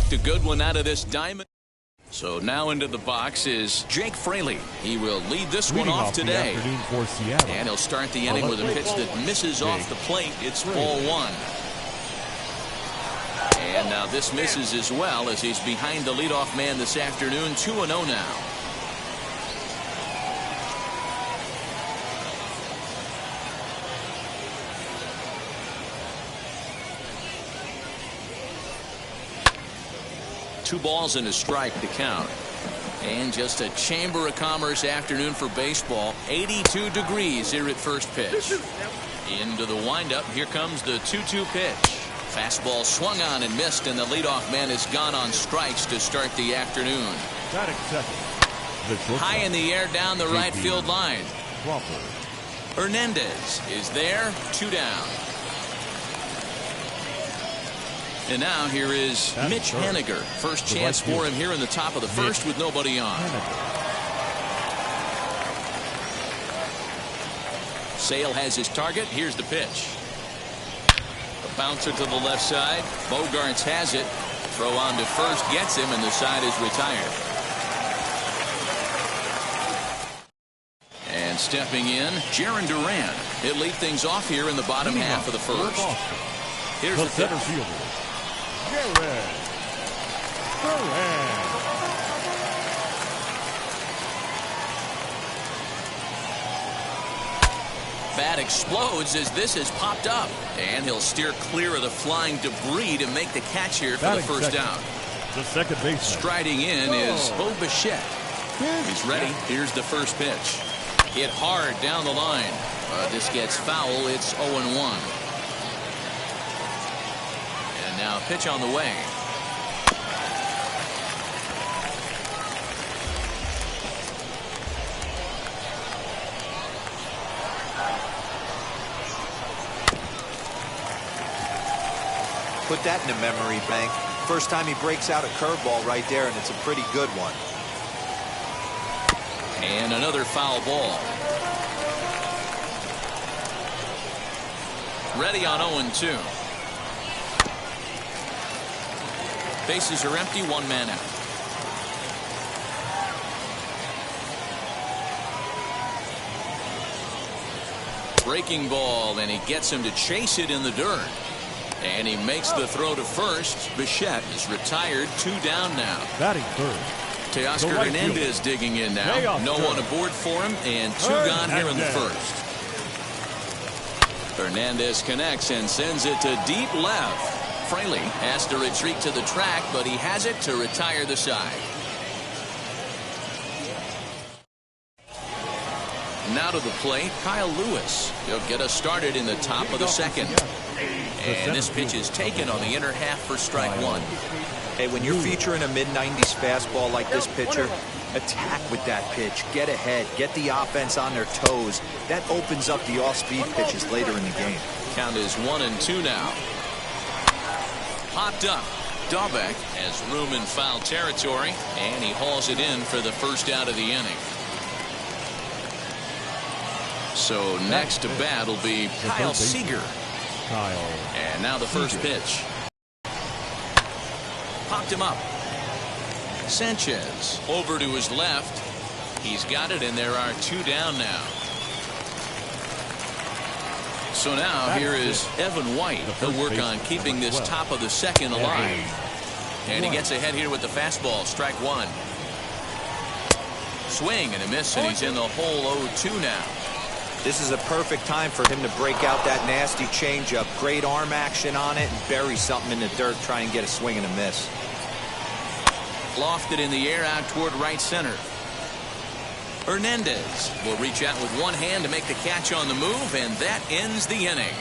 expect a good one out of this diamond. So now into the box is Jake Fraley. He will lead this one off today. And he'll start the inning with a pitch that misses off the plate. It's ball one. And now this misses as well as he's behind the leadoff man this afternoon. 2-0 now. Two balls and a strike to count. And just a chamber of commerce afternoon for baseball. 82 degrees here at first pitch. Into the windup. Here comes the 2-2 pitch. Fastball swung on and missed, and the leadoff man has gone on strikes to start the afternoon. High in the air down the right field line. Hernandez is there. 2 down. And now here is Mitch Haniger. First chance for him here in the top of the first with nobody on. Sale has his target. Here's the pitch. A bouncer to the left side. Bogarts has it. Throw on to first gets him, and the side is retired. And stepping in, Jarren Duran. He'll lead things off here in the bottom half of the first. Here's the center fielder. Bat explodes as this has popped up, and he'll steer clear of the flying debris to make the catch here for the first down. The second base striding in is Bo Bichette. He's ready. Here's the first pitch. Hit hard down the line. This gets foul. It's 0-1. Now pitch on the way. Put that in a memory bank. First time he breaks out a curveball right there, and it's a pretty good one. And another foul ball. Ready on 0-2. Bases are empty, 1 man out. Breaking ball, and he gets him to chase it in the dirt. And he makes the throw to first. Bichette is retired. 2 down now. Batting third. Teoscar Hernandez digging in now. No one aboard for him, and 2 gone here in the first. Hernandez connects and sends it to deep left. Fraley has to retreat to the track, but he has it to retire the side. Now to the plate, Kyle Lewis. He'll get us started in the top of the second. And this pitch is taken on the inner half for strike 1. Hey, when you're featuring a mid-90s fastball like this pitcher, attack with that pitch. Get ahead. Get the offense on their toes. That opens up the off-speed pitches later in the game. Count is 1-2 now. Popped up. Dahlbeck has room in foul territory, and he hauls it in for the first out of the inning. So next to bat will be Kyle Seager. And now the first pitch. Popped him up. Sanchez over to his left. He's got it, and there are 2 down now. So now here is Evan White. He'll work on keeping this top of the second alive. And he gets ahead here with the fastball. Strike 1. Swing and a miss, and he's in the hole. 0-2 now. This is a perfect time for him to break out that nasty changeup. Great arm action on it and bury something in the dirt. Try and get a swing and a miss. Lofted in the air out toward right center. Hernandez will reach out with one hand to make the catch on the move, and that ends the inning.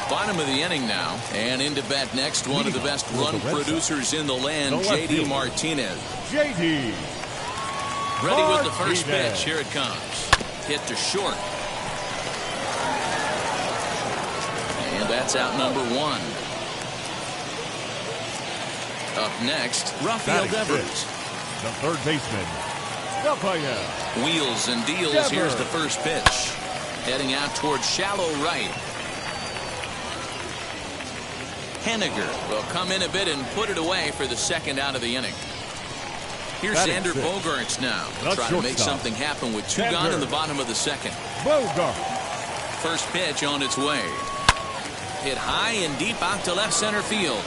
Bottom of the inning now, and into bat next, one of the best run producers in the land, J.D. Martinez. J.D. Ready with the first pitch. Here it comes. Hit to short. And that's out number 1. Up next, Rafael Devers. The third baseman, Rafael. Wheels and deals. Here's the first pitch. Heading out towards shallow right. Henniger will come in a bit and put it away for the second out of the inning. Here's Xander Bogaerts now. Trying to make something happen with two gone in the bottom of the second. First pitch on its way. Hit high and deep out to left center field.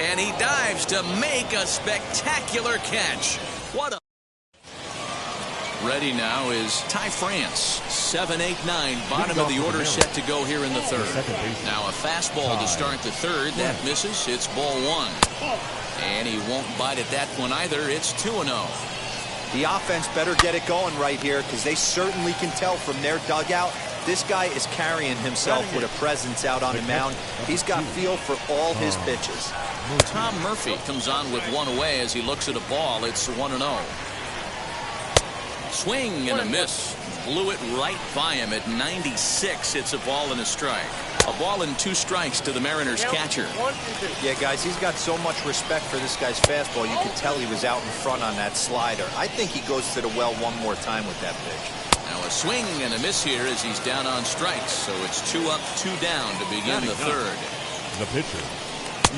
And he dives to make a spectacular catch. What a... Ready now is Ty France. 7, 8, 9. Bottom of the order set to go here in the third. Now a fastball to start the third. That misses. It's ball one. And he won't bite at that one either. It's 2-0. The offense better get it going right here because they certainly can tell from their dugout. This guy is carrying himself with a presence out on the mound. He's got feel for all his pitches. Tom Murphy comes on with one away as he looks at a ball. It's 1-0. Swing and a miss. Blew it right by him at 96. It's a ball and a strike. A ball and 2 strikes to the Mariners catcher. Yeah, guys, he's got so much respect for this guy's fastball. You could tell he was out in front on that slider. I think he goes to the well one more time with that pitch. Now a swing and a miss here as he's down on strikes. So it's 2 up, 2 down to begin the third. The pitcher.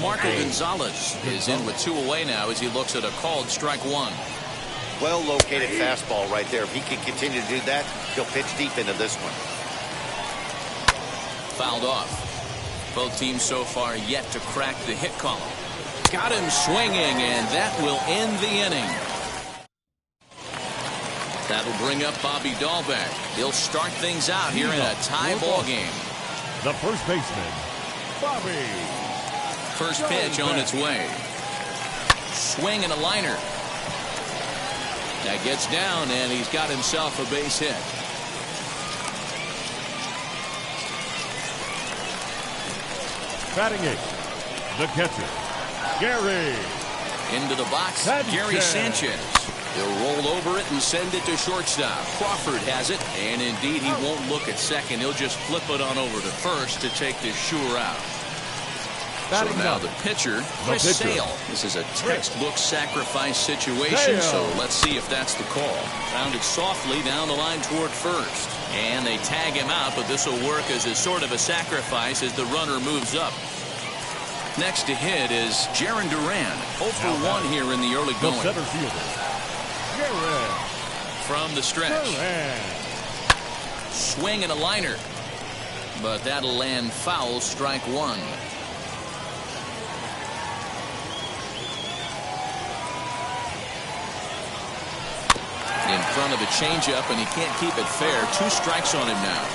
Marco Gonzalez is in with 2 away now as he looks at a called strike 1. Well-located fastball right there. If he can continue to do that, he'll pitch deep into this one. Fouled off. Both teams so far yet to crack the hit column. Got him swinging, and that will end the inning. That'll bring up Bobby Dahlbeck. He'll start things out here in a tie ball game. The first baseman, Bobby. First pitch on its way. Swing and a liner. That gets down, and he's got himself a base hit. Batting 8th, the catcher, Gary. Into the box, Gary Sanchez. He'll roll over it and send it to shortstop. Crawford has it, and indeed he won't look at second. He'll just flip it on over to first to take this sure out. So now the pitcher, Chris Sale. This is a textbook sacrifice situation, so let's see if that's the call. Rounded softly down the line toward first. And they tag him out, but this will work as a sort of a sacrifice as the runner moves up. Next to hit is Jarren Duran. 0 for 1 here in the early going. The center fielder, Jarren. From the stretch. Swing and a liner. But that'll land foul, strike 1. In front of a changeup, and he can't keep it fair. 2 strikes on him now.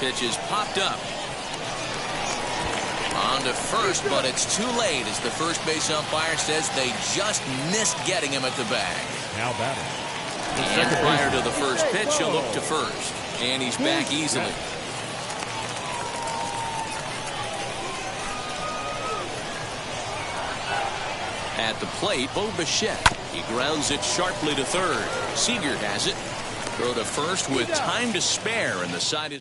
Pitch is popped up. On to first, but it's too late as the first base umpire says they just missed getting him at the bag. Now batting. And prior to the first pitch, he'll look to first. And he's back easily. At the plate, Bo Bichette. He grounds it sharply to third. Seager has it. Throw to first with time to spare, and the side is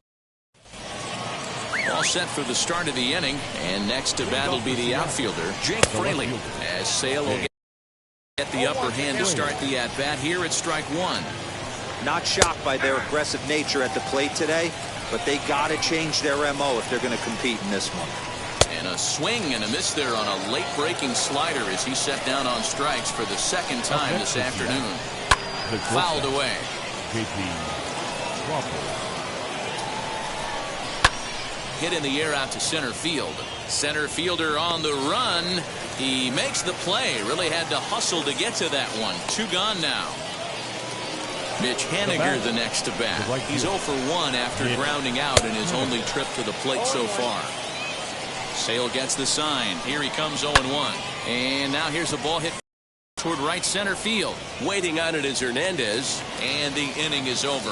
all set for the start of the inning. And next to bat will be the outfielder, Jake Fraley, as Sale will get the upper hand to start the at-bat here at strike 1. Not shocked by their aggressive nature at the plate today, but they got to change their MO if they're going to compete in this one. And a swing and a miss there on a late breaking slider as he set down on strikes for the second time this afternoon. Fouled away. Hit in the air out to center field. Center fielder on the run. He makes the play. Really had to hustle to get to that one. 2 gone now. Mitch Haniger the next to bat. He's 0 for 1 after grounding out in his only trip to the plate so far. Sale gets the sign. Here he comes 0-1. And now here's a ball hit toward right center field. Waiting on it is Hernandez. And the inning is over.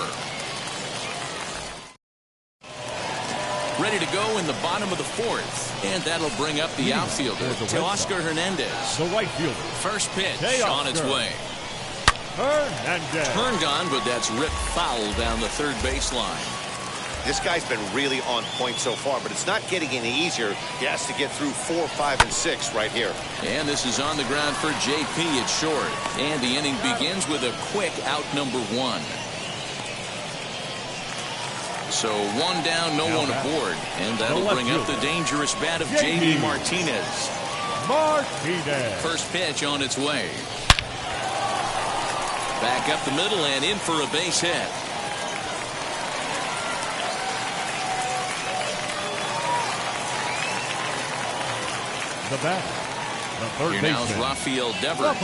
Ready to go in the bottom of the 4th. And that'll bring up the outfielder, Teoscar Hernandez. The right fielder. First pitch on its way. Hernandez. Turned on, but that's ripped foul down the third baseline. This guy's been really on point so far, but it's not getting any easier. He has to get through 4, 5, and 6 right here. And this is on the ground for JP. It's short. And the inning begins with a quick out number 1. So 1 down, no one aboard. And that'll bring up the dangerous bat of JD Martinez. First pitch on its way. Back up the middle and in for a base hit. The batter, the third Here now is baseman, Rafael Devers.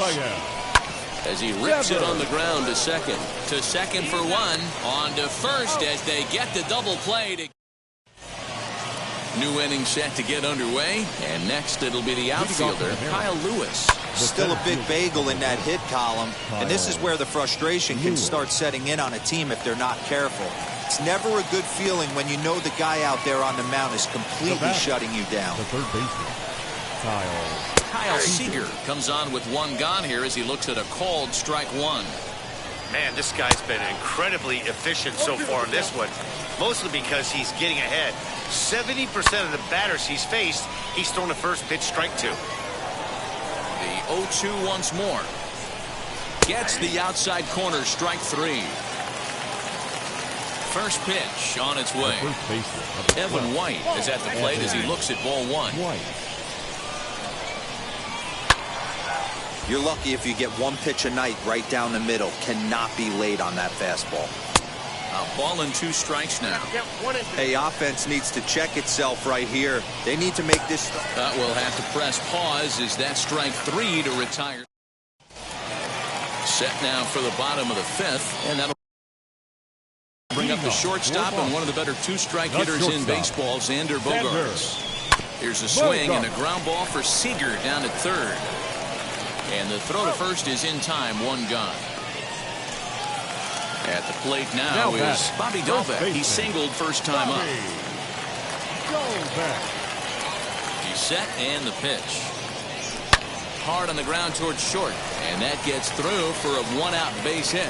As he rips it on the ground to second. To second for 1. On to first as they get the double play. New inning set to get underway. And next it'll be the outfielder, Kyle Lewis. Still a big bagel in that hit column. And this is where the frustration can start setting in on a team if they're not careful. It's never a good feeling when you know the guy out there on the mound is completely shutting you down. The third baseman, Kyle Seager comes on with 1 gone here as he looks at a called strike 1. Man, this guy's been incredibly efficient so far in this one, mostly because he's getting ahead. 70% of the batters he's faced, he's thrown the first pitch, strike 2. The 0-2 once more. Gets the outside corner, strike 3. First pitch on its way. Evan White is at the plate as he looks at ball 1. You're lucky if you get 1 pitch a night right down the middle. Cannot be late on that fastball. A ball and 2 strikes now. Hey, offense needs to check itself right here. They need to make this. We'll have to press pause as that strike 3 to retire. Set now for the bottom of the 5th, and that'll bring up the shortstop and one of the better 2-strike hitters in baseball, Xander Bogaerts. Here's a swing and a ground ball for Seager down at third. And the throw to first is in time, 1 gone. At the plate now is Bobby Dalbec. He singled first time up. He's set and the pitch. Hard on the ground towards short. And that gets through for a 1-out base hit.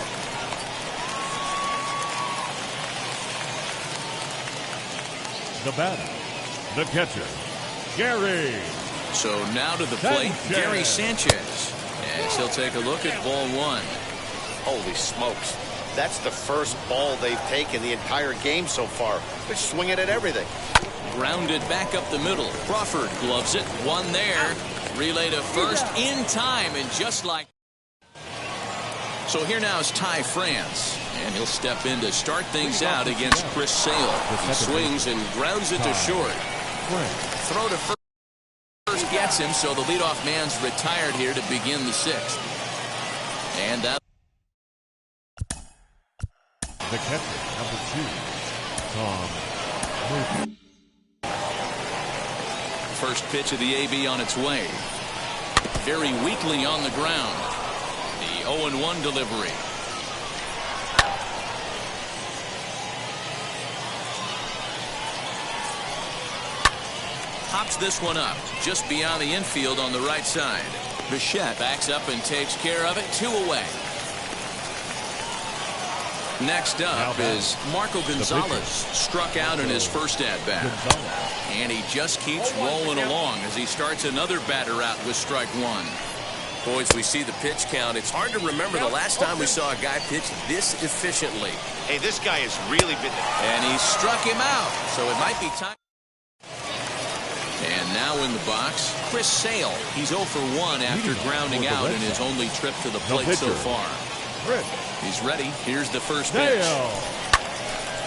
The batter, the catcher, Gary. So now to the plate, Gary Sanchez. As he'll take a look at ball 1. Holy smokes. That's the first ball they've taken the entire game so far. They're swinging at everything. Grounded back up the middle. Crawford gloves it. 1 there. Relay to first in time, and just like. So here now is Ty France. And he'll step in to start things out against Chris Sale. He swings and grounds it to short. Throw to first gets him, so the leadoff man's retired here to begin the 6th. And that. The catcher, number 2, Tom. First pitch of the AB on its way. Very weakly on the ground. The 0-1 delivery. Hops this one up just beyond the infield on the right side. Bichette backs up and takes care of it. 2 away. Next up is Marco Gonzalez. Struck out in his first at-bat. And he just keeps rolling along as he starts another batter out with strike 1. Boys, we see the pitch count. It's hard to remember the last time we saw a guy pitch this efficiently. Hey, this guy has really been. And he struck him out. So it might be time. And now in the box, Chris Sale. He's 0 for 1 after grounding out in his only trip to the plate so far. He's ready. Here's the first pitch.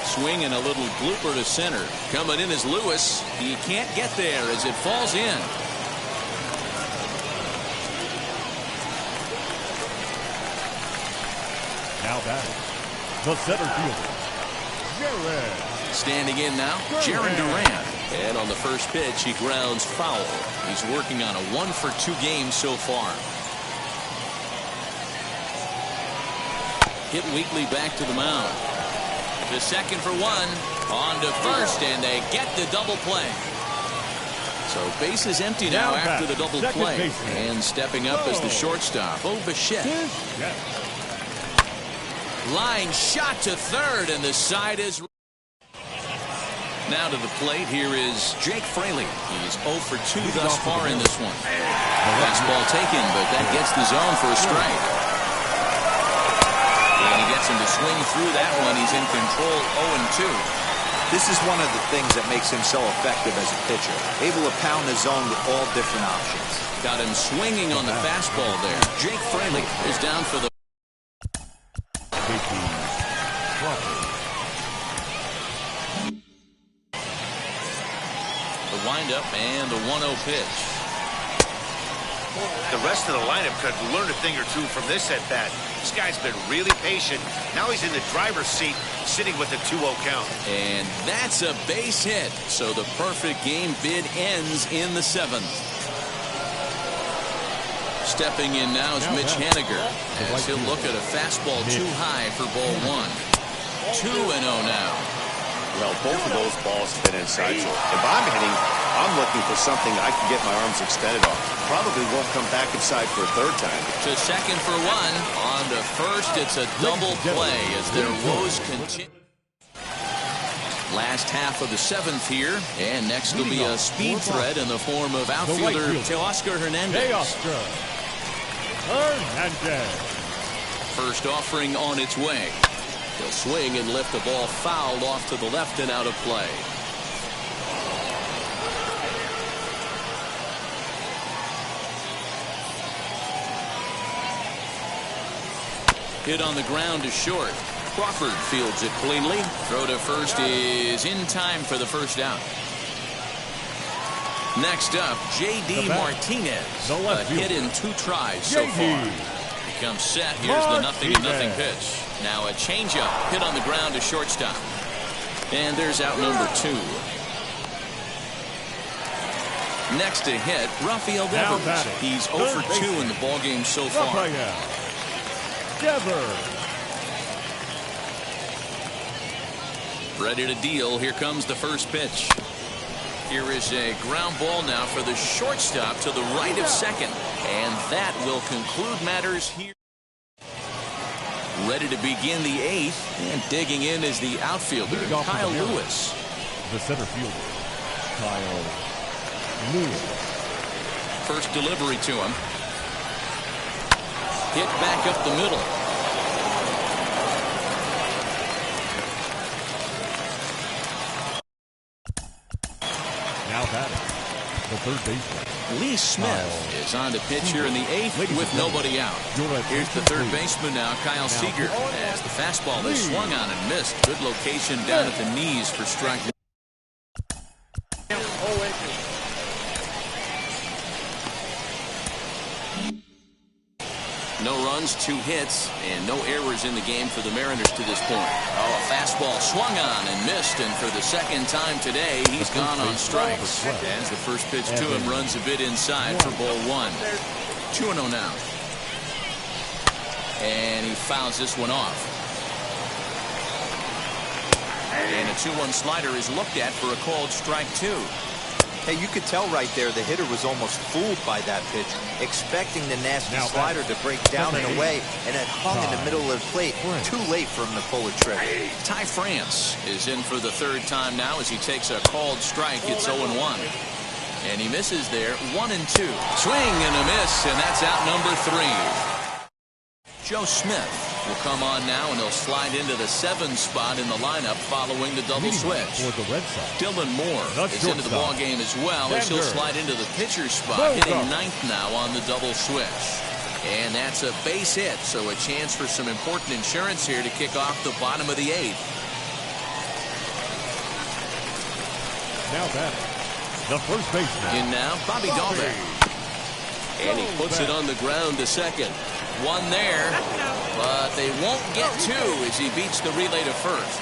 Swing and a little blooper to center. Coming in is Lewis. He can't get there as it falls in. Now batting, the center fielder, Jared. Standing in now, Jaron Duran. And on the first pitch, he grounds foul. He's working on a 1 for 2 game so far. Hit weakly back to the mound. To second for 1. On to first, and they get the double play. So base is empty now after the double play. And stepping up as the shortstop, Bichette. Line shot to third, and the side is. Now to the plate, here is Jake Fraley. He's 0 for 2 thus far in this one. Fastball taken, but that gets the zone for a strike. And he gets him to swing through that one. He's in control, 0-2. This is one of the things that makes him so effective as a pitcher. Able to pound the zone with all different options. Got him swinging on the fastball there. Jake Fraley is down for the... The windup and the 1-0 pitch. The rest of the lineup could learn a thing or two from this at bat. This guy's been really patient. Now he's in the driver's seat, sitting with a 2-0 count. And that's a base hit. So the perfect game bid ends in the 7th. Stepping in now is Mitch Haniger, as he'll look at a fastball too high for ball 1. 2-0 now. Well, both of those balls have been inside. So if I'm hitting, I'm looking for something I can get my arms extended on. Probably won't come back inside for a third time. To second for 1. On to first, it's a double play as their woes continue. Last half of the 7th here, and next will be a speed threat in the form of outfielder Teoscar Hernandez. First offering on its way. He'll swing and lift the ball foul off to the left and out of play. Hit on the ground to short. Crawford fields it cleanly. Throw to first is in time for the first out. Next up, J.D. Martinez. A hit in 2 tries so far. Becomes set. Here's the 0-0 pitch. Now a changeup hit on the ground to shortstop. And there's out number 2. Next to hit, Rafael Devers. He's 0 for 2 in the ballgame so far. Ready to deal. Here comes the first pitch. Here is a ground ball now for the shortstop to the right of second. And that will conclude matters here. Ready to begin the 8th, and digging in is the outfielder, Kyle Lewis. The center fielder, Kyle Lewis. First delivery to him. Hit back up the middle. Now batting, the third baseman. Lee Smith is on to pitch here in the 8th with nobody out. Here's the third baseman now, Kyle Seager, as the fastball is swung on and missed. Good location down at the knees for strike. No runs, 2 hits, and no errors in the game for the Mariners to this point. Oh, a fastball swung on and missed, and for the second time today, he's gone on strikes. As the first pitch to him runs a bit inside for ball 1. 2-0 now. And he fouls this one off. And a 2-1 slider is looked at for a called strike 2. Hey, you could tell right there the hitter was almost fooled by that pitch, expecting the nasty slider to break down and away, and it hung in the middle of the plate. Too late for him to pull a trick. Ty France is in for the 3rd time now as he takes a called strike. It's 0-1. And he misses there, 1-2. Swing and a miss, and that's out number 3. Joe Smith will come on now, and he'll slide into the 7th spot in the lineup following the double switch. Dylan Moore is into the ball game as well, as he'll slide into the pitcher's spot, hitting 9th now on the double switch. And that's a base hit, so a chance for some important insurance here to kick off the bottom of the 8th. Now batting, the first baseman. In now, Bobby Dahlbeck. And he puts it on the ground to second. 1 there, but they won't get 2 as he beats the relay to first.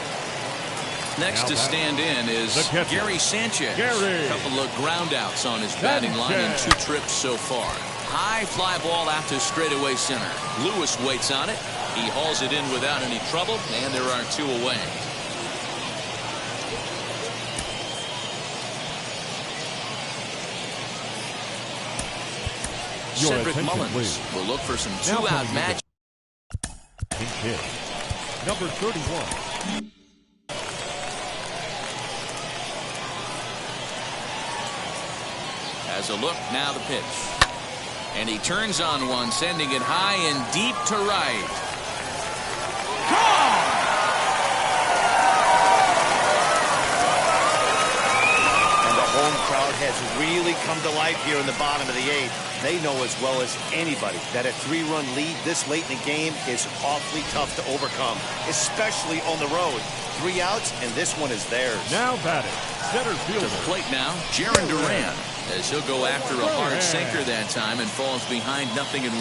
Next to stand in is Gary Sanchez. A couple of ground outs on his batting line in 2 trips so far. High fly ball out to straightaway center. Lewis waits on it. He hauls it in without any trouble, and there are 2 away. Cedric Mullins will look for some 2-out match. Number 31. Has a look, now the pitch. And he turns on one, sending it high and deep to right. Gone! And the home crowd has really come to life here in the bottom of the 8th. They know as well as anybody that a 3-run lead this late in the game is awfully tough to overcome, especially on the road. 3 outs, and this one is theirs. Now batting, center fielder. To the plate now, Jaron Duran, as he'll go after a hard sinker that time and falls behind 0-1.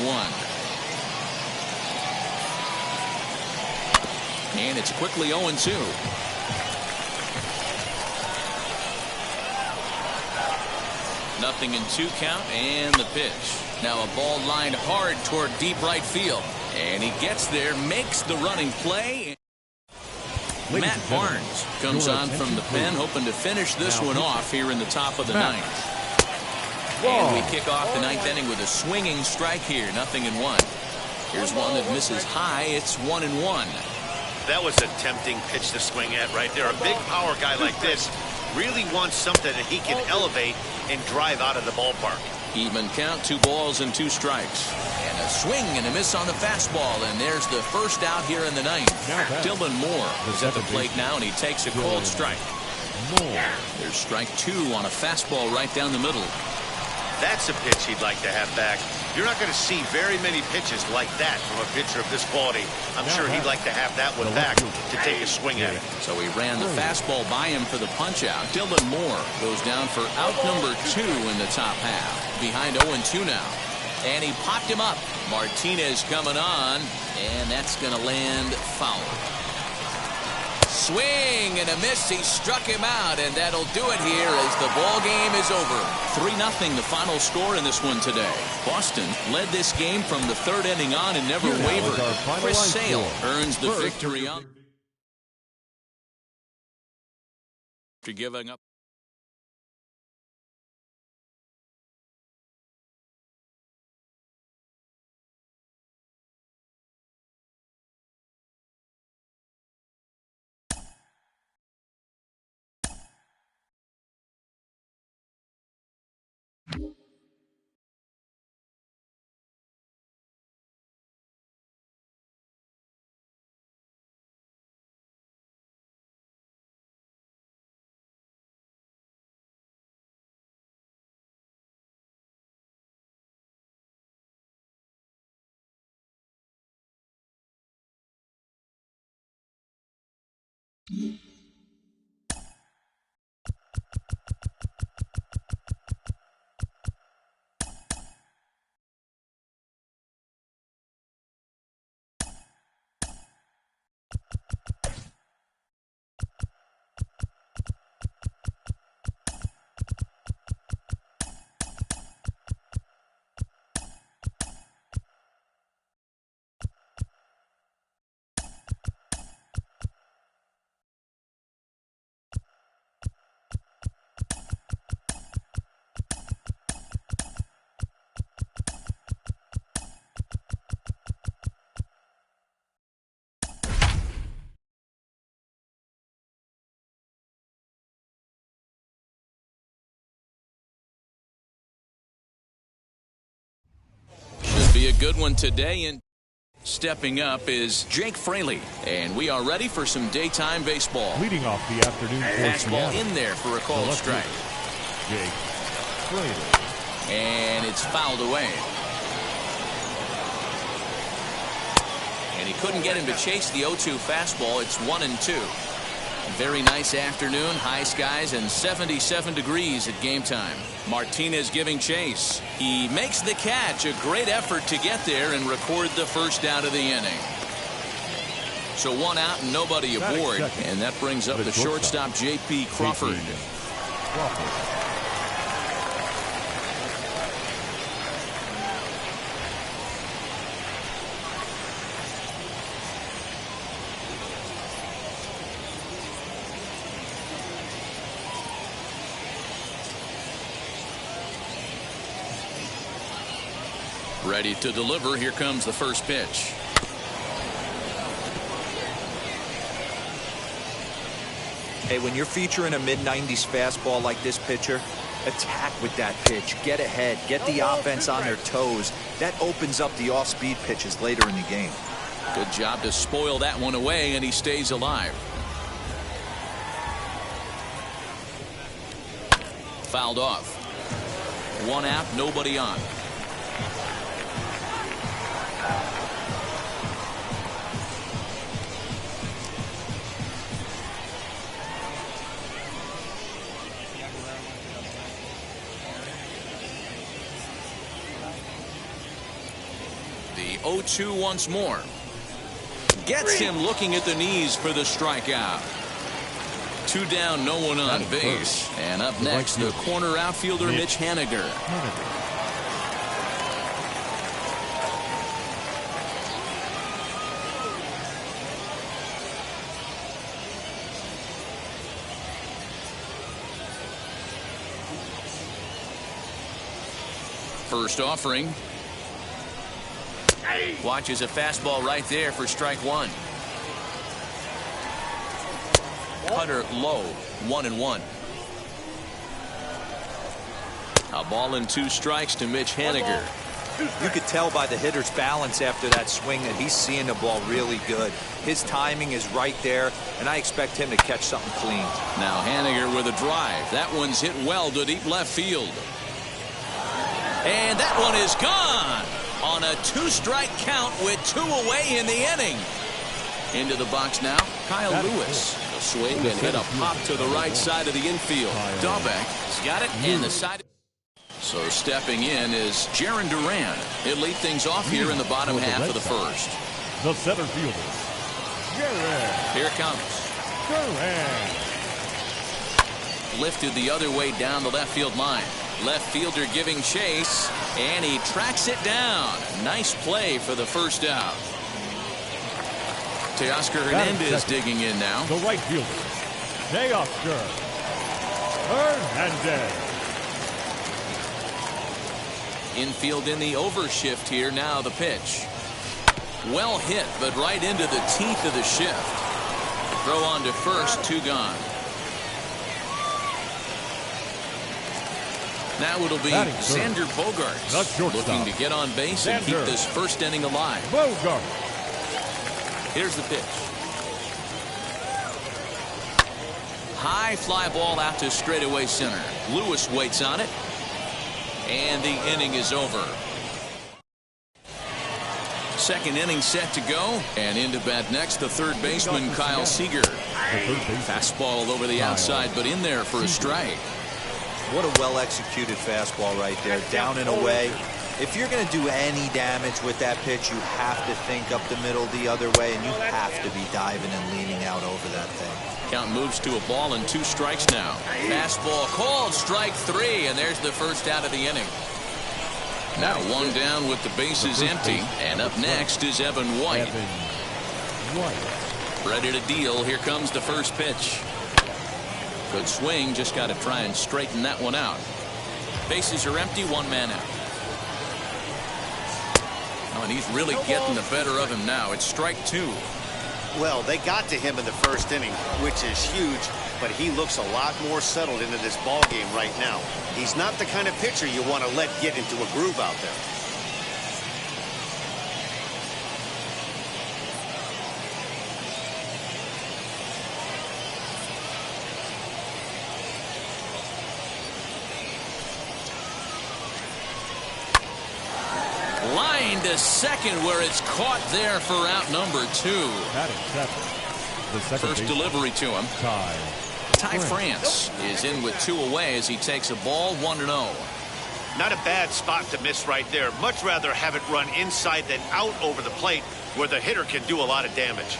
And it's quickly 0-2. Nothing in 2 count, and the pitch. Now a ball lined hard toward deep right field. And he gets there, makes the running play. Matt Barnes comes on from the pen, hoping to finish this one off here in the top of the 9th. And we kick off the 9th inning with a swinging strike here, 0-1. Here's one that misses high. It's 1-1. That was a tempting pitch to swing at right there. A big power guy like this really wants something that he can elevate and drive out of the ballpark. Even count, 2 balls and 2 strikes. And a swing and a miss on the fastball, and there's the first out here in the 9th. Dylan Moore is at the plate now, and he takes a cold strike. There's strike 2 on a fastball right down the middle. That's a pitch he'd like to have back. You're not going to see very many pitches like that from a pitcher of this quality. I'm sure he'd like to have that one back to take a swing at it. So he ran the fastball by him for the punch out. Dylan Moore goes down for out number 2 in the top half. Behind 0-2 now. And he popped him up. Martinez coming on, and that's going to land foul. Swing and a miss. He struck him out, and that'll do it here as the ball game is over. 3-0 the final score in this one today. Boston led this game from the 3rd inning on and never wavered. Chris Sale earns the victory on after giving up. Be a good one today, and stepping up is Jake Fraley, and we are ready for some daytime baseball. Leading off the afternoon. Fastball in there for a called strike. Jake Fraley. And it's fouled away. And he couldn't get him to chase the 0-2 fastball. It's 1-2. Very nice afternoon, high skies and 77 degrees at game time. Martinez giving chase. He makes the catch. A great effort to get there and record the first out of the inning. So 1 out and nobody aboard. And that brings up the shortstop, J.P. Crawford. Ready to deliver. Here comes the first pitch. Hey, when you're featuring a mid-90s fastball like this pitcher, Attack with that pitch. Get ahead. Get the offense on their toes. That opens up the off-speed pitches later in the game. Good job to spoil that one away, and he stays alive. Fouled off. One out, nobody on. The 0-2 once more. Gets him looking at the knees for the strikeout. 2 down, no one on base. And up next, the corner outfielder, Mitch Haniger. First offering. Watches a fastball right there for strike one. Cutter low, 1-1. A ball and 2 strikes to Mitch Haniger. You could tell by the hitter's balance after that swing that he's seeing the ball really good. His timing is right there, and I expect him to catch something clean. Now Haniger with a drive. That one's hit well to deep left field. And that one is gone on a 2-strike count with 2 away in the inning. Into the box now, Kyle Lewis. A swing and hit a pop to the right side of the infield. Dahlbeck's got it, and the side. So stepping in is Jarren Duran. He'll lead things off here in the bottom half of the first. The center fielder, Jarren. Here it comes. Duran. Lifted the other way down the left field line. Left fielder giving chase, and he tracks it down. Nice play for the first out. Teoscar Hernandez digging in now. The right fielder, Teoscar Hernandez. Infield in the overshift here. Now the pitch. Well hit, but right into the teeth of the shift. Throw on to first, 2 gone. Now it'll be Xander Bogaerts looking to get on base and keep this first inning alive. Bogaerts. Here's the pitch. High fly ball out to straightaway center. Lewis waits on it. And the inning is over. Second inning set to go. And into bat next, the third baseman, Kyle Seager. Fastball over the outside, but in there for a strike. What a well-executed fastball right there, down and away. If you're going to do any damage with that pitch, you have to think up the middle the other way, and you have to be diving and leaning out over that thing. Count moves to a ball and 2 strikes now. Fastball called, strike 3, and there's the first out of the inning. Now 1 down with the bases empty, and up next is Evan White. Ready to deal. Here comes the first pitch. Good swing, just got to try and straighten that one out. Bases are empty, 1 man out. Oh, and he's really getting the better of him now. It's strike 2. Well, they got to him in the first inning, which is huge, but he looks a lot more settled into this ball game right now. He's not the kind of pitcher you want to let get into a groove out there. Line to second, where it's caught there for out number 2. First delivery to him. Ty France is in with 2 away as he takes a ball, 1-0. Not a bad spot to miss right there. Much rather have it run inside than out over the plate, where the hitter can do a lot of damage.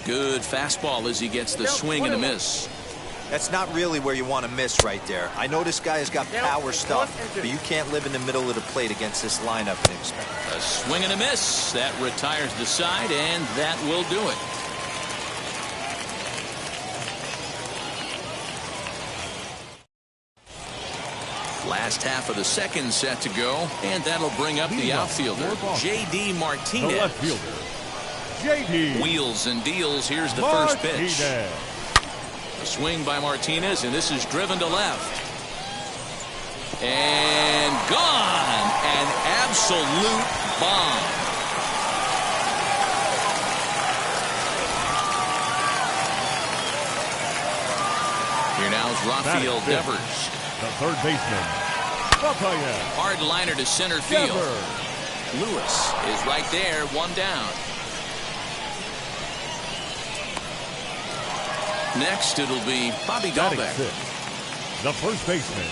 Good fastball as he gets the swing and a miss. That's not really where you want to miss right there. I know this guy has got power stuff, but you can't live in the middle of the plate against this lineup and expect. A swing and a miss. That retires the side, and that will do it. Last half of the second set to go, and that'll bring up the outfielder, J.D. The Martinez. left fielder, J.D. Wheels and deals. Here's the first pitch. Martinez. A swing by Martinez, and this is driven to left. And gone. An absolute bomb. Here now is Rafael Devers. The third baseman, Rafael. Hard liner to center field. Devers. Lewis is right there, one down. Next, it'll be Bobby Batting Dalbec. sixth, the first baseman,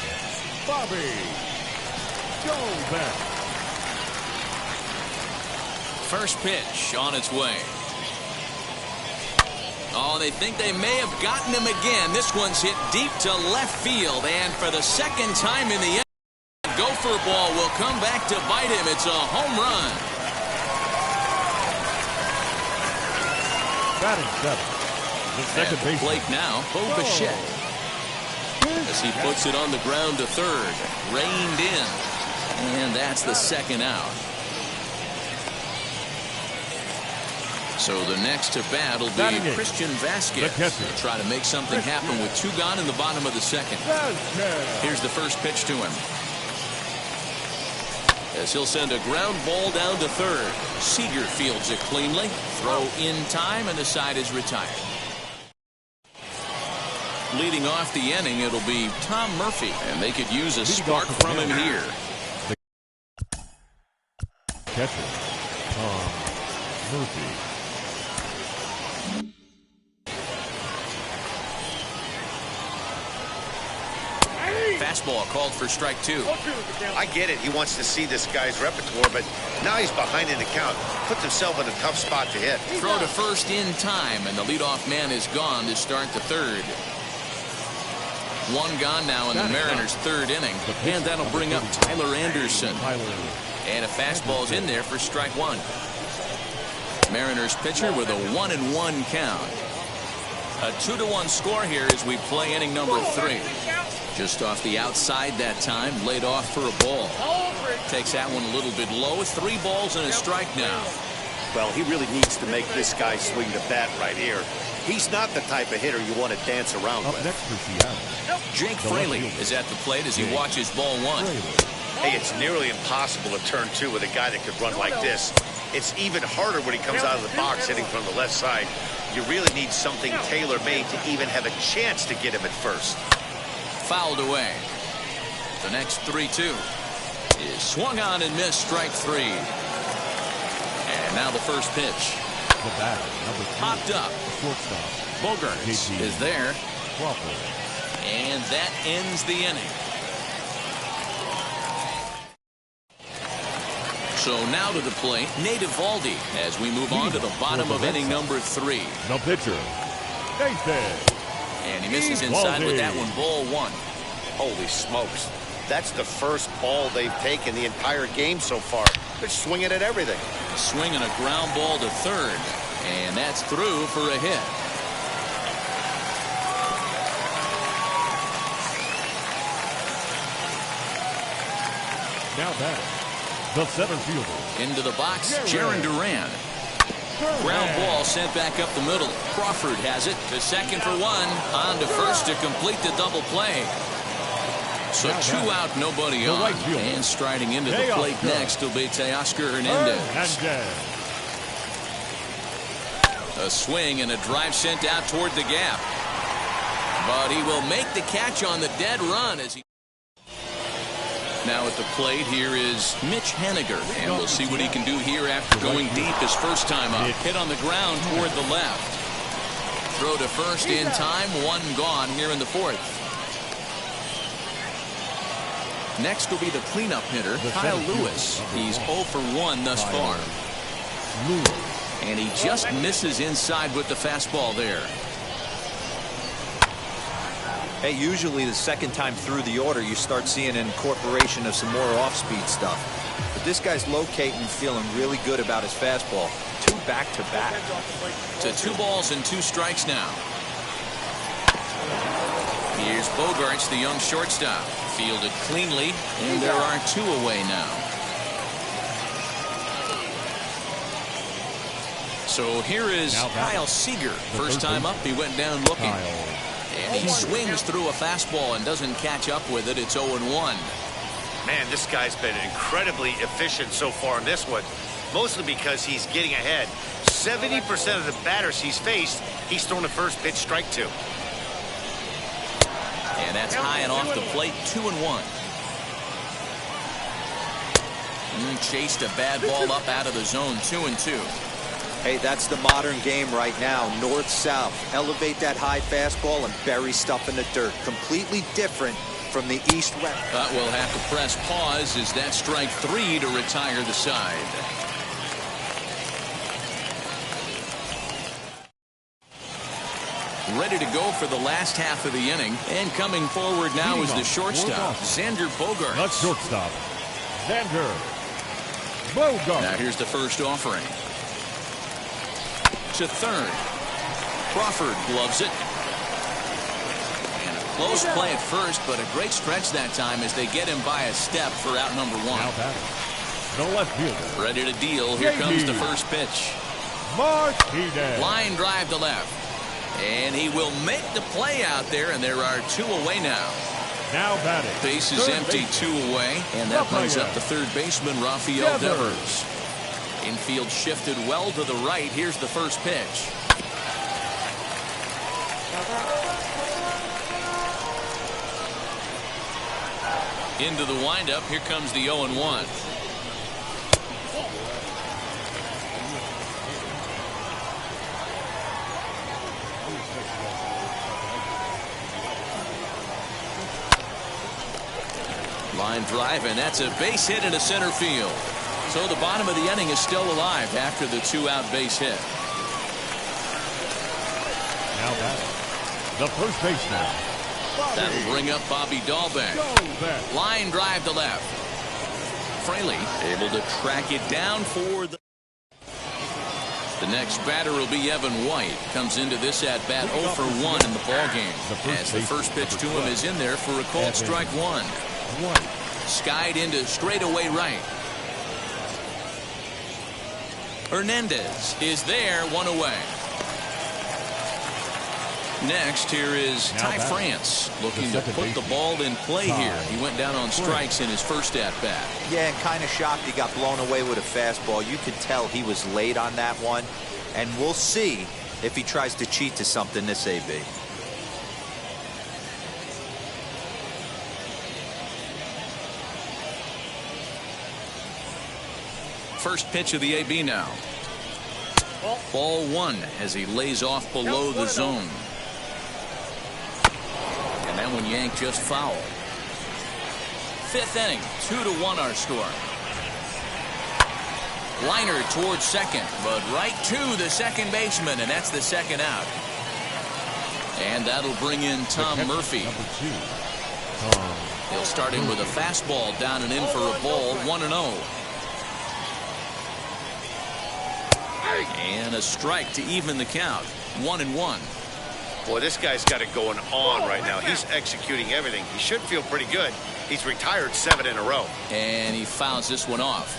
Bobby Dalbec. First pitch on its way. Oh, they think they may have gotten him again. This one's hit deep to left field, and for the second time in the end, Gopher ball will come back to bite him. It's a home run. Batting seventh, the second At the baseman, plate now, Bo Bichette. As he puts it on the ground to third. Reined in. And that's the second out. So the next to bat will be Christian Vasquez. He'll try to make something happen with two gone in the bottom of the second. Here's the first pitch to him. As he'll send a ground ball down to third. Seager fields it cleanly. Throw in time, and the side is retired. Leading off the inning, it'll be Tom Murphy, and they could use a spark from him here. Catcher, Tom Murphy. Fastball called for strike two. I get it. He wants to see this guy's repertoire, but now he's behind in the count. Puts himself in a tough spot to hit. Throw to first in time, and the leadoff man is gone to start the third. One gone now in the Mariners' third inning, and that'll bring up Tyler Anderson. And a fastball's in there for strike one. Mariners pitcher with a 1-1 count. A 2-1 score here as we play inning number 3. Just off the outside that time, laid off for a ball. Takes that one a little bit low. 3 balls and a strike now. Well, he really needs to make this guy swing the bat right here. He's not the type of hitter you want to dance around Up with. next for Seattle, Jake Fraley is at the plate as he watches ball one. Hey, it's nearly impossible to turn two with a guy that could run like this. It's even harder when he comes out of the box hitting from the left side. You really need something tailor-made to even have a chance to get him at first. Fouled away. The next 3-2 is swung on and missed, strike 3. And now the first pitch. The batter, number 3, Popped up. shortstop, Bogarts is there. Crawford. And that ends the inning. So now to the plate, Nate Eovaldi, as we move on to the bottom of inning number 3. The pitcher, Nathan. And he misses inside with that one, ball 1. Holy smokes. That's the first ball they've taken the entire game so far. They're swinging at everything. Swinging a ground ball to third. And that's through for a hit. Now batting, the center fielder. Into the box, Jaron Duran. Ground ball sent back up the middle. Crawford has it to second for 1. On to first to complete the double play. So 2 out, nobody on. right fielder, And striding into the plate next will be Teoscar Hernandez. A swing and a drive sent out toward the gap. But he will make the catch on the dead run as he... Now at the plate, here is Mitch Haniger, and we'll see what he can do here after going deep his first time up. Hit on the ground toward the left. Throw to first in time, 1 gone here in the 4th. Next will be the cleanup hitter, Kyle Lewis. He's 0 for 1 thus far. And he just misses inside with the fastball there. Hey, usually the second time through the order, you start seeing an incorporation of some more off-speed stuff. But this guy's locating, feeling really good about his fastball. 2 back-to-back. To 2 balls and 2 strikes now. Here's Bogarts, the young shortstop. Fielded cleanly, and there are 2 away now. So here is Kyle Seager. First time up, he went down looking. And he swings through a fastball and doesn't catch up with it. It's 0-1. Man, this guy's been incredibly efficient so far in this one, mostly because he's getting ahead. 70% of the batters he's faced, he's thrown the first pitch strike to. And that's high and off the plate, 2-1. Chased a bad ball up out of the zone, 2-2. Hey, that's the modern game right now. North-south. Elevate that high fastball and bury stuff in the dirt. Completely different from the east-west. But we'll have to press pause as that strike 3 to retire the side. Ready to go for the last half of the inning. And coming forward now is the shortstop, Xander Bogaerts. Not shortstop, Xander Bogaerts. Now here's the first offering. To third. Crawford gloves it. And a close play at first, but a great stretch that time as they get him by a step for out number 1. Now batting, the left fielder. Ready to deal. Here comes the first pitch. Martinez. Line drive to left. And he will make the play out there, and there are 2 away now. Now batting. Base is empty, 2 away, and that brings up the third baseman, Rafael Devers. Infield shifted well to the right. Here's the first pitch. Into the windup. Here comes the 0-1. Line drive, and that's a base hit into center field. So the bottom of the inning is still alive after the 2-out base hit. Now batting, the first baseman. That'll bring up Bobby Dahlbeck. Line drive to left. Fraley able to track it down for the next batter will be Evan White. Comes into this at bat 0 for 1 in the ball game. As the first pitch to him is in there for a called strike 1. Skied into straightaway right. Hernandez is there, 1 away. Next, here is Ty France looking to put the ball in play here. He went down on strikes in his first at-bat. Yeah, and kind of shocked he got blown away with a fastball. You could tell he was late on that one. And we'll see if he tries to cheat to something this AB. First pitch of the AB now. Ball 1 as he lays off below the zone. And that one yanked just foul. 5th inning, 2-1 our score. Liner towards second, but right to the second baseman, and that's the second out. And that'll bring in Tom Murphy. He'll start in with a fastball down and in for a ball, 1-0. And a strike to even the count, 1-1. Boy, this guy's got it going on right now. He's executing everything. He should feel pretty good. He's retired 7 in a row. And he fouls this one off.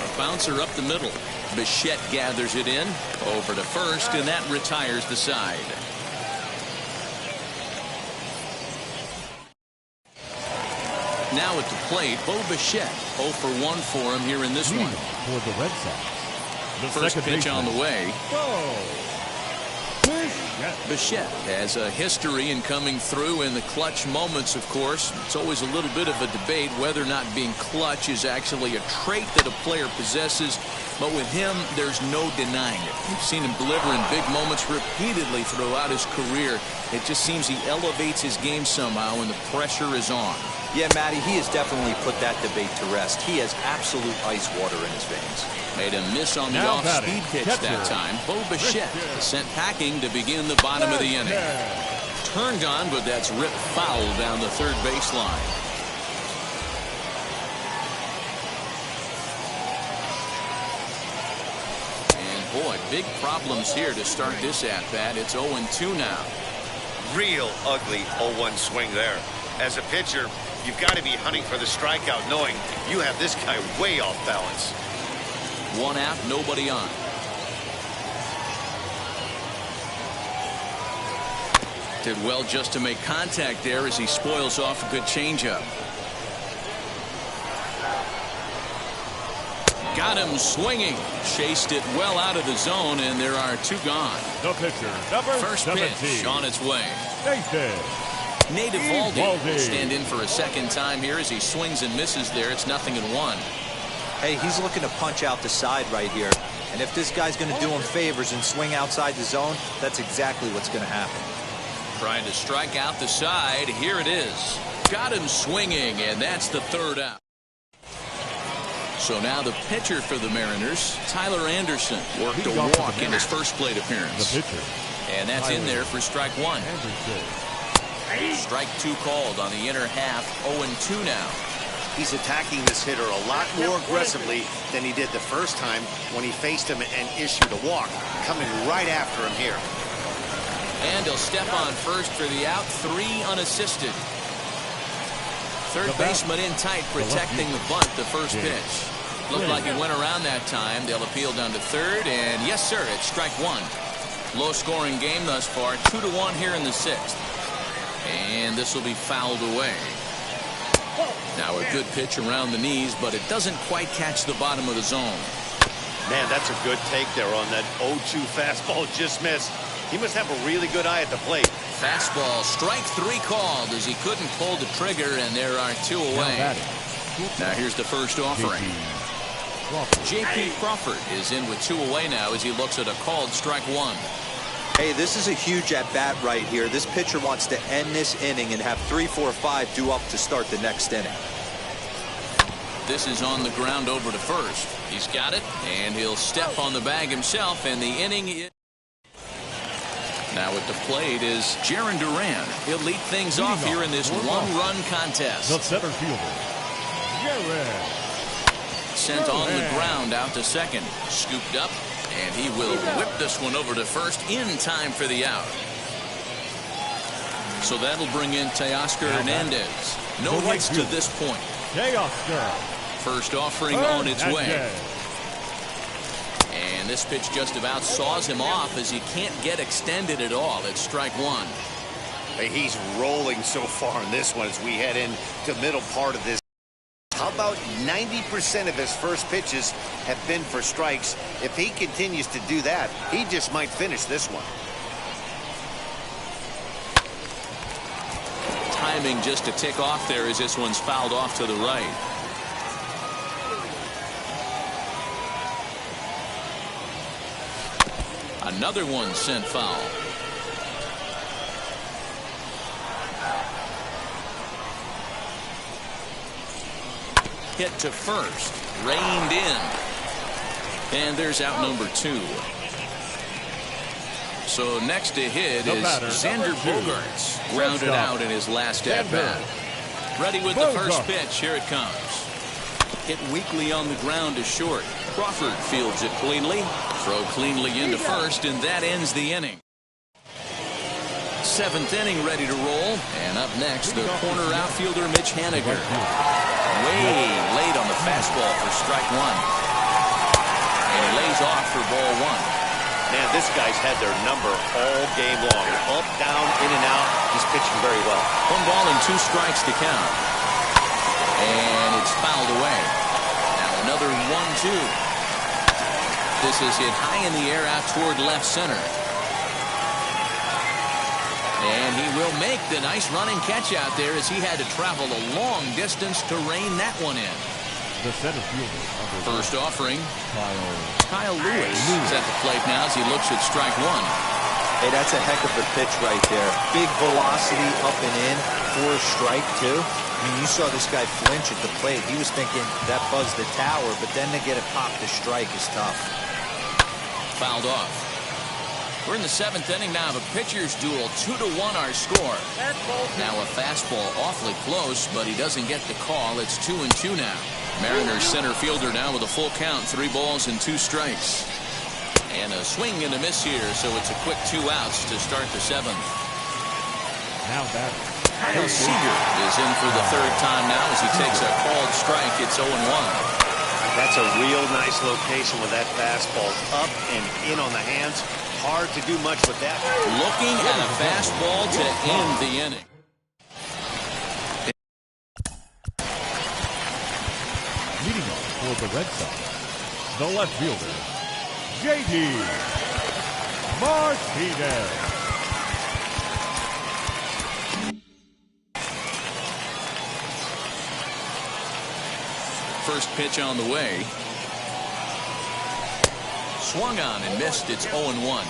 A bouncer up the middle. Bichette gathers it in over to first, and that retires the side. Now at the plate, Bo Bichette 0 for 1 for him here in this one. For the Red Sox. The first pitch on the way. Bichette. Bichette has a history in coming through in the clutch moments, of course. It's always a little bit of a debate whether or not being clutch is actually a trait that a player possesses. But with him, there's no denying it. We've seen him deliver in big moments repeatedly throughout his career. It just seems he elevates his game somehow when the pressure is on. Yeah, Matty, he has definitely put that debate to rest. He has absolute ice water in his veins. Made a miss on the off-speed pitch that time. Bo Bichette sent packing to begin the bottom of the inning. Turned on, but that's ripped foul down the third baseline. Boy, big problems here to start this at-bat. It's 0-2 now. Real ugly 0-1 swing there. As a pitcher, you've got to be hunting for the strikeout, knowing you have this guy way off balance. 1 out, nobody on. Did well just to make contact there as he spoils off a good changeup. Got him swinging. Chased it well out of the zone, and there are 2 gone. The pitcher, number First 17. pitch on its way. Nathan. Valdi will stand in for a second time here as he swings and misses there. It's 0-1. Hey, he's looking to punch out the side right here. And if this guy's going to do him favors and swing outside the zone, that's exactly what's going to happen. Trying to strike out the side. Here it is. Got him swinging, and that's the 3rd out. So now the pitcher for the Mariners, Tyler Anderson, worked a walk in his first plate appearance. The pitcher. And that's in there for strike 1. Strike 2 called on the inner half. 0-2 now. He's attacking this hitter a lot more aggressively than he did the first time when he faced him and issued a walk. Coming right after him here. And he'll step on first for the out. 3 unassisted. Third baseman in tight, protecting the bunt the first pitch. Looked like he went around that time. They'll appeal down to third, and yes, sir, it's strike 1. Low-scoring game thus far, 2-1 here in the 6th. And this will be fouled away. Now a good pitch around the knees, but it doesn't quite catch the bottom of the zone. Man, that's a good take there on that 0-2 fastball just missed. He must have a really good eye at the plate. Fastball, strike 3 called as he couldn't pull the trigger, and there are 2 away. Now here's the first offering. J.P. Crawford is in with 2 away now as he looks at a called strike 1. Hey, this is a huge at-bat right here. This pitcher wants to end this inning and have 3, 4, 5 due up to start the next inning. This is on the ground over to first. He's got it, and he'll step on the bag himself, and the inning is... Now at the plate is Jaron Duran. He'll lead things off here in this 1-run contest. The center fielder, Jaron. Sent on the ground out to second. Scooped up, and he will whip this one over to first in time for the out. So that'll bring in Teoscar Hernandez. No hits to this point. First offering on its way. And this pitch just about saws him off as he can't get extended at all. It's strike 1. Hey, he's rolling so far in this one as we head into middle part of this. How about 90% of his first pitches have been for strikes? If he continues to do that, he just might finish this one. Timing just to tick off there as this one's fouled off to the right. Another one sent foul. Hit to first. Reined in. And there's out number 2. So next to hit is Xander Bogaerts. Grounded out in his last at-bat. Ready with the first pitch. Here it comes. Hit weakly on the ground to short. Crawford fields it cleanly. Throw cleanly into first, and that ends the inning. 7th inning ready to roll. And up next, the corner outfielder Mitch Haniger. Way late on the fastball for strike 1. And he lays off for ball 1. Man, this guy's had their number all game long. Up, down, in and out. He's pitching very well. 1 ball and 2 strikes to count. And it's fouled away. Now another 1-2. This is hit high in the air out toward left center. And he will make the nice running catch out there as he had to travel a long distance to rein that one in. The center fielder. First offering. Kyle Lewis is at the plate now as he looks at strike 1. Hey, that's a heck of a pitch right there. Big velocity up and in for a strike, too. I mean, you saw this guy flinch at the plate. He was thinking that buzzed the tower, but then to get it popped to strike is tough. Fouled off. We're in the 7th inning now of a pitcher's duel. 2-1 our score. Now a fastball awfully close, but he doesn't get the call. It's 2-2 now. Mariners center fielder now with a full count. 3 balls and 2 strikes. And a swing and a miss here, so it's a quick 2 outs to start the 7th. Now that Kyle Seager is in for the 3rd time now as he takes a called strike. It's 0-1. That's a real nice location with that fastball up and in on the hands. Hard to do much with that. Looking at a fastball to end the inning. leading off for the Red Sox, the left fielder, J.D. Martinez. First pitch on the way. Swung on and missed. It's 0-1.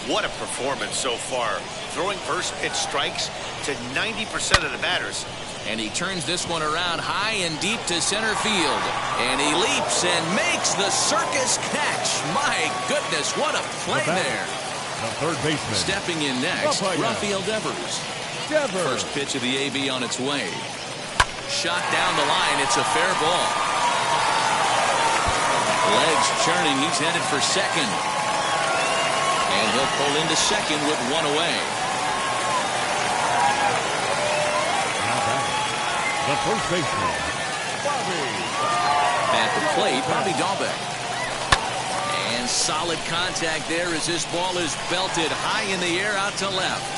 What a performance so far. Throwing first pitch strikes to 90% of the batters. And he turns this one around high and deep to center field. And he leaps and makes the circus catch. My goodness, what a play there. The third baseman. Stepping in next, Rafael Devers. First pitch of the AB on its way. Shot down the line. It's a fair ball. Legs churning. He's headed for second. And he'll pull into second with one away. Now back, the first baseman, Bobby. At the plate, Bobby Dahlbeck. And solid contact there as this ball is belted high in the air out to left.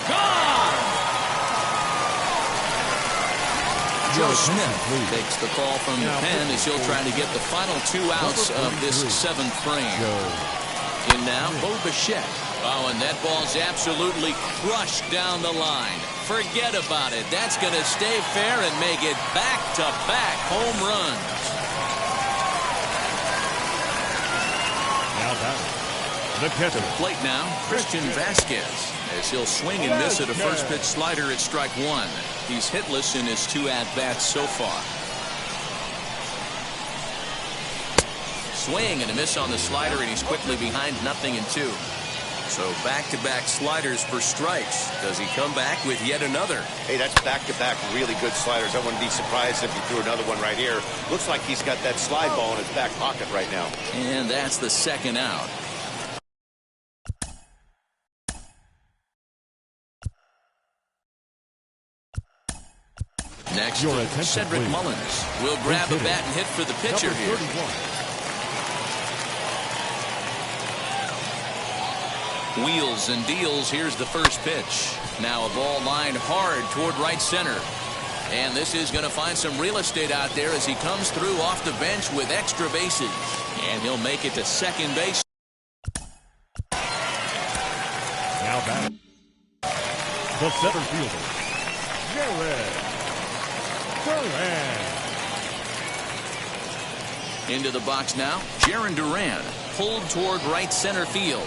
Gone! Joe Smith takes the call from the pen as he'll try to get the final 2 outs of this 7th frame. In now, Bo Bichette. Oh, and that ball's absolutely crushed down the line. Forget about it. That's going to stay fair and make it back-to-back home runs. Now back, the catcher. Plate now, Christian Vasquez, as he'll swing and miss at a first pitch slider at strike 1. He's hitless in his 2 at-bats so far. Swing and a miss on the slider, and he's quickly behind 0-2. So back-to-back sliders for strikes. Does he come back with yet another? Hey, that's back-to-back really good sliders. I wouldn't be surprised if he threw another one right here. Looks like he's got that slide ball in his back pocket right now. And that's the 2nd out. Next, Cedric Mullins will grab a bat and hit for the pitcher here. Wheels and deals. Here's the first pitch. Now a ball lined hard toward right center. And this is going to find some real estate out there as he comes through off the bench with extra bases. And he'll make it to second base. Now back, the center fielder, Jared. Into the box now, Jarren Duran pulled toward right center field.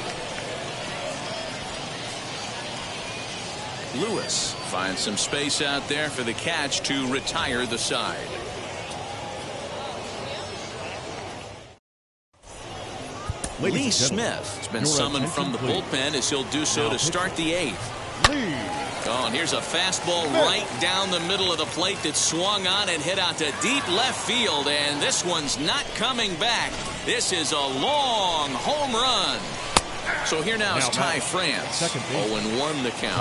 Lewis finds some space out there for the catch to retire the side. Lee Smith has been summoned from the bullpen as he'll do so to start the 8th. Oh, and here's a fastball right down the middle of the plate that swung on and hit out to deep left field, and this one's not coming back. This is a long home run. So here now is Ty France. 0-1 the count.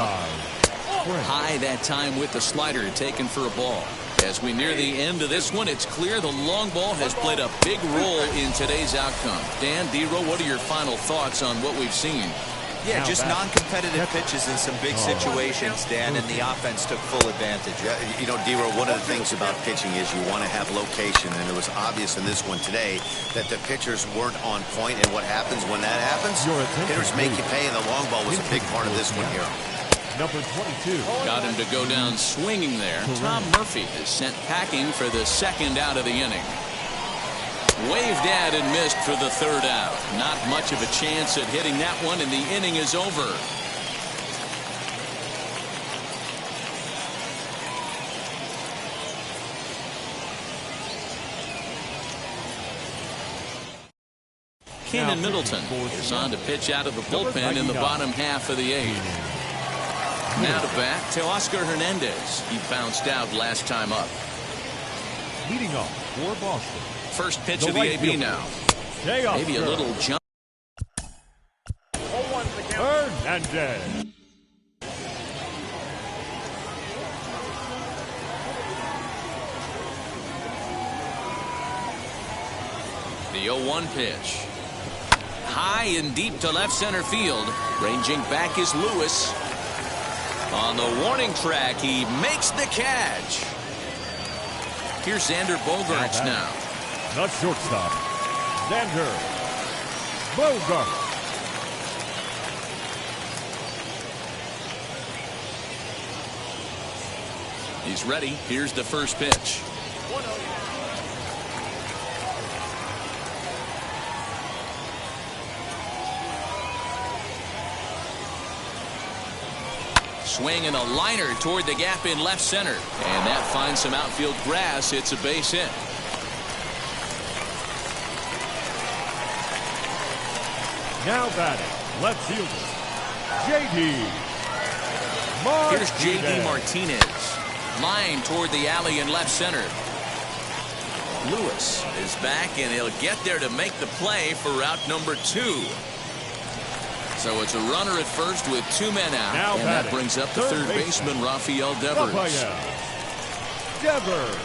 High that time with the slider taken for a ball. As we near the end of this one, it's clear the long ball has played a big role in today's outcome. Dan, D-Row, what are your final thoughts on what we've seen? Yeah, just non-competitive pitches in some big situations, Dan, and the offense took full advantage. Yeah, you know, D-Row, one of the things about pitching is you want to have location, and it was obvious in this one today that the pitchers weren't on point, and what happens when that happens? Hitters make you pay, and the long ball was a big part of this one here. Number 22. Got him to go down swinging there. Tom Murphy is sent packing for the 2nd out of the inning. Waved at and missed for the 3rd out. Not much of a chance at hitting that one, and the inning is over. Keenan Middleton is on to pitch out of the bullpen in the bottom half of the 8th. Now to bat, Teoscar Hernandez. He bounced out last time up. Leading off for Boston, First pitch of the AB now. Maybe a little jump. Hernandez. The 0-1 pitch. High and deep to left center field. Ranging back is Lewis. On the warning track, he makes the catch. Here's Xander Bogaerts now. The shortstop, Xander Bogaerts. He's ready. Here's the first pitch. Swing and a liner toward the gap in left center. And that finds some outfield grass. It's a base hit. Now batting, left fielder, J.D. Martinez. Here's J.D. Martinez. Line toward the alley in left center. Lewis is back, and he'll get there to make the play for route number 2. So it's a runner at first with 2 men out. Now and that brings up the third baseman, Rafael Devers. Devers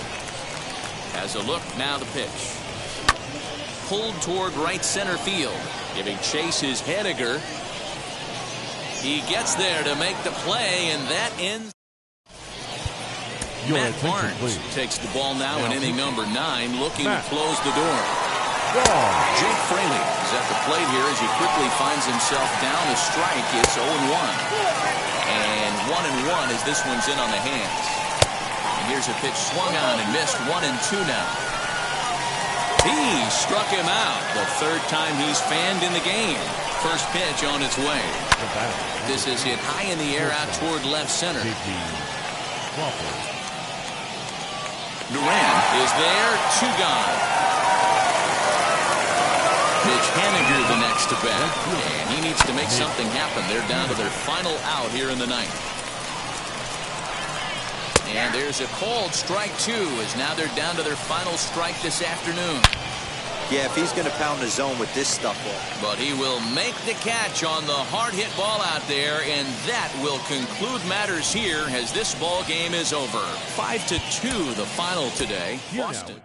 has a look. Now the pitch. Pulled toward right center field. Giving chase is Henniger. He gets there to make the play, and that ends. Matt Barnes takes the ball now in inning number 9, looking to close the door. Jake Fraley is at the plate here as he quickly finds himself down a strike. It's 0-1. And 1-1 as this one's in on the hands. And here's a pitch swung on and missed. 1-2 now. He struck him out the third time he's fanned in the game. First pitch on its way. This is hit high in the air out toward left center. Duran is there. 2 gone. Mitch Henniger the next to bat. And he needs to make something happen. They're down to their final out here in the 9th. And there's a called strike 2 as now they're down to their final strike this afternoon. Yeah, if he's going to pound the zone with this stuff off. But he will make the catch on the hard hit ball out there, and that will conclude matters here as this ball game is over. 5-2 the final today. Boston.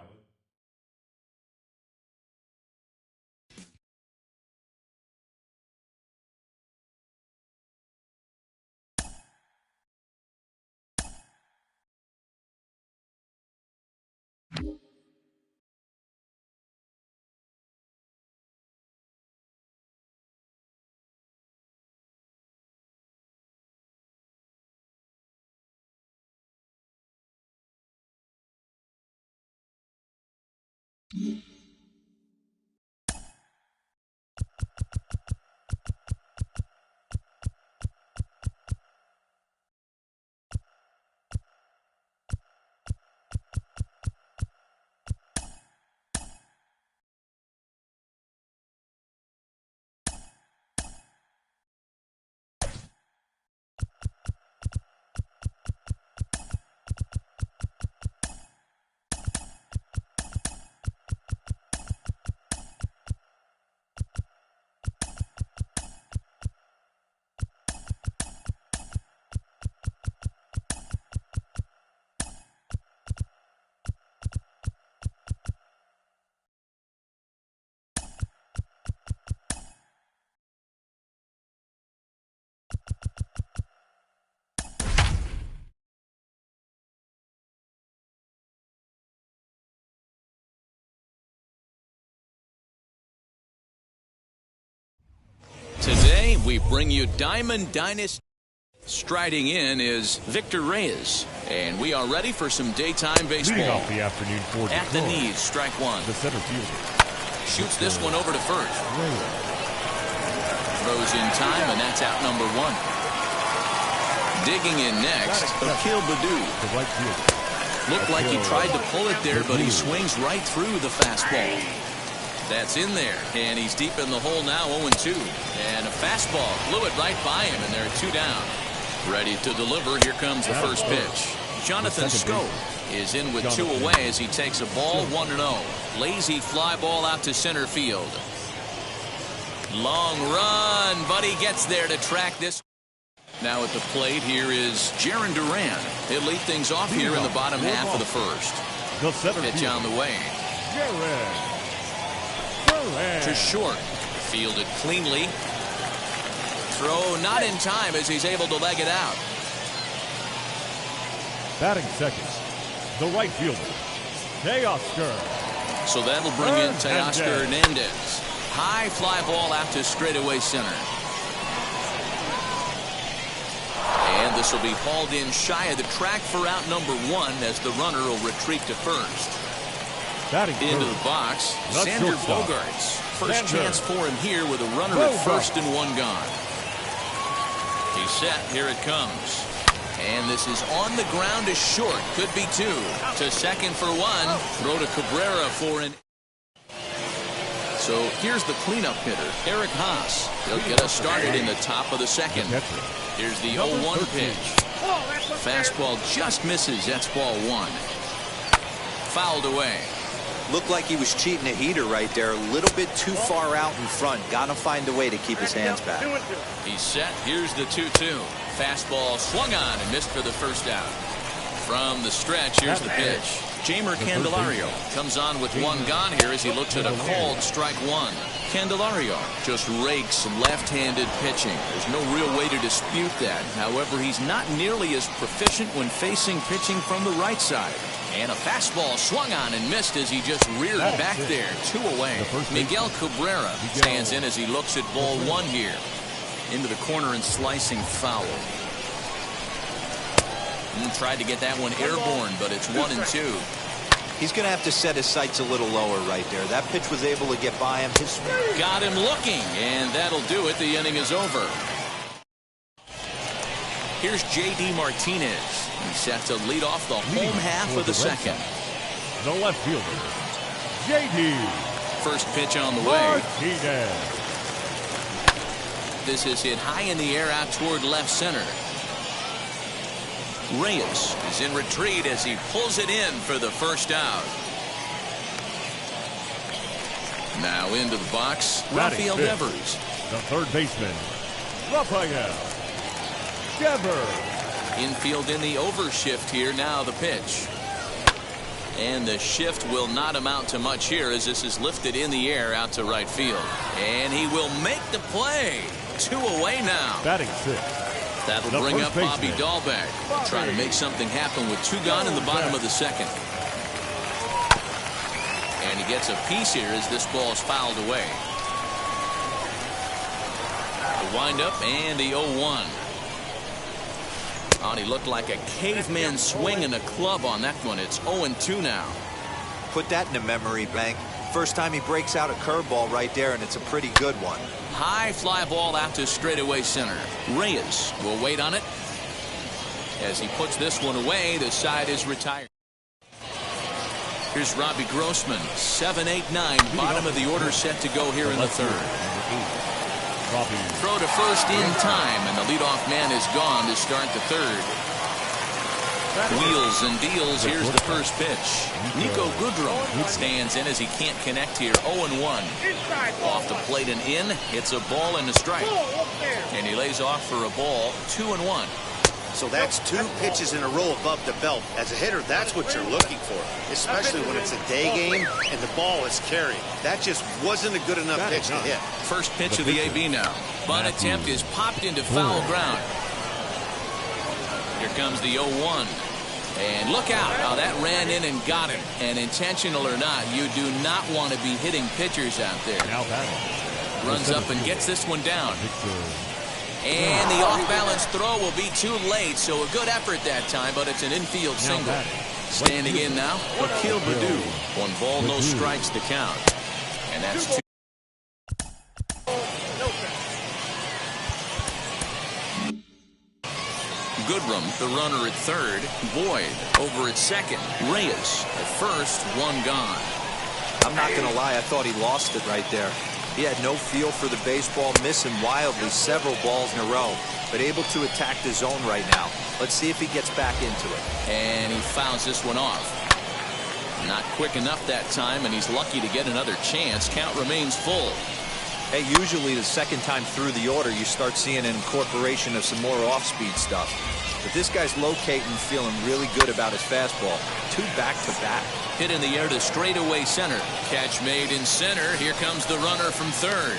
Today we bring you Diamond Dynasty. Striding in is Victor Reyes, and we are ready for some daytime baseball. Leading off the afternoon for at the knees, strike 1. The center fielder shoots this one over to first. Throws in time, and that's out number 1. Digging in next, Akil Baddoo. The right fielder. Looked like he tried to pull it there, but he swings right through the fastball. That's in there, and he's deep in the hole now, 0-2. And a fastball blew it right by him, and there are 2 down. Ready to deliver. Here comes the first pitch. Jonathan Scope is in with 2 away as he takes a ball 1-0. Lazy fly ball out to center field. Long run, but he gets there to track this. Now at the plate here is Jarren Duran. He'll lead things off here in the bottom half of the first. Pitch on the way. To short. Fielded cleanly. Throw not in time as he's able to leg it out. Batting second, the right fielder, Teoscar. So that'll bring in Teoscar Hernandez. High fly ball out to straightaway center. And this will be hauled in shy of the track for out number 1 as the runner will retreat to first. Into the box, Xander Bogaerts. First chance for him here with a runner at first and 1 gone. He's set. Here it comes. And this is on the ground to short. Could be 2. To second for 1. Throw to Cabrera for an. So here's the cleanup hitter, Eric Haas. He'll get us started in the top of the second. Here's the 0-1 pitch. Fastball just misses. That's ball 1. Fouled away. Looked like he was cheating a heater right there. A little bit too far out in front. Got to find a way to keep his hands back. He's set. Here's the 2-2. Fastball swung on and missed for the first out. From the stretch, here's the pitch. Jeimer Candelario comes on with 1 gone here as he looks at a called strike 1. Candelario just rakes left-handed pitching. There's no real way to dispute that. However, he's not nearly as proficient when facing pitching from the right side. And a fastball swung on and missed as he just reared back there. 2 away. Miguel Cabrera stands in as he looks at ball 1 here. Into the corner and slicing foul. Tried to get that one airborne, but it's 1-2. He's going to have to set his sights a little lower right there. That pitch was able to get by him. Got him looking, and that'll do it. The inning is over. Here's J.D. Martinez. He's set to lead off the home half of the second. The left fielder, J.D. First pitch on the way. Martinez. This is hit high in the air out toward left center. Reyes is in retreat as he pulls it in for the first out. Now into the box, Rafael Devers. The third baseman, Rafael Devers. Infield in the overshift here. Now the pitch. And the shift will not amount to much here as this is lifted in the air out to right field. And he will make the play. 2 away now. Batting sixth. That'll bring up Bobby Dahlbeck. Trying to make something happen with 2 gone in the bottom of the second. And he gets a piece here as this ball is fouled away. The windup and the 0-1. Oh, he looked like a caveman swinging a club on that one. It's 0-2 now. Put that in a memory bank. First time he breaks out a curveball right there, and it's a pretty good one. High fly ball out to straightaway center. Reyes will wait on it. As he puts this one away, the side is retired. Here's Robbie Grossman. 7-8-9. Bottom of the order set to go here in the third. Throw to first in time, and the leadoff man is gone to start the third. Wheels and deals. Here's the first pitch. Nico Goodrum stands in as he can't connect here. 0-1. Off the plate and in. It's a ball and a strike. And he lays off for a ball. 2-1. So that's 2 pitches in a row above the belt. As a hitter, that's what you're looking for, especially when it's a day game and the ball is carried. That just wasn't a good enough pitch to hit. First pitch of the AB now. Bunt attempt is popped into foul ground. Here comes the 0-1. And look out. Now that ran in and got him. And intentional or not, you do not want to be hitting pitchers out there. Runs up and gets this one down. And the off-balance throw will be too late, so a good effort that time, but it's an infield single. Standing in now, Akil Baddoo. 1 ball, no strikes to count. And that's 2. Goodrum, the runner at third. Boyd over at second. Reyes at first, 1 gone. I'm not going to lie, I thought he lost it right there. He had no feel for the baseball, missing wildly several balls in a row, but able to attack the zone right now. Let's see if he gets back into it. And he fouls this one off. Not quick enough that time, and he's lucky to get another chance. Count remains full. Hey, usually the second time through the order, you start seeing an incorporation of some more off-speed stuff. But this guy's locating, feeling really good about his fastball. 2 back-to-back. Hit in the air to straightaway center. Catch made in center. Here comes the runner from third.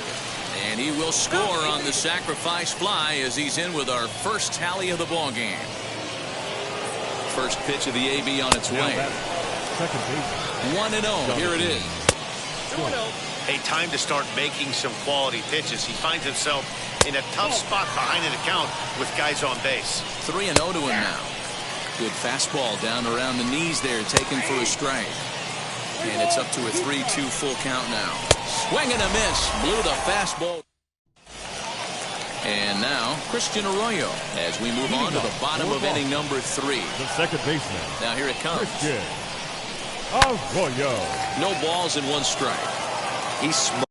And he will score on the sacrifice fly as he's in with our first tally of the ball game. First pitch of the AB on its way. 1-0. Here it is. 2-0. Hey, time to start making some quality pitches. He finds himself in a tough spot behind an account with guys on base. 3-0 to him now. Good fastball down around the knees there, taken for a strike. And it's up to a 3-2 full count now. Swing and a miss. Blew the fastball. And now Christian Arroyo as we move on to the bottom of inning number 3. The second baseman. Now here it comes. Christian Arroyo. No balls and 1 strike. He smoked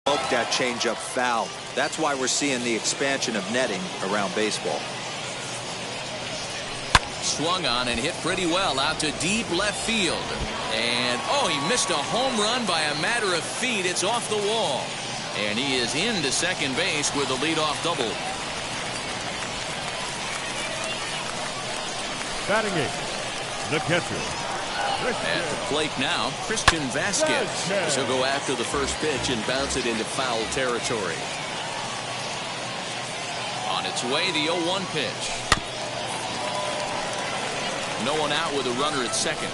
that changeup foul. That's why we're seeing the expansion of netting around baseball. Swung on and hit pretty well out to deep left field. And, oh, he missed a home run by a matter of feet. It's off the wall. And he is into second base with a leadoff double. Batting 8. The catcher. At the plate now, Christian Vasquez. As he'll go after the first pitch and bounce it into foul territory. On its way, the 0-1 pitch. No one out with a runner at second.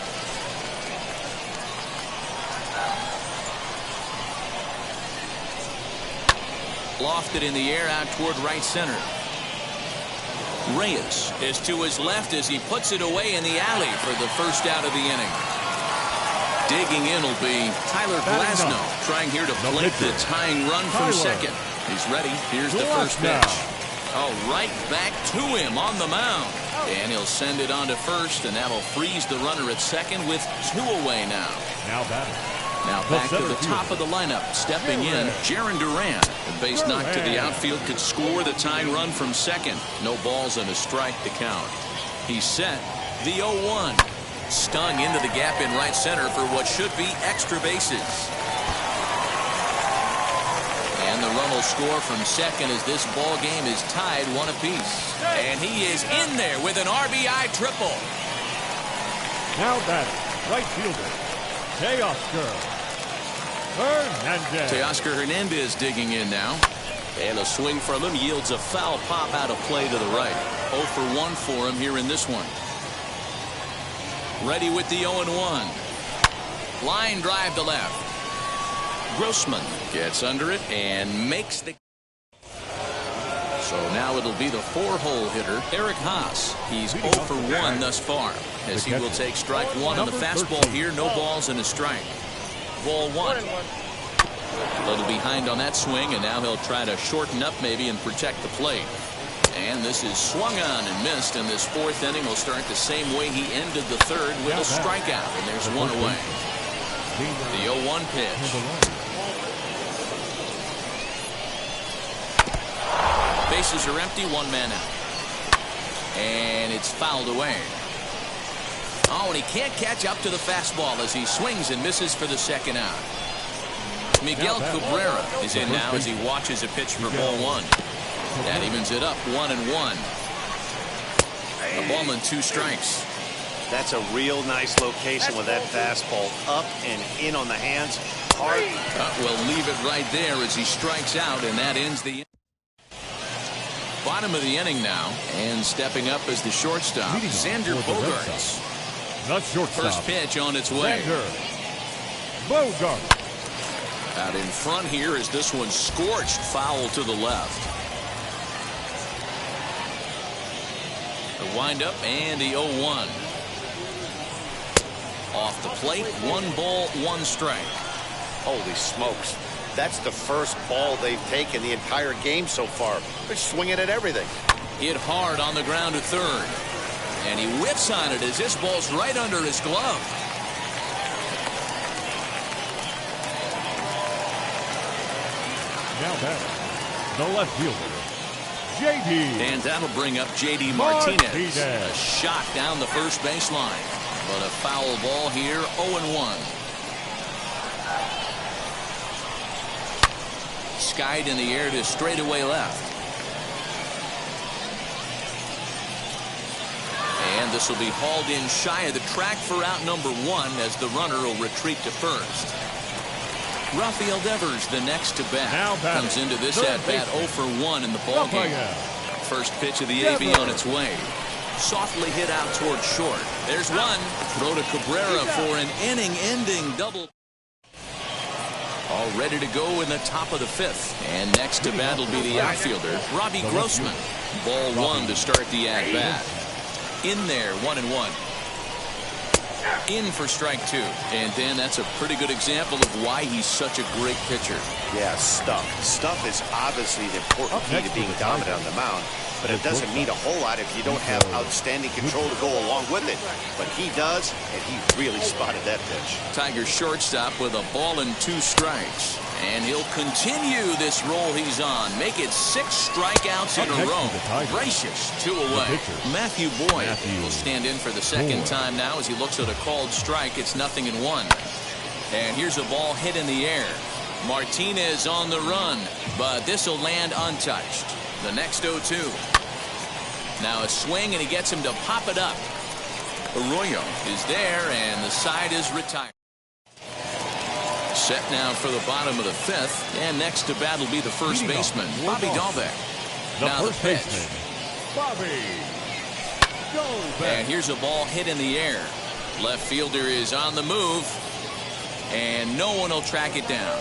Lofted in the air out toward right center. Reyes is to his left as he puts it away in the alley for the first out of the inning. Digging in will be Tyler Glasnow, trying here to plate the tying run from second. He's ready. Here's the first pitch. Oh, right back to him on the mound. And he'll send it on to first, and that'll freeze the runner at second with 2 away now. Now batting. Now back to the top of the lineup. Stepping in, Jaron Duran. The base knock to the outfield could score the tying run from second. No balls and a strike to count. He's set. The 0-1. Stung into the gap in right center for what should be extra bases. And the run will score from second as this ball game is tied 1 apiece. And he is in there with an RBI triple. Now batting. Right fielder. Teoscar Hernandez digging in now. And a swing from him yields a foul pop out of play to the right. 0 for 1 for him here in this one. Ready with the 0-1. Line drive to left. Grossman gets under it and makes the... So now it'll be the 4-hole hitter, Eric Haas. He's 0 for 1 thus far, as he will take strike 1 on the fastball here. No balls and a strike. Ball 1. A little behind on that swing, and now he'll try to shorten up maybe and protect the plate. And this is swung on and missed, and this 4th inning will start the same way he ended the 3rd with a strikeout, and there's 1 away. The 0-1 pitch. Bases are empty, 1 man out. And it's fouled away. Oh, and he can't catch up to the fastball as he swings and misses for the 2nd out. Miguel Cabrera is in now as he watches a pitch for ball 1. That evens it up 1-1. A ball and 2 strikes. That's a real nice location with that fastball up and in on the hands. Hard. We'll leave it right there as he strikes out, and that ends the bottom of the inning now. And stepping up as the shortstop, Xander Bogaerts. First pitch on its way. Bogaerts. Out in front here as this one scorched foul to the left. The windup and the 0-1. Off the plate, 1 ball, 1 strike. Holy smokes. That's the first ball they've taken the entire game so far. They're swinging at everything. Hit hard on the ground to third. And he whips on it as this ball's right under his glove. Now batting, the left fielder, JD. And that'll bring up J.D. Martinez. A shot down the first baseline. But a foul ball here, 0-1. Skied in the air to straightaway left. And this will be hauled in shy of the track for out number 1 as the runner will retreat to first. Rafael Devers, the next to bat, comes into this at-bat 0 for 1 in the ballgame. First pitch of the AB on its way. Softly hit out towards short. There's one. Throw to Cabrera for an inning-ending double. All ready to go in the top of the 5th. And next to bat will be the outfielder, Robbie Grossman. Ball 1 to start the at-bat. In there, 1-1. In for strike 2. And Dan, that's a pretty good example of why he's such a great pitcher. Yeah, stuff. Stuff is obviously the important key to being dominant on the mound, but it doesn't mean a whole lot if you don't have outstanding control to go along with it. But he does, and he really spotted that pitch. Tiger shortstop with a ball and 2 strikes. And he'll continue this roll he's on. Make it 6 strikeouts in a row. Gracious, 2 away. Matthew Boyd will stand in for the second time now as he looks at a called strike. It's 0-1. And here's a ball hit in the air. Martinez on the run, but this will land untouched. The next 0-2. Now a swing, and he gets him to pop it up. Arroyo is there, and the side is retired. Set now for the bottom of the 5th, and next to bat will be the first baseman, Bobby Dalbec. Now the pitch. Bobby Dalbec. And here's a ball hit in the air. Left fielder is on the move, and no one will track it down.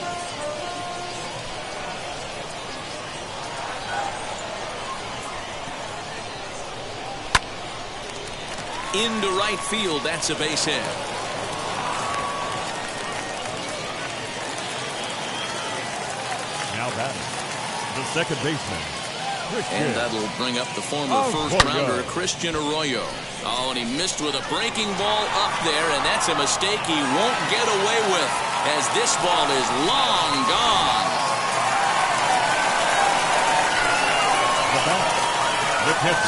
Into right field, that's a base hit. Now batting, the second baseman, Christian. And that'll bring up the former first-rounder, Christian Arroyo. Oh, and he missed with a breaking ball up there, and that's a mistake he won't get away with, as this ball is long gone.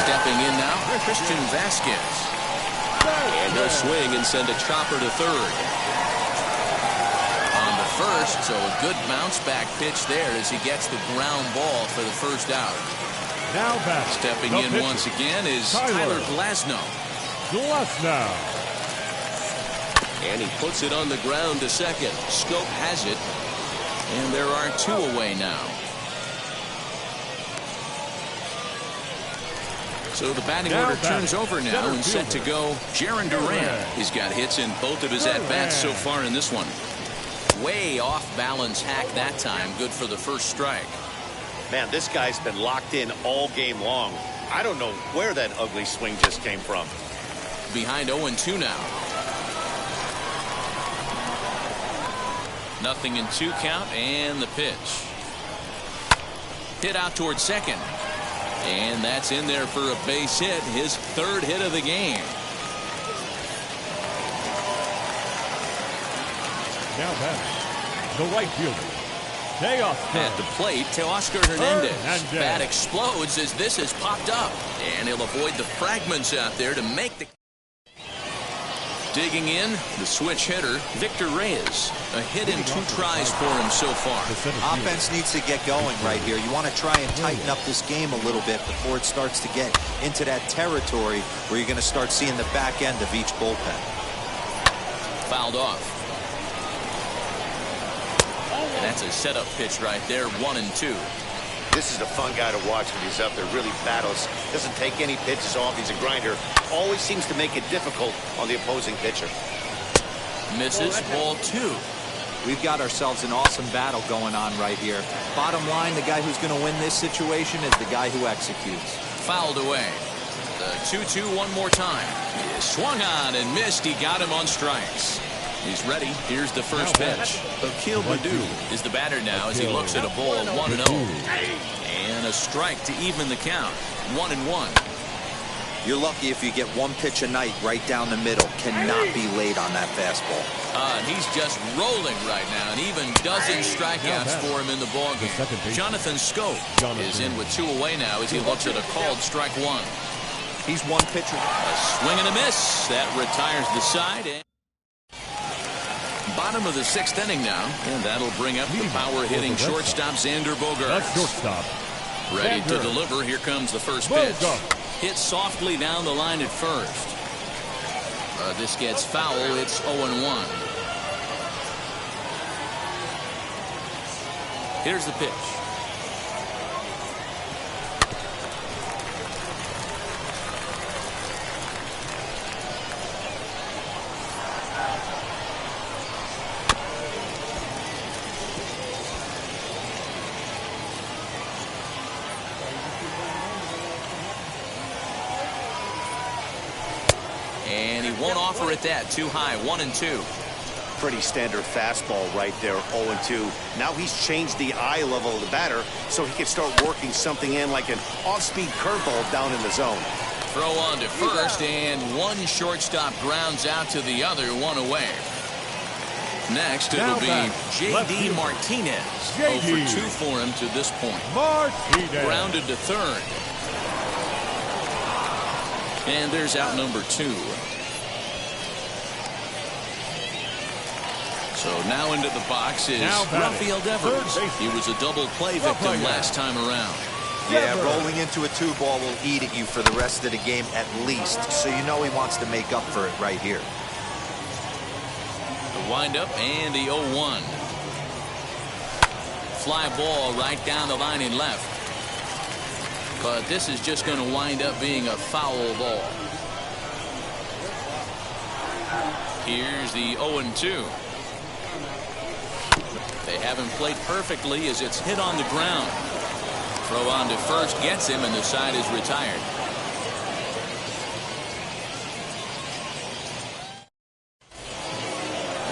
Stepping in now, Christian Vasquez. And he'll swing and send a chopper to third. On the first, so a good bounce-back pitch there as he gets the ground ball for the first out. Now back. Stepping in once again is Tyler Glasnow. And he puts it on the ground to second. Scope has it. And there are 2 away now. So the batting order turns over now and set to go. Jarren Duran. He's got hits in both of his at-bats so far in this one. Way off balance hack that time. Good for the first strike. Man, this guy's been locked in all game long. I don't know where that ugly swing just came from. Behind 0-2 now. 0-2 count, and the pitch. Hit out towards second. And that's in there for a base hit, his 3rd hit of the game. Now batting, the right fielder, Teoscar. At the plate, Teoscar Hernandez. Bat explodes as this has popped up. And he'll avoid the fragments out there to make the... Digging in, the switch hitter, Victor Reyes. A hit in 2 tries for him so far. Offense needs to get going right here. You want to try and tighten up this game a little bit before it starts to get into that territory where you're going to start seeing the back end of each bullpen. Fouled off. That's a setup pitch right there, 1-2. This is a fun guy to watch when he's up there. Really battles. Doesn't take any pitches off. He's a grinder. Always seems to make it difficult on the opposing pitcher. Misses, ball 2. We've got ourselves an awesome battle going on right here. Bottom line, the guy who's going to win this situation is the guy who executes. Fouled away. The 2-2 one more time. He swung on and missed. He got him on strikes. He's ready. Here's the first pitch. Akil Baddoo is the batter now as he looks at a ball 1-0. And a strike to even the count. 1-1. You're lucky if you get one pitch a night right down the middle. Cannot be late on that fastball. And he's just rolling right now, and even dozens strikeouts for him in the ballgame. Jonathan Scope is in with 2 away now as he looks at a called strike 1. He's one pitcher. A swing and a miss. That retires the side. And bottom of the 6th inning now, and that'll bring up the power-hitting shortstop Xander Bogaerts. Ready to deliver. Here comes the first pitch. Hit softly down the line at first. This gets foul. It's 0-1. Here's the pitch. And he won't offer it that. Too high. 1-2. Pretty standard fastball right there. 0-2. Now he's changed the eye level of the batter so he can start working something in like an off-speed curveball down in the zone. Throw on to first, and one shortstop grounds out to the other. 1 away. Next, it'll be J.D. Martinez. 0-for-2 for him to this point. Grounded to third. And there's out number 2. So now into the box is Rafael Devers. He was a double play victim last time around. Yeah, rolling into a 2-ball will eat at you for the rest of the game at least. So you know he wants to make up for it right here. The windup and the 0-1. Fly ball right down the line and left. But this is just going to wind up being a foul ball. Here's the 0-2. They haven't played perfectly as it's hit on the ground. Throw on to first gets him, and the side is retired.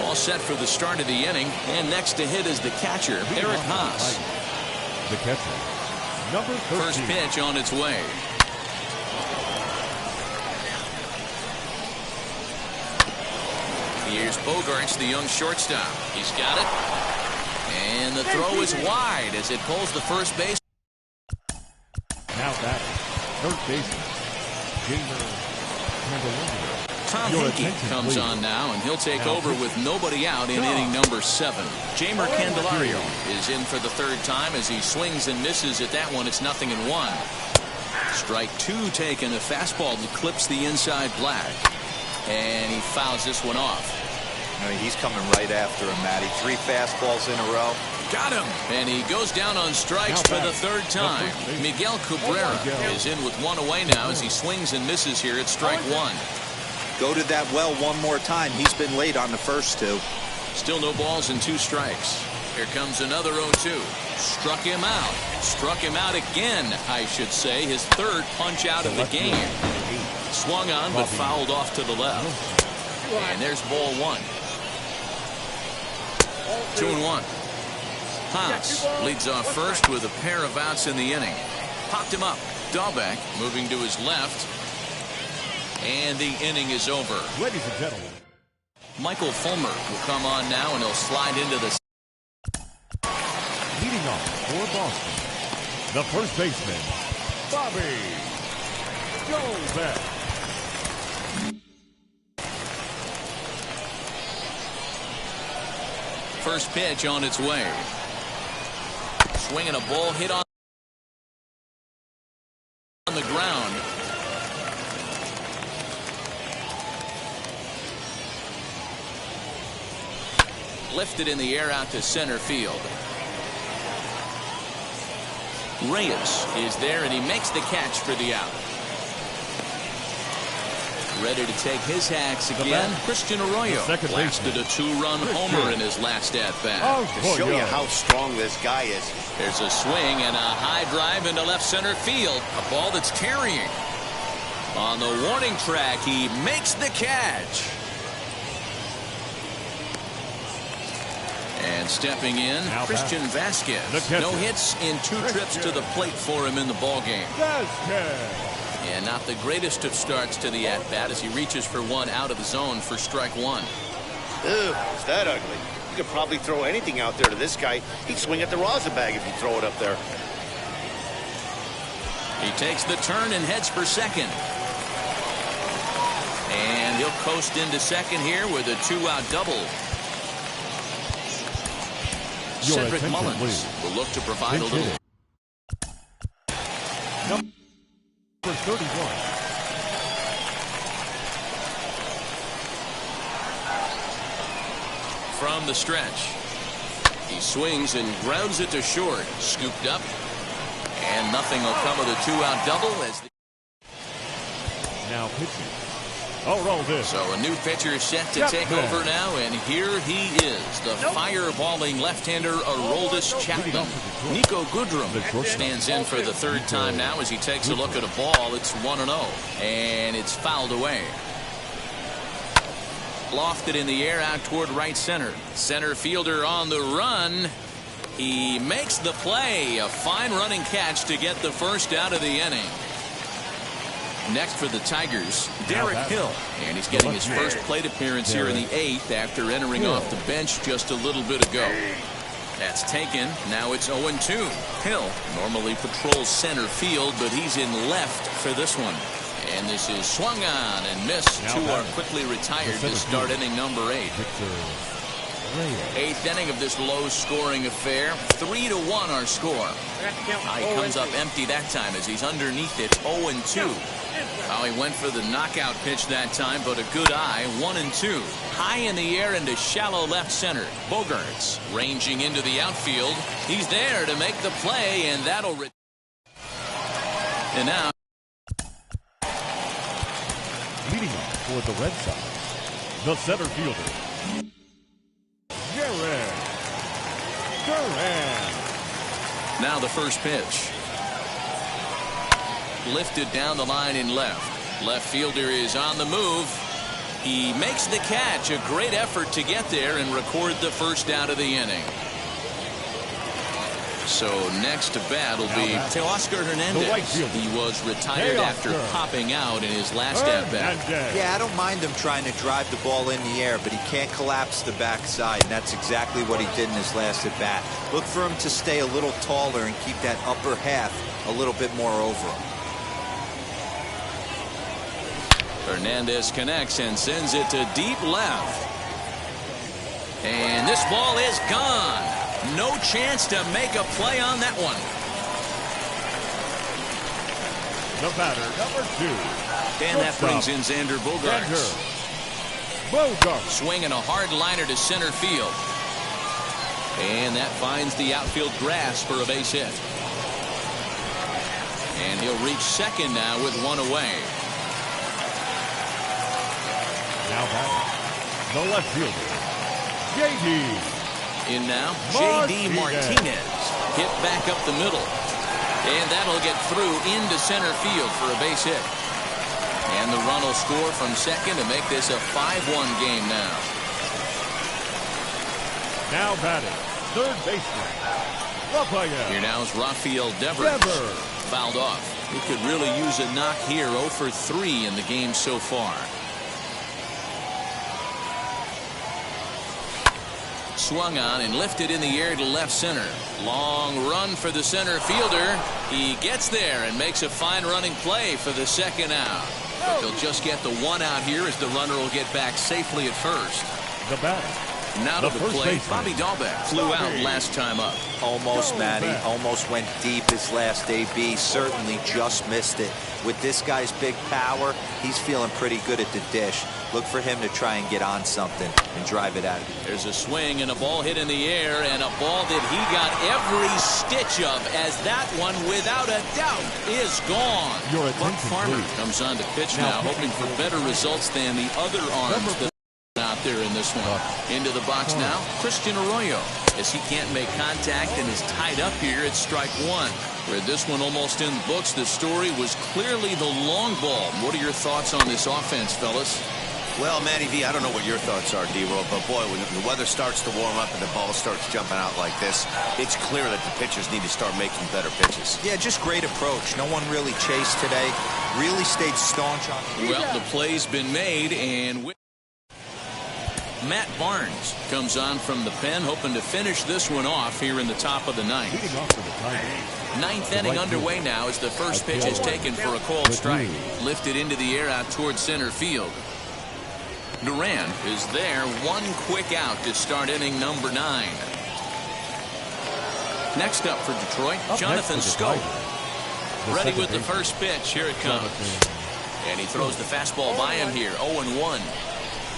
All set for the start of the inning, and next to hit is the catcher, Eric Haas. The catcher, number 13. First pitch on its way. Here's Bogaerts, the young shortstop. He's got it. And the throw is wide as it pulls the first base. Now batting, third baseman, Tom Hickey comes on now, and he'll take over with nobody out in inning number 7. Jamer Candelario is in for the 3rd time as he swings and misses at that one. It's 0-1. Strike 2 taken. A fastball that clips the inside black. And he fouls this one off. I mean, he's coming right after him, Matty. 3 fastballs in a row. Got him. And he goes down on strikes for the 3rd time. Miguel Cabrera is in with 1 away now as he swings and misses here at strike 1. Go to that well one more time. He's been late on the first 2. Still no balls and 2 strikes. Here comes another 0-2. Struck him out. Struck him out again, I should say. His 3rd punch out of the game. Swung on but fouled off to the left. And there's ball 1. 2-1. Haas leads off first with a pair of outs in the inning. Popped him up. Dahlbeck moving to his left. And the inning is over. Ladies and gentlemen, Michael Fulmer will come on now, and he'll slide into the... leading off for Boston, the first baseman, Bobby Dahlbeck. First pitch on its way. Swinging a ball hit on the ground. Lifted in the air out to center field. Reyes is there, and he makes the catch for the out. Ready to take his hacks again. Christian Arroyo blasted a 2-run homer in his last at-bat. To show you how strong this guy is. There's a swing and a high drive into left center field. A ball that's carrying. On the warning track, he makes the catch. And stepping in, Christian Vasquez. No hits in 2 trips to the plate for him in the ballgame. And not the greatest of starts to the at-bat as he reaches for one out of the zone for strike one. Ew, is that ugly? You could probably throw anything out there to this guy. He'd swing at the rosin bag if you throw it up there. He takes the turn and heads for second. And he'll coast into second here with a two-out double. Cedric Mullins will look to provide a little. Number 31. From the stretch. He swings and grounds it to short. Scooped up. And nothing will come of the two-out double as Now pitching. Oh, roll this. So a new pitcher set to take over now, and here he is, the fireballing left-hander Aroldis Chapman. Nico Goodrum stands in for the third time now as he takes a look at a ball. It's 1-0, and it's fouled away. Lofted in the air out toward right center. Center fielder on the run. He makes the play. A fine running catch to get the first out of the inning. Next for the Tigers, Derek Hill. And he's getting his first plate appearance here in the 8th after entering off the bench just a little bit ago. That's taken. Now it's 0-2. Hill normally patrols center field, but he's in left for this one. And this is swung on and missed. Two are quickly retired to start inning number 8. 8th inning of this low-scoring affair. 3-1 our score. He comes up empty that time as he's underneath it. 0-2. He went for the knockout pitch that time, but a good eye. 1-2. High in the air into shallow left center. Bogarts ranging into the outfield. He's there to make the play, and that'll. And now. Leading off for the Red Sox, the center fielder, Jarred Duran. Now the first pitch. Lifted down the line in left. Left fielder is on the move. He makes the catch. A great effort to get there and record the first out of the inning. So next to bat will be Teoscar Hernandez. He was retired after popping out in his last at-bat. Yeah, I don't mind him trying to drive the ball in the air, but he can't collapse the backside, and that's exactly what he did in his last at-bat. Look for him to stay a little taller and keep that upper half a little bit more over him. Hernandez connects and sends it to deep left. And this ball is gone. No chance to make a play on that one. The batter, number 2. And that brings in Xander Bogaerts. Swinging a hard liner to center field. And that finds the outfield grass for a base hit. And he'll reach second now with one away. Now batting, the left fielder, J.D. In now, J.D. Martinez. Hit back up the middle. And that'll get through into center field for a base hit. And the run will score from second to make this a 5-1 game now. Now batting, third baseman, Rafael. Here now is Rafael Devers. Fouled off. He could really use a knock here. 0 for 3 in the game so far. Swung on and lifted in the air to left center. Long run for the center fielder. He gets there and makes a fine running play for the second out. But they'll just get the one out here as the runner will get back safely at first. The batter. Now to the plate, Bobby Dahlbeck flew out last time up. Almost, Matty. Almost went deep his last AB. Certainly just missed it. With this guy's big power, he's feeling pretty good at the dish. Look for him to try and get on something and drive it out. There's a swing and a ball hit in the air, and a ball that he got every stitch of, as that one, without a doubt, is gone. Buck Farmer comes on to pitch now, hoping for better results than the other arms that out there in this one. Into the box now, Christian Arroyo. As he can't make contact and is tied up here, it's strike one. Where this one almost in the books, the story was clearly the long ball. What are your thoughts on this offense, fellas? Well, Matty V, I don't know what your thoughts are, D-Roll, but boy, when the weather starts to warm up and the ball starts jumping out like this, it's clear that the pitchers need to start making better pitches. Yeah, just great approach. No one really chased today. Really stayed staunch on. Well, the play's been made, and Matt Barnes comes on from the pen, hoping to finish this one off here in the top of the ninth. Leading off for the Tigers. Ninth inning underway now as the first pitch is taken for a called strike. Lifted into the air out towards center field. Duran is there, one quick out to start inning number 9. Next up for Detroit, Jonathan Scope. Ready with the first pitch. Here it comes. And he throws the fastball by him here, 0-1.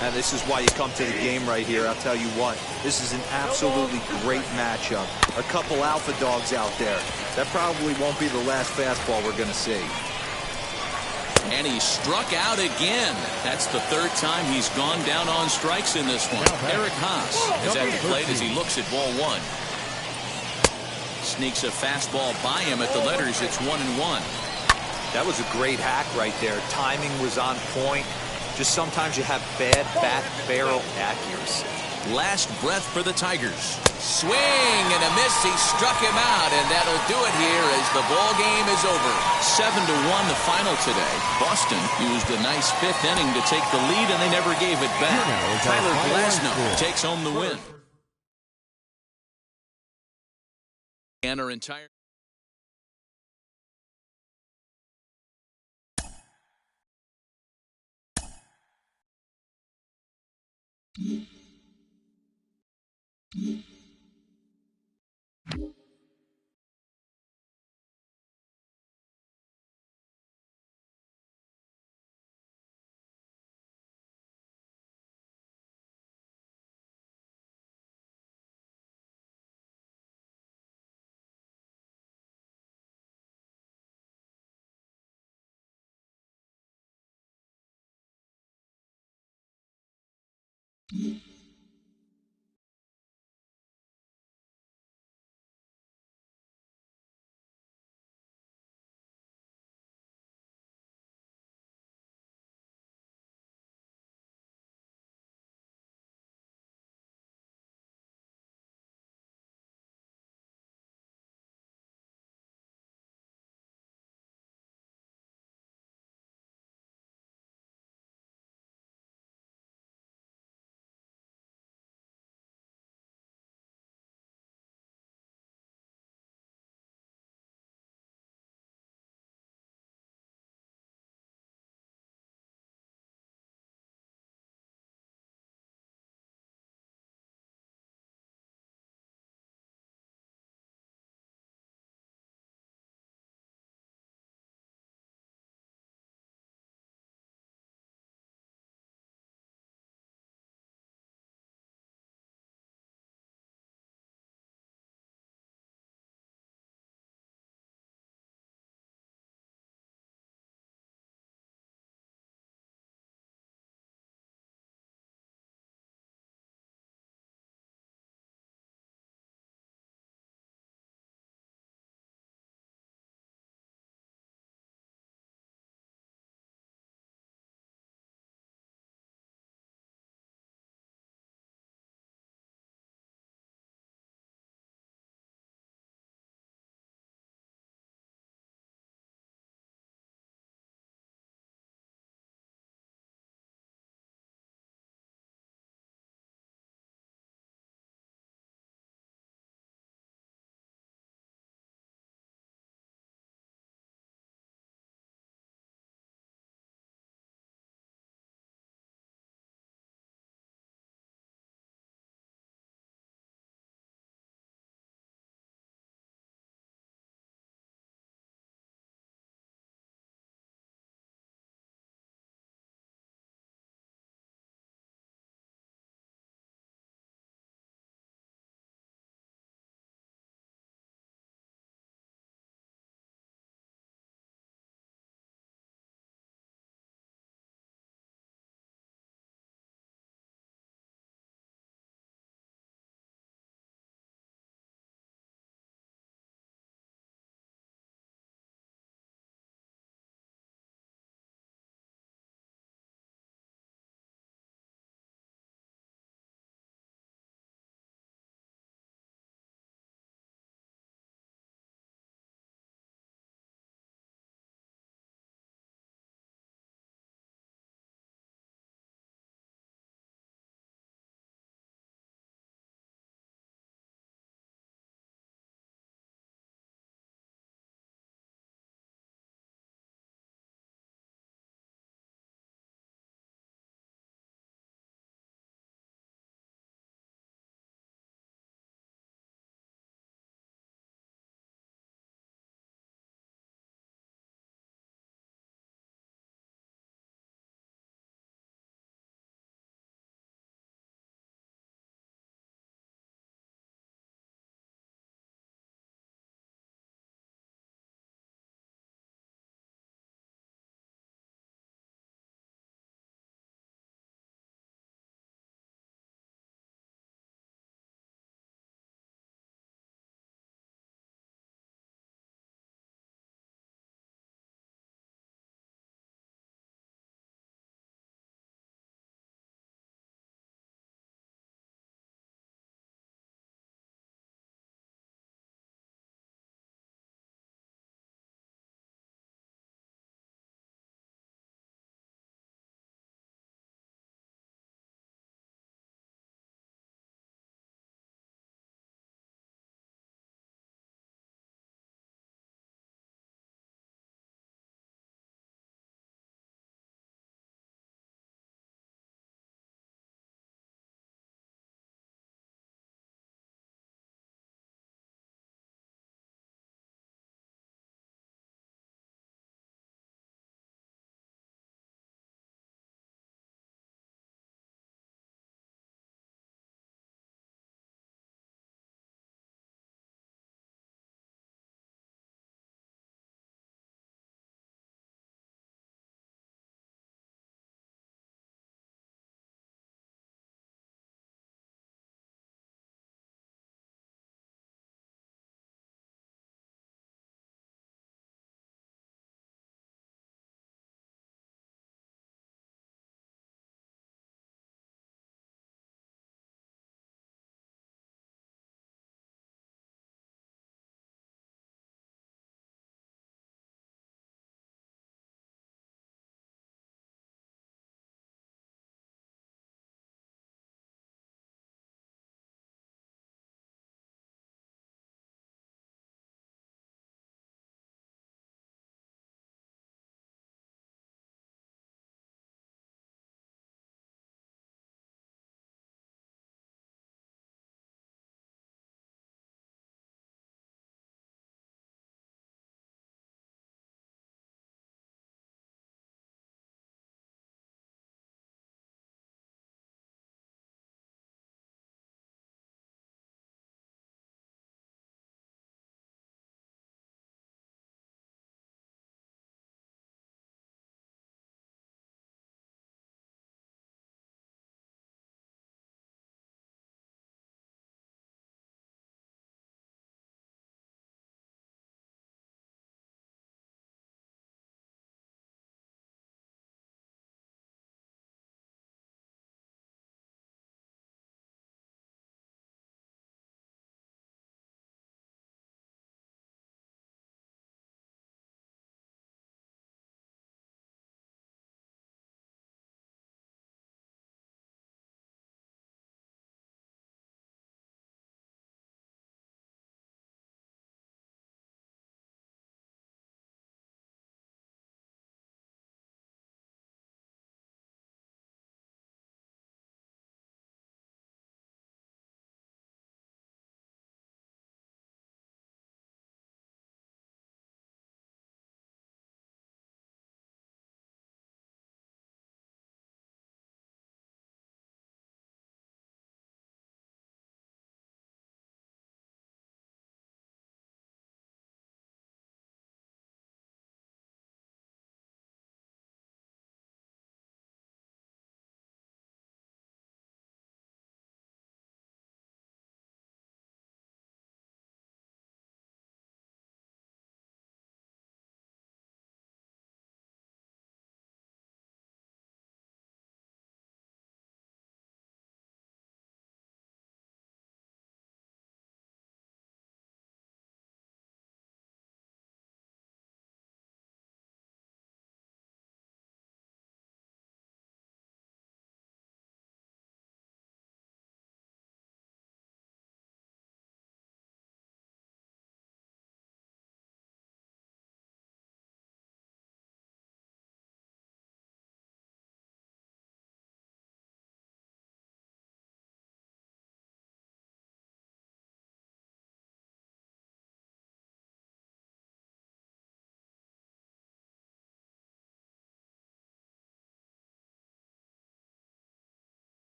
And this is why you come to the game right here. I'll tell you what, this is an absolutely great matchup. A couple alpha dogs out there. That probably won't be the last fastball we're going to see. And he struck out again. That's the third time he's gone down on strikes in this one. Eric Haas is at the plate as he looks at ball 1. Sneaks a fastball by him at the letters. It's 1-1. That was a great hack right there. Timing was on point. Just sometimes you have bad bat barrel accuracy. Last breath for the Tigers. Swing and a miss. He struck him out, and that'll do it here as the ball game is over. 7-1 the final today. Boston used a nice 5th inning to take the lead, and they never gave it back. Tyler Glasnow takes home the win. And our entire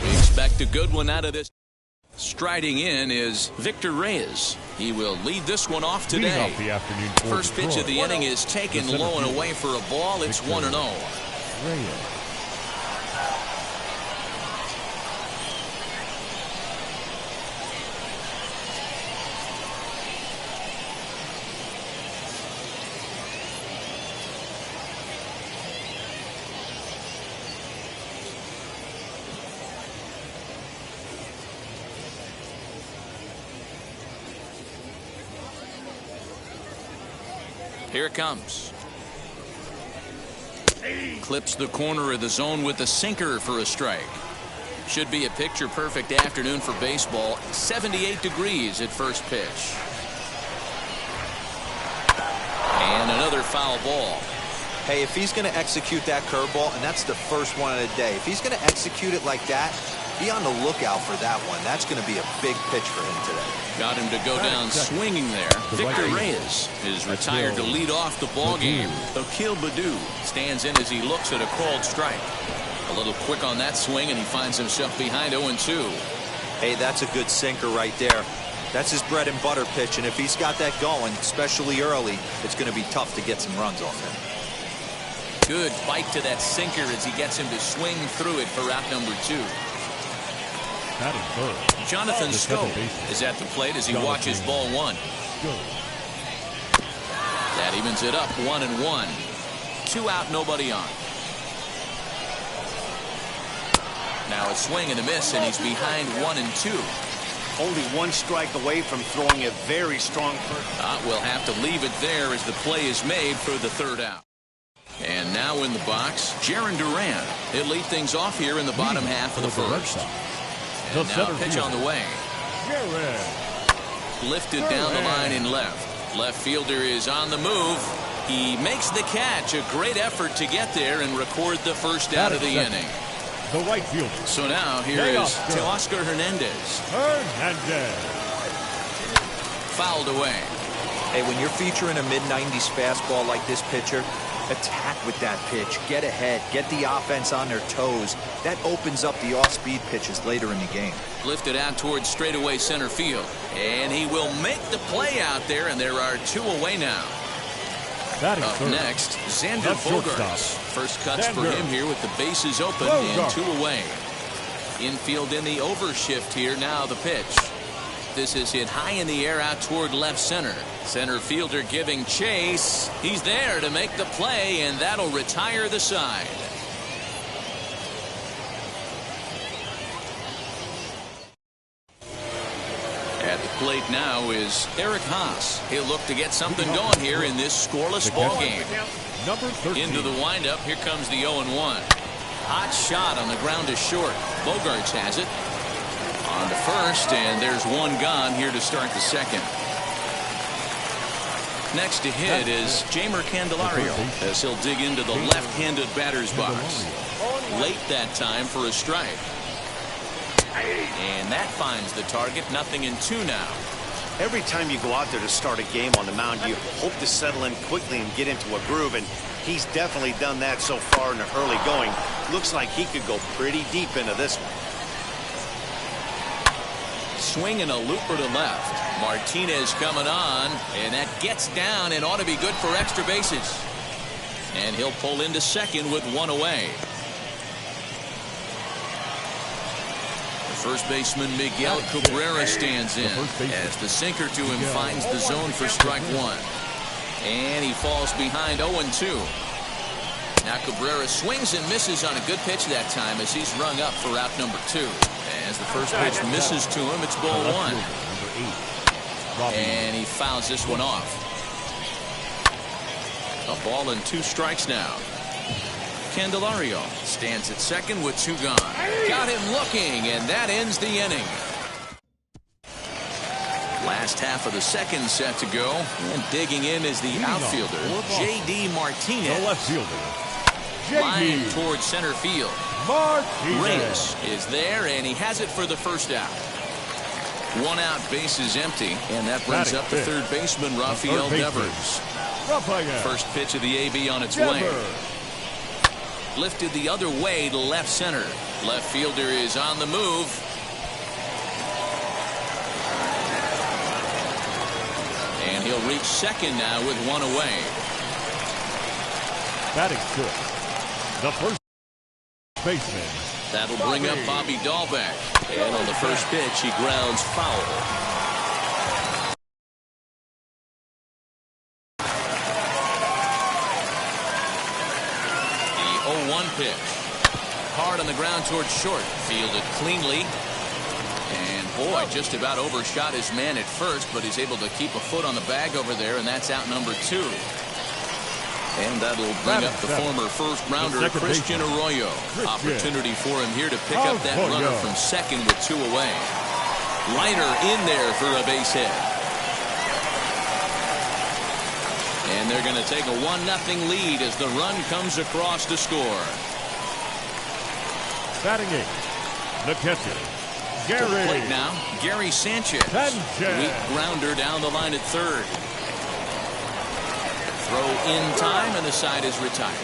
Expect a good one out of this. Striding in is Victor Reyes. He will lead this one off Leading today. off the afternoon for First pitch of the Detroit, inning is taken the center low and fielder, away for a ball. It's Victor 1-0. Reyes. Here it comes. Clips the corner of the zone with the sinker for a strike. Should be a picture-perfect afternoon for baseball. 78 degrees at first pitch. And another foul ball. Hey, if he's going to execute that curveball, and that's the first one of the day, if he's going to execute it like that, be on the lookout for that one. That's going to be a big pitch for him today. Got him to go down swinging there. Victor Reyes is retired to lead off the ball game. Akil Baddoo stands in as he looks at a called strike. A little quick on that swing, and he finds himself behind 0-2. Hey, that's a good sinker right there. That's his bread and butter pitch, and if he's got that going, especially early, it's going to be tough to get some runs off him. Good bite to that sinker as he gets him to swing through it for out number 2. Jonathan Scope is at the plate as he watches ball 1. That evens it up 1-1. 2 out, nobody on. Now a swing and a miss, and he's behind 1-2. Only 1 strike away from throwing a very strong first. We'll have to leave it there as the play is made for the 3rd out. And now in the box, Jarren Duran. He'll lead things off here in the bottom half of the first. And now a pitch on the way. Lifted down the line in left. Left fielder is on the move. He makes the catch. A great effort to get there and record the first out of the inning. The right fielder. So now here is Teoscar Hernandez. Fouled away. Hey, when you're featuring a mid-90s fastball like this pitcher, attack with that pitch. Get ahead. Get the offense on their toes. That opens up the off-speed pitches later in the game. Lifted out towards straightaway center field. And he will make the play out there, and there are 2 away now. Up next, Xander Bogaerts. First cuts for him here with the bases open and 2 away. Infield in the overshift here. Now the pitch. This is hit high in the air out toward left center. Center fielder giving chase. He's there to make the play, and that'll retire the side. At the plate now is Eric Haas. He'll look to get something going here in this scoreless ball game. Into the windup. Here comes the 0-1. Hot shot on the ground to short. Bogaerts has it. On to first, and there's 1 gone here to start the second. Next to hit is Jeimer Candelario as he'll dig into the left-handed batter's box. Late that time for a strike. And that finds the target. 0-2 now. Every time you go out there to start a game on the mound, you hope to settle in quickly and get into a groove, and he's definitely done that so far in the early going. Looks like he could go pretty deep into this one. Swing and a looper to left. Martinez coming on, and that gets down and ought to be good for extra bases. And he'll pull into second with 1 away. The first baseman Miguel Cabrera stands in as the sinker to him finds the zone for strike 1. And he falls behind 0-2. Now Cabrera swings and misses on a good pitch that time as he's rung up for out number 2. As the first pitch misses to him, it's ball one. And he fouls this one off. A ball and 2 strikes now. Candelario stands at second with 2 gone. Got him looking, and that ends the inning. Last half of the second set to go, and digging in is the outfielder, J.D. Martinez. The left fielder, Line towards center field. Reyes is there, and he has it for the first out. 1 out, base is empty, and that brings up the third baseman, Rafael Devers. First pitch of the AB on its way. Lifted the other way to left center. Left fielder is on the move. And he'll reach second now with 1 away. Batting good. The first baseman. That'll bring up Bobby Dahlbeck. And on the first pitch, he grounds foul. The 0-1 pitch. Hard on the ground towards short. Fielded cleanly. And boy, just about overshot his man at first, but he's able to keep a foot on the bag over there, and that's out number 2. And that'll bring up the former first-rounder Christian Arroyo. Opportunity for him here to pick up that runner from second with 2 away. Liner in there for a base hit. And they're going to take a 1-0 lead as the run comes across to score. Batting 8, the catcher, Gary. To the plate now, Gary Sanchez. Weak grounder down the line at third. Throw in time, and the side is retired.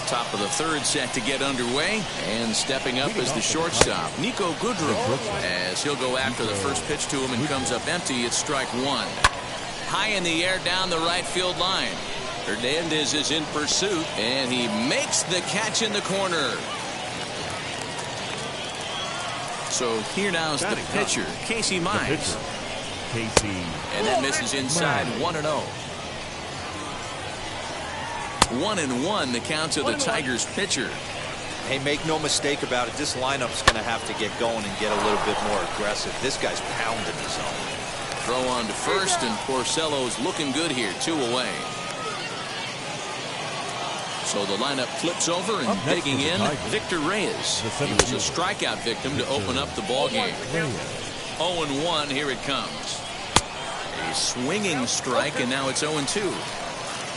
Top of the third set to get underway, and stepping up is the shortstop, Nico Goodrow, as he'll go after the first pitch to him and comes up empty. It's strike 1. High in the air down the right field line. Hernandez is in pursuit, and he makes the catch in the corner. So here now is the pitcher, Casey Mize. And that misses inside. 1-0. 1-1 the count to the Tigers pitcher. Hey, make no mistake about it, this lineup's going to have to get going and get a little bit more aggressive. This guy's pounding the zone. Throw on to first, and Porcello's looking good here. 2 away. So the lineup flips over, and digging in, Victor Reyes. He was a strikeout victim to open up the ball game. 0-1, here it comes. A swinging strike, and now it's 0-2.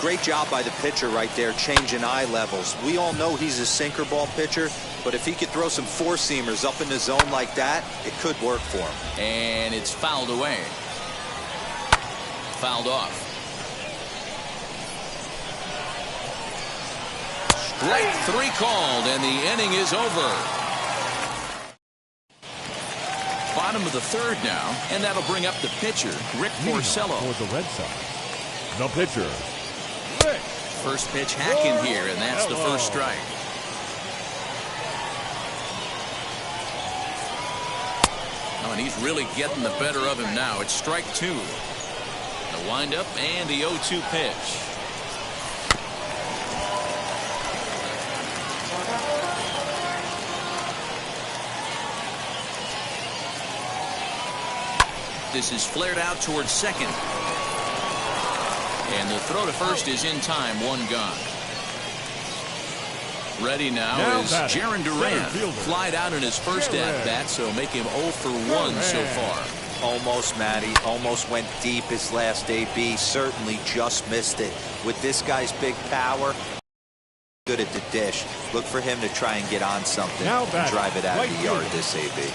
Great job by the pitcher right there, changing eye levels. We all know he's a sinker ball pitcher, but if he could throw some 4-seamers up in the zone like that, it could work for him. And it's fouled away. Fouled off. Strike 3 called, and the inning is over. Bottom of the third now, and that'll bring up the pitcher, Rick Porcello. For the Red Sox, the pitcher, Rick. First pitch hacking here, and that's the first strike. Oh, and he's really getting the better of him now. It's strike 2. The windup and the 0-2 pitch. This is flared out towards second. And the throw to first is in time. 1 gone. Ready now is Jaron Duran. Flied out in his first at-bat, so make him 0 for 1 so far. Almost, Matty. Almost went deep his last AB. Certainly just missed it. With this guy's big power, good at the dish. Look for him to try and get on something and drive it out of the yard this AB.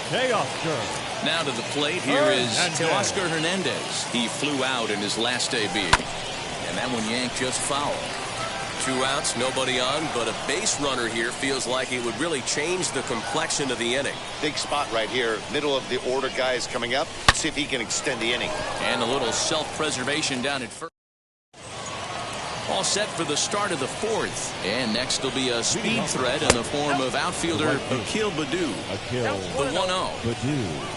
Now to the plate, here is Teoscar Hernandez. He flew out in his last AB. And that one yanked just foul. 2 outs, nobody on, but a base runner here feels like it would really change the complexion of the inning. Big spot right here. Middle of the order guy is coming up. Let's see if he can extend the inning. And a little self-preservation down at first. All set for the start of the 4th. And next will be a speed threat in the form of outfielder Akil Baddoo. The 1-0.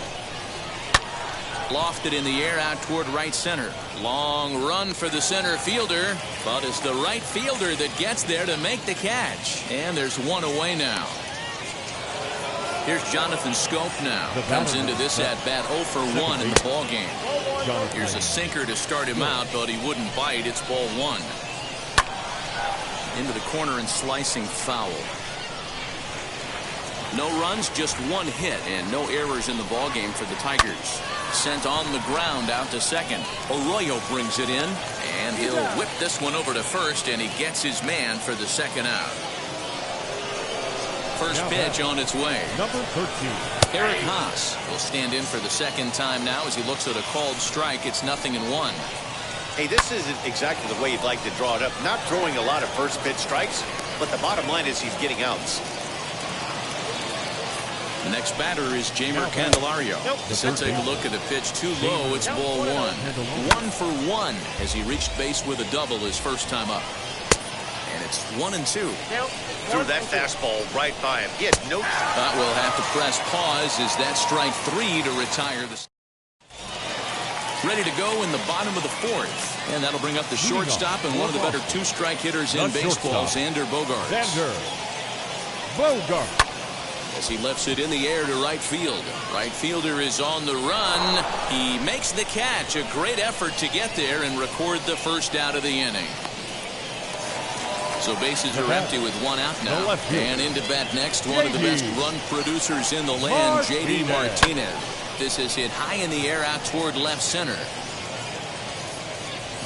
Lofted in the air out toward right center. Long run for the center fielder, but it's the right fielder that gets there to make the catch. And there's 1 away now. Here's Jonathan Scope now. Comes into this at-bat 0 for 1 in the ball game. Here's a sinker to start him out, but he wouldn't bite. It's ball 1. Into the corner and slicing foul. No runs, just 1 hit, and no errors in the ball game for the Tigers. Sent on the ground out to second. Arroyo brings it in, and he'll whip this one over to first, and he gets his man for the second out. First pitch on its way. Number 13. Eric Haas will stand in for the second time now as he looks at a called strike. It's 0-1. Hey, this isn't exactly the way you'd like to draw it up. Not throwing a lot of first pitch strikes, but the bottom line is he's getting outs. The next batter is Jeimer Candelario. So take a look at the pitch. Too low. It's ball 1. 1 for 1 as he reached base with a double his first time up. And it's 1-2. Threw that fastball right by him. He had no... But we'll have to press pause as that strike 3 to retire the... Ready to go in the bottom of the 4th. And that'll bring up the shortstop and one of the better 2-strike hitters in baseball, Xander Bogaerts. Xander Bogaerts. As he lifts it in the air to right field. Right fielder is on the run. He makes the catch. A great effort to get there and record the first out of the inning. So bases are empty with 1 out now. And into bat next, one of the best run producers in the land, J.D. Martinez. This is hit high in the air out toward left center.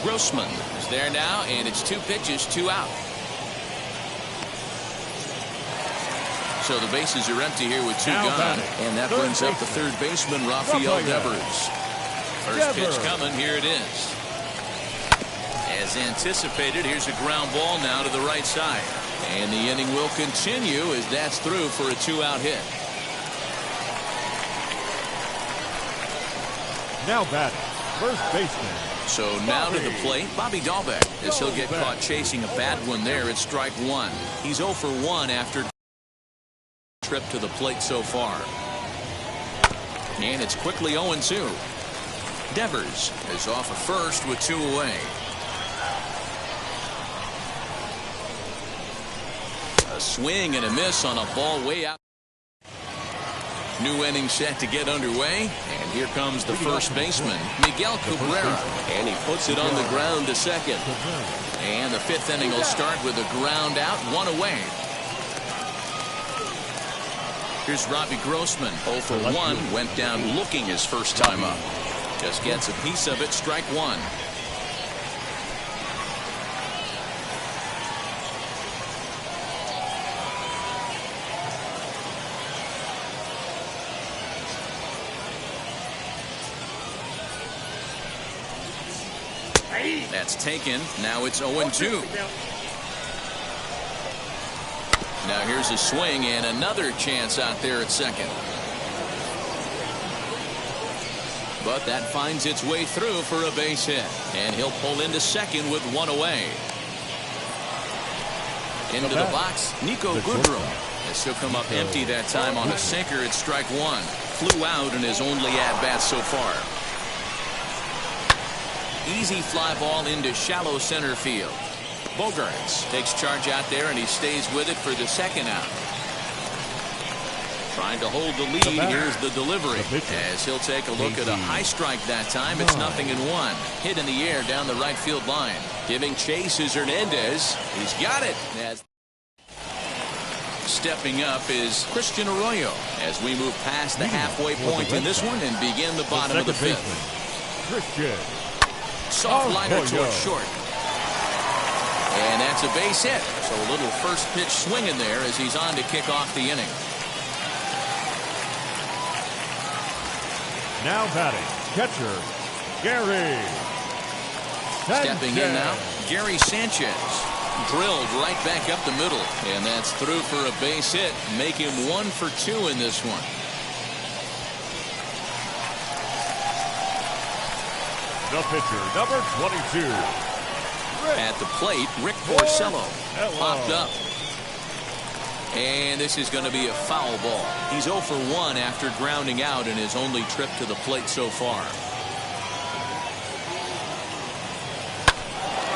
Grossman is there now, and it's 2 pitches, 2 out. So the bases are empty here with 2 gone. And that brings up the third baseman, Rafael Devers. First pitch coming. Here it is. As anticipated, here's a ground ball now to the right side. And the inning will continue as that's through for a 2-out hit. Now batting, first baseman. So now to the plate, Bobby Dahlbeck, as he'll get caught chasing a bad one there at strike 1. He's 0 for 1 after trip to the plate so far. And it's quickly 0-2. Devers is off of first with 2 away. A swing and a miss on a ball way out. New inning set to get underway, and here comes the first baseman, Miguel Cabrera, and he puts it on the ground to second. And the 5th inning will start with a ground out, 1 away. Here's Robbie Grossman, 0 for 1, went down looking his first time up. Just gets a piece of it, strike 1. That's taken. Now it's 0-2. Now here's a swing and another chance out there at second. But that finds its way through for a base hit. And he'll pull into second with 1 away. Into the box, Nico Goodrum. As he'll come up empty that time on a sinker at strike 1. Flew out in his only at-bat so far. Easy fly ball into shallow center field. Bogaerts takes charge out there, and he stays with it for the second out. Trying to hold the lead. Here's the delivery. As he'll take a look at a high strike that time. It's 0-1. Hit in the air down the right field line. Giving chase is Hernandez. He's got it. As stepping up is Christian Arroyo as we move past the halfway point in this one and begin the bottom of the 5th. Christian. Soft liner towards short. And that's a base hit. So a little first pitch swing in there as he's on to kick off the inning. Now batting, catcher, Gary Sanchez. Stepping in now, Gary Sanchez. Drilled right back up the middle. And that's through for a base hit. Make him 1 for 2 in this one. The pitcher, number 22. At the plate, Rick Porcello popped up. And this is going to be a foul ball. He's 0 for 1 after grounding out in his only trip to the plate so far.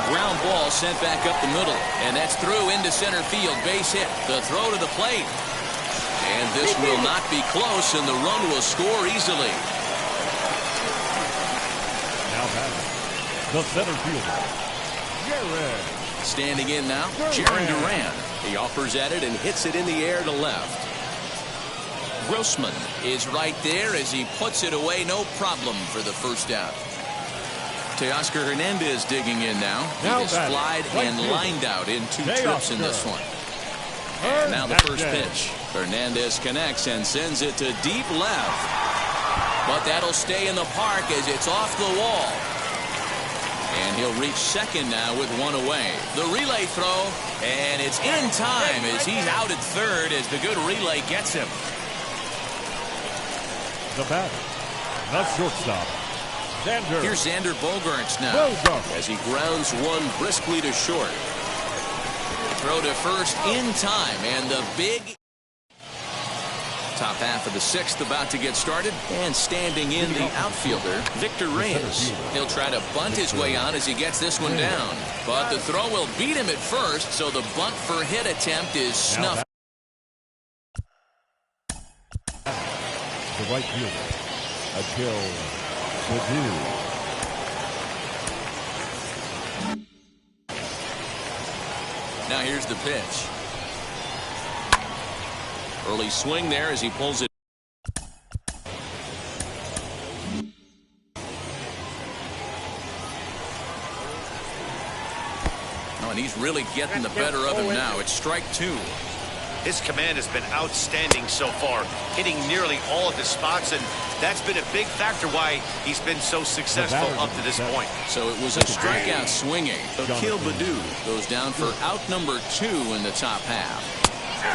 Ground ball sent back up the middle. And that's through into center field. Base hit. The throw to the plate. And this will not be close, and the run will score easily. Now batting, the center fielder, Jared. Standing in now, Jaron Duran. He offers at it and hits it in the air to left. Grossman is right there as he puts it away, no problem for the first out. Teoscar Hernandez digging in now. He is flied and lined out in 2 trips in this one. And now the first pitch. Hernandez connects and sends it to deep left. But that'll stay in the park as it's off the wall. And he'll reach second now with 1 away. The relay throw, and it's in time as he's out at third as the good relay gets him. The batter, the shortstop, Xander. Here's Xander Bogaerts now as he grounds one briskly to short. Throw to first in time, and the big top half of the 6th about to get started. And standing in the outfielder, Victor Reyes. He'll try to bunt his way on as he gets this one down. But the throw will beat him at first, so the bunt for hit attempt is snuffed. The right fielder, Akil Baddoo. Now here's the pitch. Early swing there as he pulls it. Oh, and he's really getting the better of him now. It's strike 2. His command has been outstanding so far, hitting nearly all of his spots, and that's been a big factor why he's been so successful up to this point. So it was a strikeout swinging. Akil Baddoo goes down for out number 2 in the top half.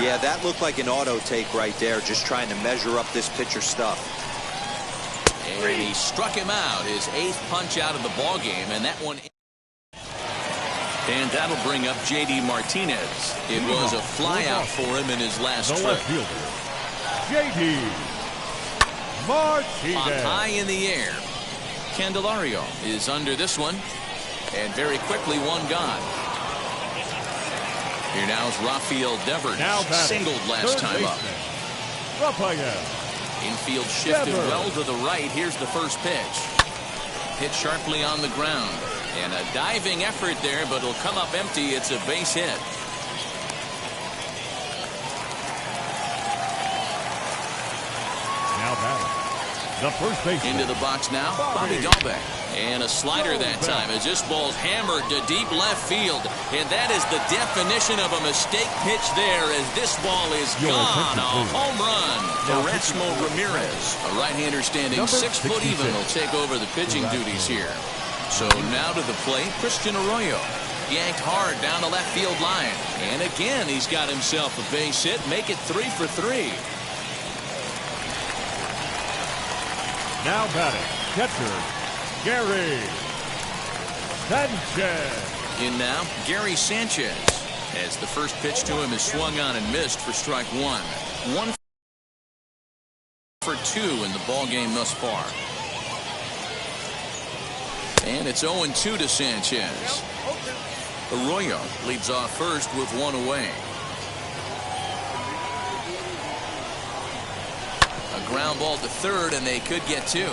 Yeah, that looked like an auto take right there, just trying to measure up this pitcher stuff. And he struck him out, his 8th punch out of the ball game, and that one. And that'll bring up J.D. Martinez. It was a flyout for him in his last The trip. left fielder, J.D. Martinez. On high in the air. Candelario is under this one, and very quickly one gone. Here now is Rafael Devers. Singled last time up. Rafael. Infield shifted well to the right. Here's the first pitch. Hit sharply on the ground. And a diving effort there, but it'll come up empty. It's a base hit. Now batting, the first baseman. Into the box now, Bobby Dahlbeck. And a slider that time as this ball's hammered to deep left field. And that is the definition of a mistake pitch there as this ball is gone. A home run for Erasmo Ramirez. A right-hander standing 6 foot even will take over the pitching duties here. So now to the plate, Christian Arroyo. Yanked hard down the left field line. And again, he's got himself a base hit. Make it 3 for 3. Now batting, catcher, Gary Sanchez. In now, Gary Sanchez. As the first pitch to him is swung on and missed for strike 1. 1 for 2 in the ball game thus far. And it's 0-2 to Sanchez. Arroyo leads off first with 1 away. A ground ball to third, and they could get 2.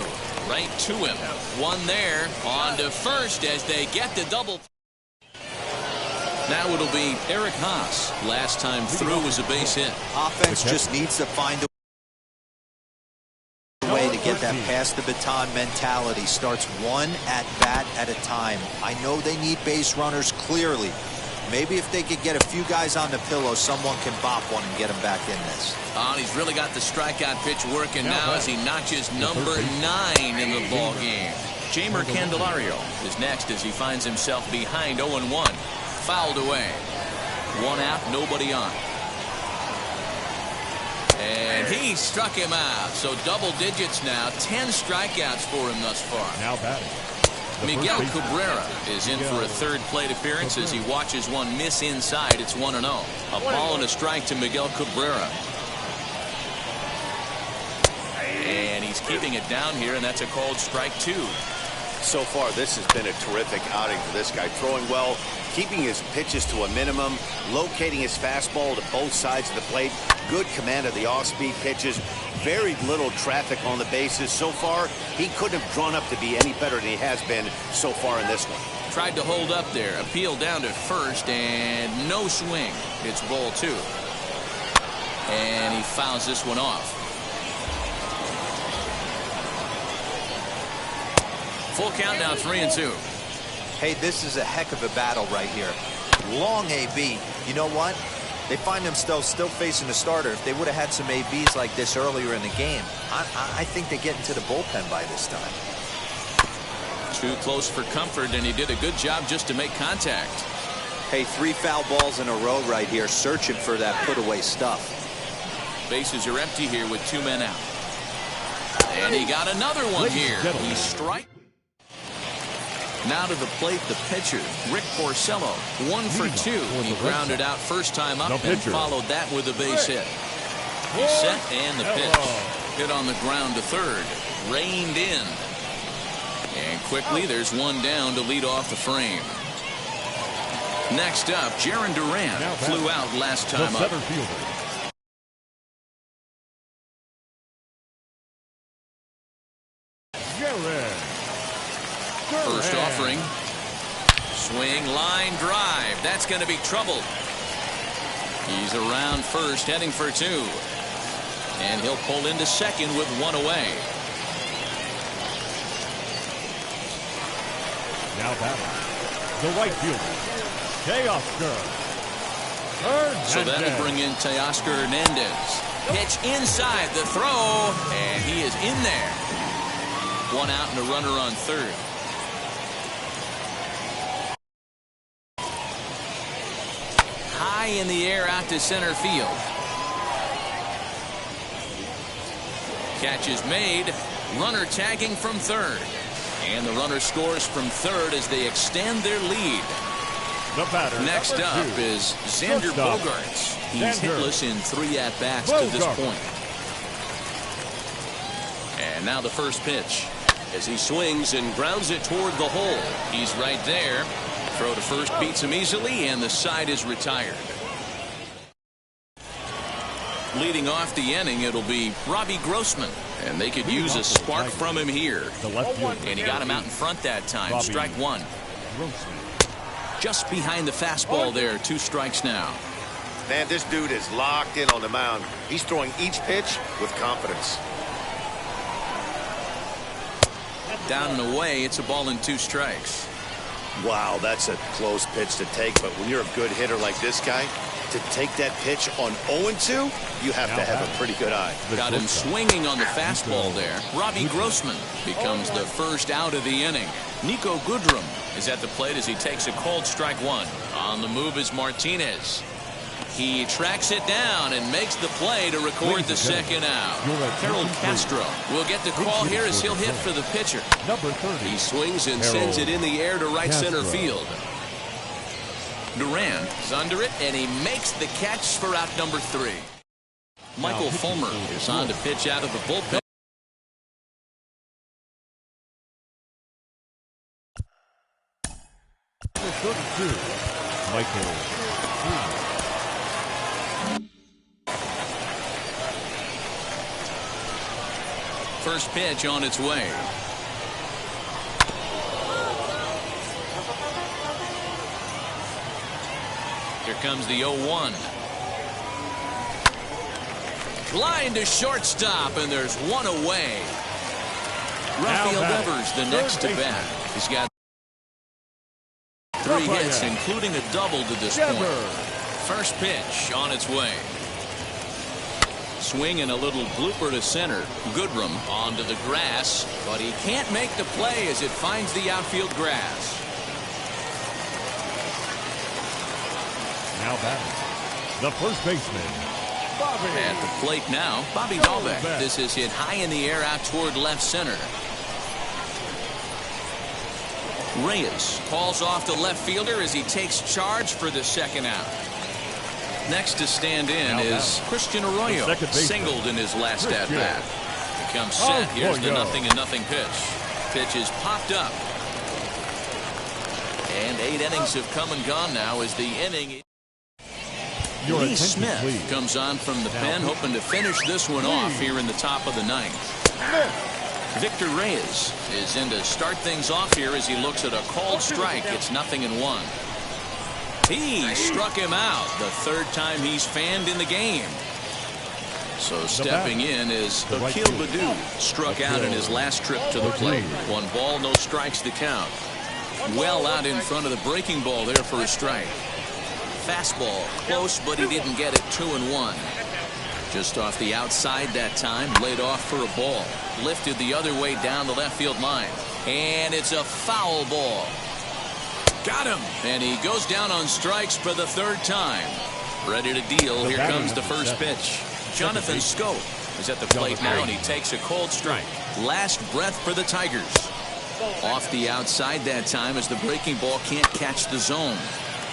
Right to him. 1 there. On to first as they get the double. Now it'll be Eric Haas. Last time through was a base hit. Offense just needs to find a way to get that pass the baton mentality. Starts 1 at bat at a time. I know they need base runners clearly. Maybe if they could get a few guys on the pillow, someone can bop one and get him back in this. Oh, and he's really got the strikeout pitch working now as he notches number 9 in the ball game. Jeimer Candelario is next as he finds himself behind 0-1. Fouled away. 1 out, nobody on. And he struck him out. So double digits now. 10 strikeouts for him thus far. Now batting, Miguel Cabrera is in for a third plate appearance as he watches one miss inside. It's 1-0. A ball and a strike to Miguel Cabrera. And he's keeping it down here, and that's a called strike 2. So far, this has been a terrific outing for this guy. Throwing well, keeping his pitches to a minimum, locating his fastball to both sides of the plate, good command of the off-speed pitches, very little traffic on the bases. So far, he couldn't have drawn up to be any better than he has been so far in this one. Tried to hold up there, appeal down to first, and no swing. It's ball 2. And he fouls this one off. Full count now, 3-2. Hey, this is a heck of a battle right here. Long AB. You know what? They find themselves still facing the starter. If they would have had some ABs like this earlier in the game, I think they get into the bullpen by this time. Too close for comfort, and he did a good job just to make contact. Hey, 3 foul balls in a row right here, searching for that put-away stuff. Bases are empty here with 2 men out. And he got another one here. He strike. Now to the plate, the pitcher, Rick Porcello, 1 for 2. He grounded out first time up and followed that with a base hit. He's set, and the pitch. Hit on the ground to third. Reined in. And quickly, there's one down to lead off the frame. Next up, Jaron Durant flew out last time up. First offering. Swing, line, drive. That's going to be trouble. He's around first, heading for 2. And he'll pull into second with 1 away. Now batting, the right fielder, Teoscar Hernandez. So that'll bring in Teoscar Hernandez. Pitch inside the throw, and he is in there. 1 out and a runner on third. High in the air out to center field. Catch is made. Runner tagging from third. And the runner scores from third as they extend their lead. The batter, next up is Xander Bogaerts. He's hitless in 3 at-bats to this point. And now the first pitch as he swings and grounds it toward the hole. He's right there. Throw to first beats him easily, and the side is retired. Leading off the inning, it'll be Robbie Grossman, and they could use a spark from him here. And he got him out in front that time. Strike 1. Just behind the fastball there. 2 strikes now. Man, this dude is locked in on the mound. He's throwing each pitch with confidence. Down and away, it's a ball and 2 strikes. Wow, that's a close pitch to take, but when you're a good hitter like this guy, to take that pitch on 0-2, you have to have a pretty good eye. Got him swinging on the fastball there. Robbie Grossman becomes the first out of the inning. Nico Goodrum is at the plate as he takes a called strike 1. On the move is Martinez. He tracks it down and makes the play to record the second out. Harold Castro will get the call here as he'll hit for the pitcher. He swings and sends it in the air to right center field. Durant is under it, and he makes the catch for out number 3. Michael Fulmer is on to pitch out of the bullpen. Michael. First pitch on its way. Here comes the 0-1. Line to shortstop, and there's 1 away. Rafael Devers, the next to bat. He's got 3 hits, including a double to this point. First pitch on its way. Swing and a little blooper to center. Goodrum onto the grass, but he can't make the play as it finds the outfield grass. Now batting, the first baseman, Bobby. At the plate now, Bobby Dahlbeck. This is hit high in the air out toward left center. Reyes calls off the left fielder as he takes charge for the second out. Next to stand in is Christian Arroyo, singled in his last at-bat. He comes set. Here's the 0-0 pitch. pitch is popped up. And 8 innings have come and gone now as the inning. Lee Smith comes on from the pen, hoping to finish this one off here in the top of the 9th. Victor Reyes is in to start things off here as he looks at a called strike. It's 0-1. He struck him out the 3rd time he's fanned in the game. So stepping in is Akil Baddoo, struck out in his last trip to the plate. 1 ball, no strikes to count. Well out in front of the breaking ball there for a strike. Fastball close, but he didn't get it. 2-1. Just off the outside that time, laid off for a ball. Lifted the other way down the left field line. And it's a foul ball. Got him. And he goes down on strikes for the 3rd time. Ready to deal. Here comes the first pitch. Jonathan Schoop is at the plate now, and he takes a cold strike. Last breath for the Tigers. Off the outside that time as the breaking ball can't catch the zone.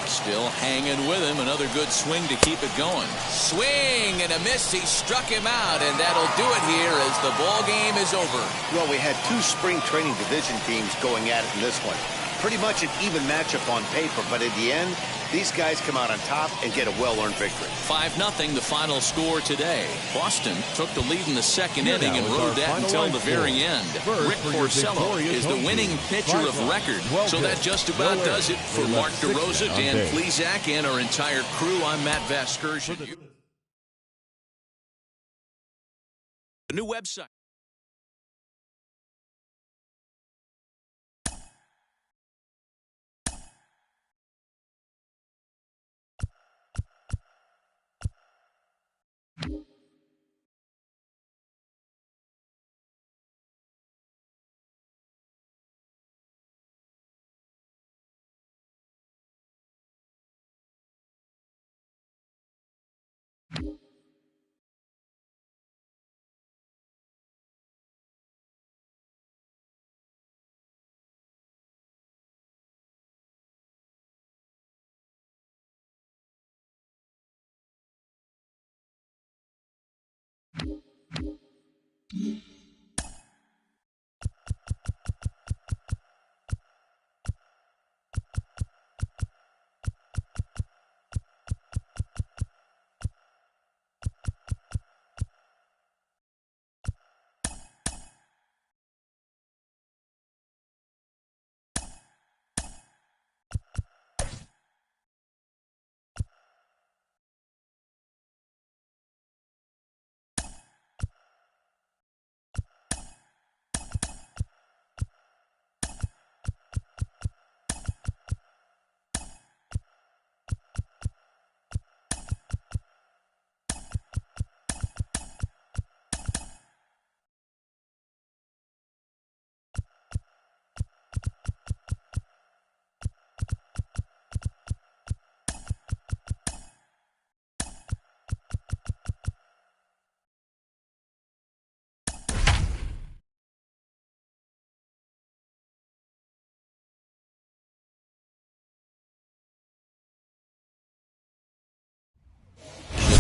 Still hanging with him. Another good swing to keep it going. Swing and a miss. He struck him out, and that'll do it here as the ball game is over. Well, we had 2 spring training division teams going at it in this one. Pretty much an even matchup on paper, but in the end, these guys come out on top and get a well-earned victory. 5-0 the final score today. Boston took the lead in the 2nd inning and rode that until the very end. Rick Porcello is the winning pitcher of record. So that just about does it for Mark DeRosa, Dan Plesac, and our entire crew. I'm Matt Vasgersian. The new website.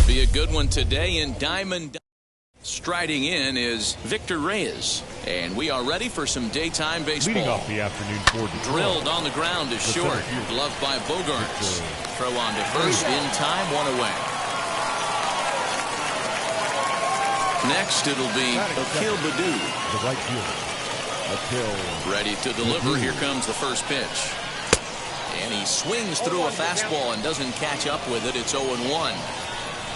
Be a good one today in Diamond. Striding in is Victor Reyes, and we are ready for some daytime baseball. Leading off the afternoon for Detroit. Drilled on the ground is short. Gloved by Bogarts. Throw on to first in time, 1 away. Next it'll be Akil Baddoo. The right fielder. Akil. Ready to deliver. Here comes the first pitch. And he swings through a fastball and doesn't catch up with it. It's 0-1.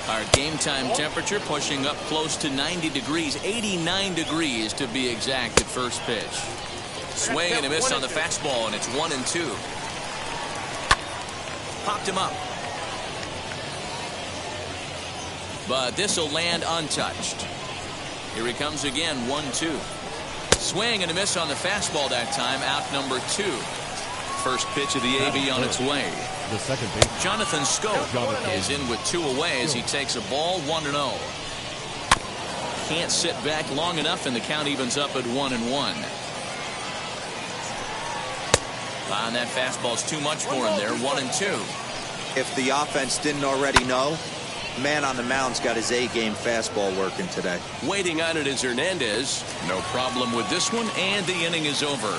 Our game time temperature pushing up close to 90 degrees, 89 degrees to be exact at first pitch. Swing and a miss on the fastball, and it's 1-2. Popped him up. But this will land untouched. Here he comes again, 1-2. Swing and a miss on the fastball that time, out number 2. First pitch of the AB on its way. The second base. Jonathan Schoop is in with 2 away as he takes a ball, 1-0. Can't sit back long enough, and the count evens up at 1-1. And that fastball's too much for him there, 1-2. If the offense didn't already know, Man on the mound's got his A-game fastball working today. Waiting on it is Hernandez. No problem with this one, and the inning is over.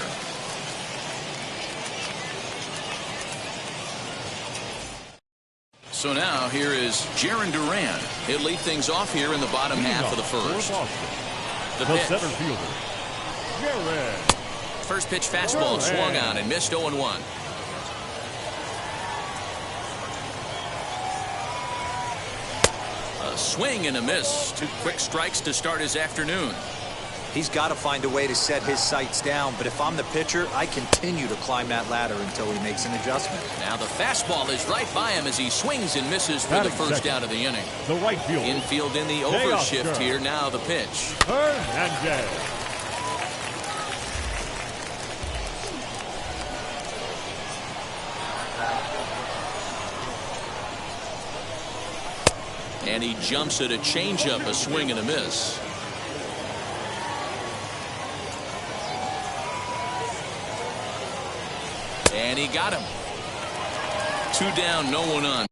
So now here is Jaron Duran. He'll lead things off here in the bottom half of the first. The pitch. Center fielder, Jaron. First pitch fastball swung on and missed 0-1. A swing and a miss. 2 quick strikes to start his afternoon. He's got to find a way to set his sights down, but if I'm the pitcher, I continue to climb that ladder until he makes an adjustment. Now the fastball is right by him as he swings and misses for the first out of the inning. The right fielder. Infield in the overshift here. Now the pitch. Hernandez. And he jumps at a changeup, a swing and a miss. And he got him. 2 down, no one on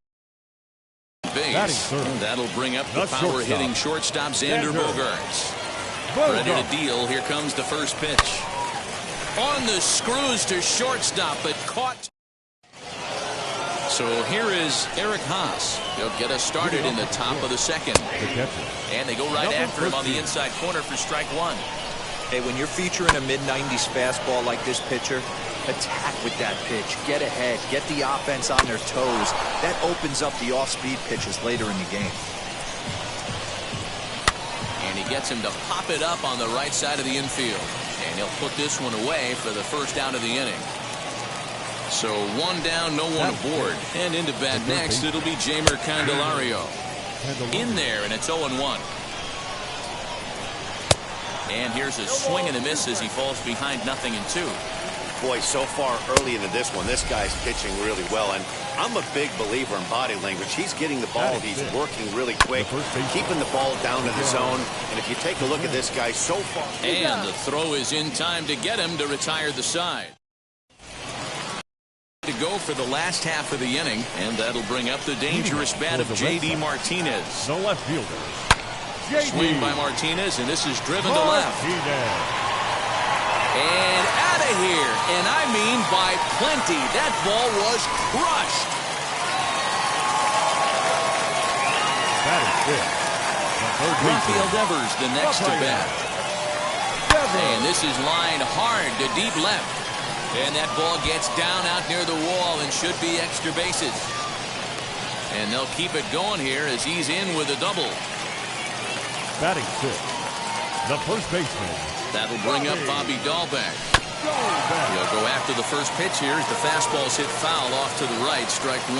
base. That'll bring up the power hitting shortstop Xander Bogaerts. Ready to deal. Here comes the first pitch. On the screws to shortstop, but caught. So here is Eric Haas. He'll get us started in the top of the second. And they go right after him on the inside corner for strike 1. Hey, when you're featuring a mid-90s fastball like this pitcher, attack with that pitch. Get ahead. Get the offense on their toes. That opens up the off-speed pitches later in the game. And he gets him to pop it up on the right side of the infield. And he'll put this one away for the first out of the inning. So 1 down, no one aboard. And into bat next, it'll be Jeimer Candelario. In there, and it's 0-1. And here's a swing and a miss as he falls behind 0-2. Boy, so far early into this one, this guy's pitching really well. And I'm a big believer in body language. He's getting the ball. He's working really quick, keeping the ball down to the zone. And if you take a look at this guy so far. And the throw is in time to get him to retire the side. To go for the last half of the inning, and that'll bring up the dangerous bat of J.D. Martinez. The left fielder. Swing by Martinez, and this is driven to left. And out of here, and I mean by plenty. That ball was crushed. That is it. Rafael Devers, the next to bat. And this is lined hard to deep left. And that ball gets down out near the wall and should be extra bases. And they'll keep it going here as he's in with a double. Batting 6, the first baseman. That'll bring up Bobby Dahlbeck. He'll go after the first pitch here as the fastball's hit foul off to the right, strike 1.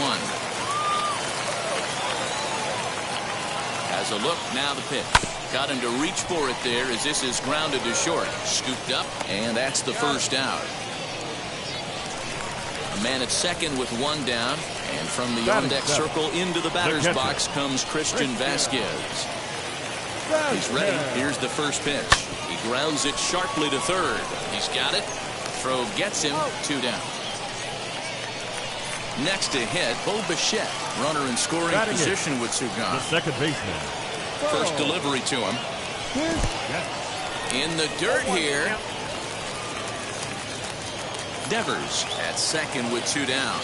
Has a look, now the pitch. Got him to reach for it there as this is grounded to short. Scooped up, and that's the first out. A man at second with 1 down, and from the on-deck circle into the batter's box comes Christian Vasquez. He's ready. Here's the first pitch. He grounds it sharply to third. He's got it. Throw gets him. 2 down. Next to hit, Bo Bichette. Runner in scoring position with 2 gone. The second baseman. First delivery to him. In the dirt here. Devers at second with 2 down.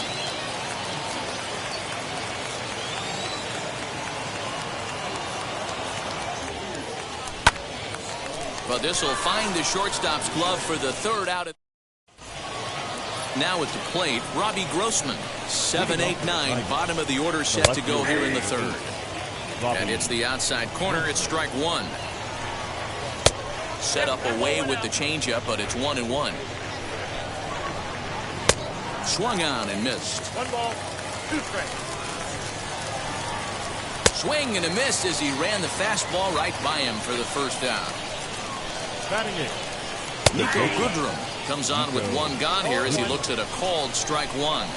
But this will find the shortstop's glove for the third out. Now at the plate, Robbie Grossman. 7-8-9, bottom of the order set to go here in the third. And it's the outside corner. It's strike 1. Set up away with the changeup, but it's 1-1. Swung on and missed. 1 ball, 2 strikes. Swing and a miss as he ran the fastball right by him for the first out. Batting it. Nico Goodrum comes on with 1 gone here as he looks at a called strike 1.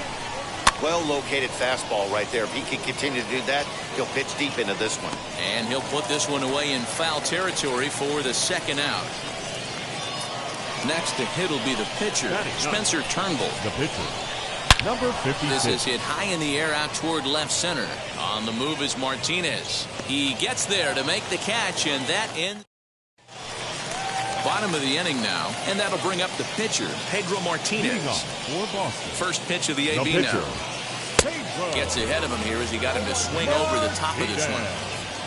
Well-located fastball right there. If he can continue to do that, he'll pitch deep into this one. And he'll put this one away in foul territory for the second out. Next to hit will be the pitcher, Spencer Turnbull. The pitcher. Number 56. This is hit high in the air out toward left center. On the move is Martinez. He gets there to make the catch, and that ends. Bottom of the inning now, and that'll bring up the pitcher, Pedro Martinez. For Boston. First pitch of the AB now. Gets ahead of him here as he got him to swing over the top of this one.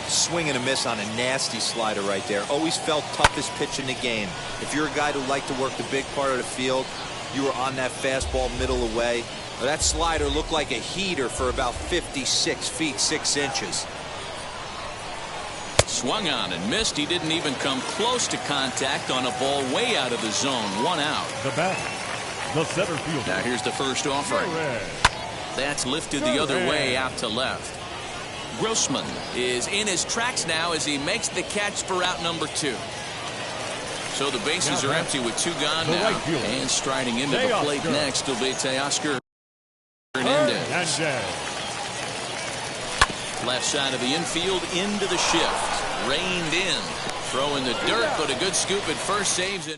Swing and a miss on a nasty slider right there. Always felt toughest pitch in the game. If you're a guy who liked to work the big part of the field, you were on that fastball middle away. Well, that slider looked like a heater for about 56 feet 6 inches. Swung on and missed. He didn't even come close to contact on a ball way out of the zone. 1 out. The bat, the center fielder. Now here's the first offering. That's lifted the other way out to left. Grossman is in his tracks now as he makes the catch for out number 2. So the bases are empty with 2 gone now. And striding into the plate next will be Teoscar Hernandez. Left side of the infield into the shift. Reined in. Throwing the dirt, but a good scoop at first, saves it.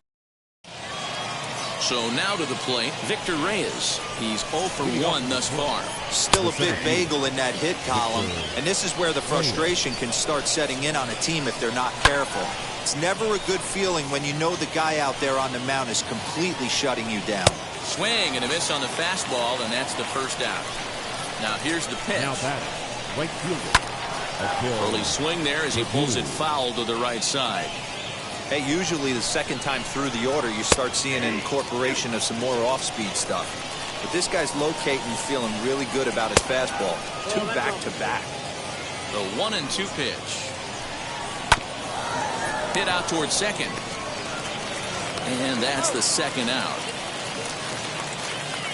So now to the plate, Victor Reyes. He's 0 for 1 thus far. Still a big bagel in that hit column, and this is where the frustration can start setting in on a team if they're not careful. It's never a good feeling when you know the guy out there on the mound is completely shutting you down. Swing and a miss on the fastball, and that's the first out. Now here's the pitch. Now batting, right fielder. Early swing there as he pulls it foul to the right side. Hey, usually the second time through the order, you start seeing an incorporation of some more off-speed stuff. But this guy's locating and feeling really good about his fastball. 2 back-to-back. The 1-2 pitch. Hit out towards second. And that's the second out.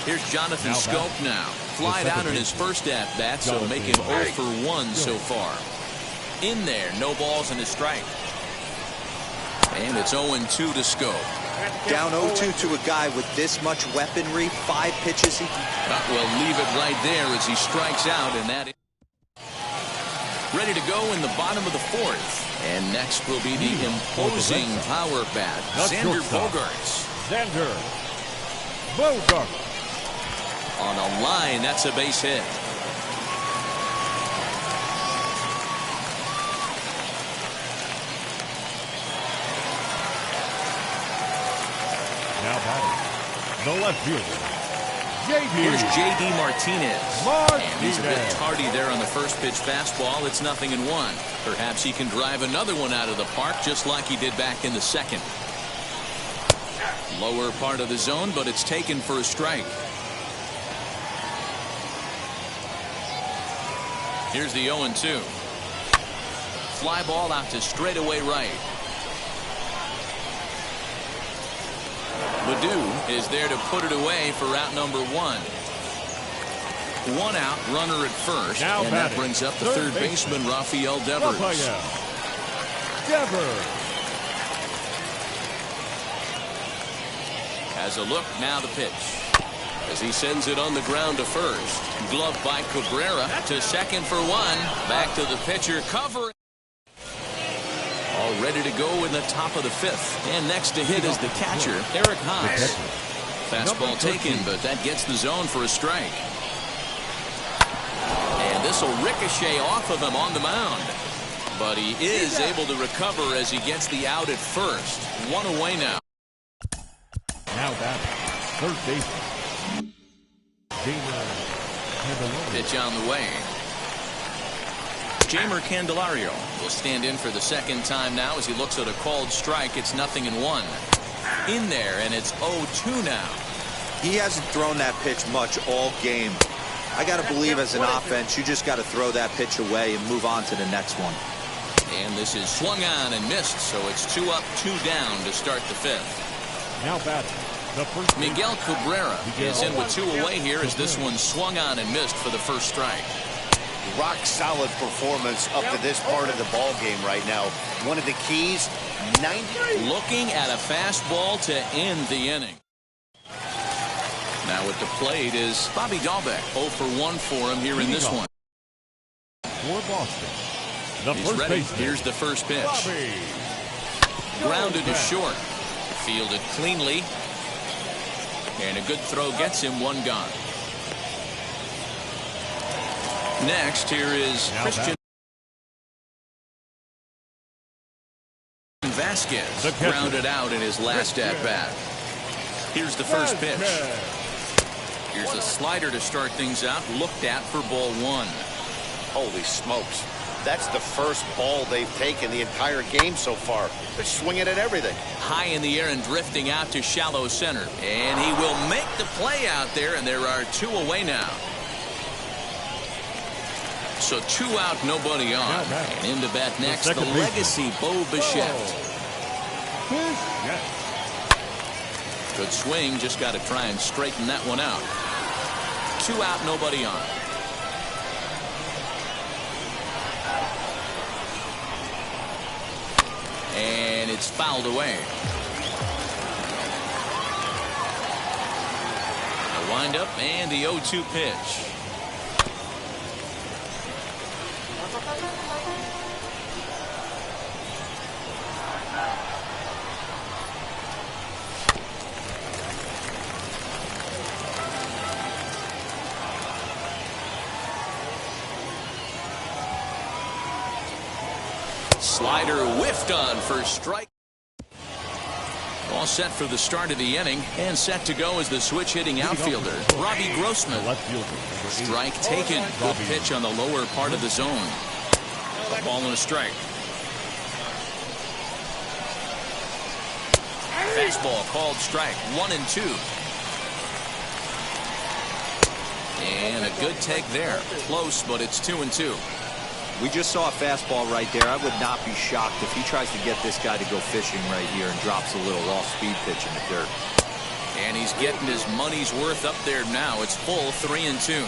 Here's Jonathan Scope now. Flied out in his first at-bat, so make him 0 for 1 so far. In there, no balls and a strike. And it's 0-2 to Scope. Down 0-2 to a guy with this much weaponry, 5 pitches. We'll leave it right there as he strikes out, and that is ready to go in the bottom of the 4th. And next will be the imposing power bat, Xander Bogaerts. Xander Bogaerts. On a line, that's a base hit. Now batting, the left fielder, Here's J.D. Martinez. And he's a bit tardy there on the first pitch fastball. It's 0-1. Perhaps he can drive another one out of the park just like he did back in the second. Lower part of the zone, but it's taken for a strike. Here's the 0-2. Fly ball out to straightaway right. Ledoux is there to put it away for out number 1. 1 out, runner at first, and that brings up the third baseman, Rafael Devers. Has a look, now the pitch. As he sends it on the ground to first. Gloved by Cabrera to second for 1. Back to the pitcher, cover. All ready to go in the top of the 5th. And next to hit is the catcher, Eric Haas. Fastball taken, but that gets the zone for a strike. And this will ricochet off of him on the mound. But he is able to recover as he gets the out at first. 1 away now. Now back, third baseman. Pitch on the way. Jamer Candelario will stand in for the second time now as he looks at a called strike. It's 0-1. In there, and it's 0-2 now. He hasn't thrown that pitch much all game. I got to believe as an offense, you just got to throw that pitch away and move on to the next one. And this is swung on and missed, so it's 2 up, 2 down to start the 5th. Now batting, the first Miguel Cabrera is in with 2 away here as this one swung on and missed for the first strike. Rock solid performance up to this part of the ball game right now. One of the keys, 90. Looking at a fastball to end the inning. Now at the plate is Bobby Dahlbeck. 0 for 1 for him here in this one. For Boston, the He's first ready. baseman. Here's the first pitch. Grounded to short. Fielded cleanly. And a good throw gets him 1 gone. Next, here is Christian Vasquez, grounded out in his last at-bat. Here's the first pitch. Here's a slider to start things out, looked at for ball one. Holy smokes. That's the first ball they've taken the entire game so far. They're swinging at everything. High in the air and drifting out to shallow center. And he will make the play out there, and there are two away now. So 2 out, nobody on. And in to bat next, the legacy Bo Bichette. Good swing, just got to try and straighten that one out. 2 out, nobody on. And it's fouled away. The windup and the 0-2 pitch. Slider whiffed on for strike. All set for the start of the inning, and set to go as the switch hitting outfielder Robbie Grossman. Strike taken. Good pitch on the lower part of the zone. A ball and a strike. Fastball called strike. 1-2. And a good take there. Close, but it's 2-2. We just saw a fastball right there. I would not be shocked if he tries to get this guy to go fishing right here and drops a little off-speed pitch in the dirt. And he's getting his money's worth up there now. It's full 3-2.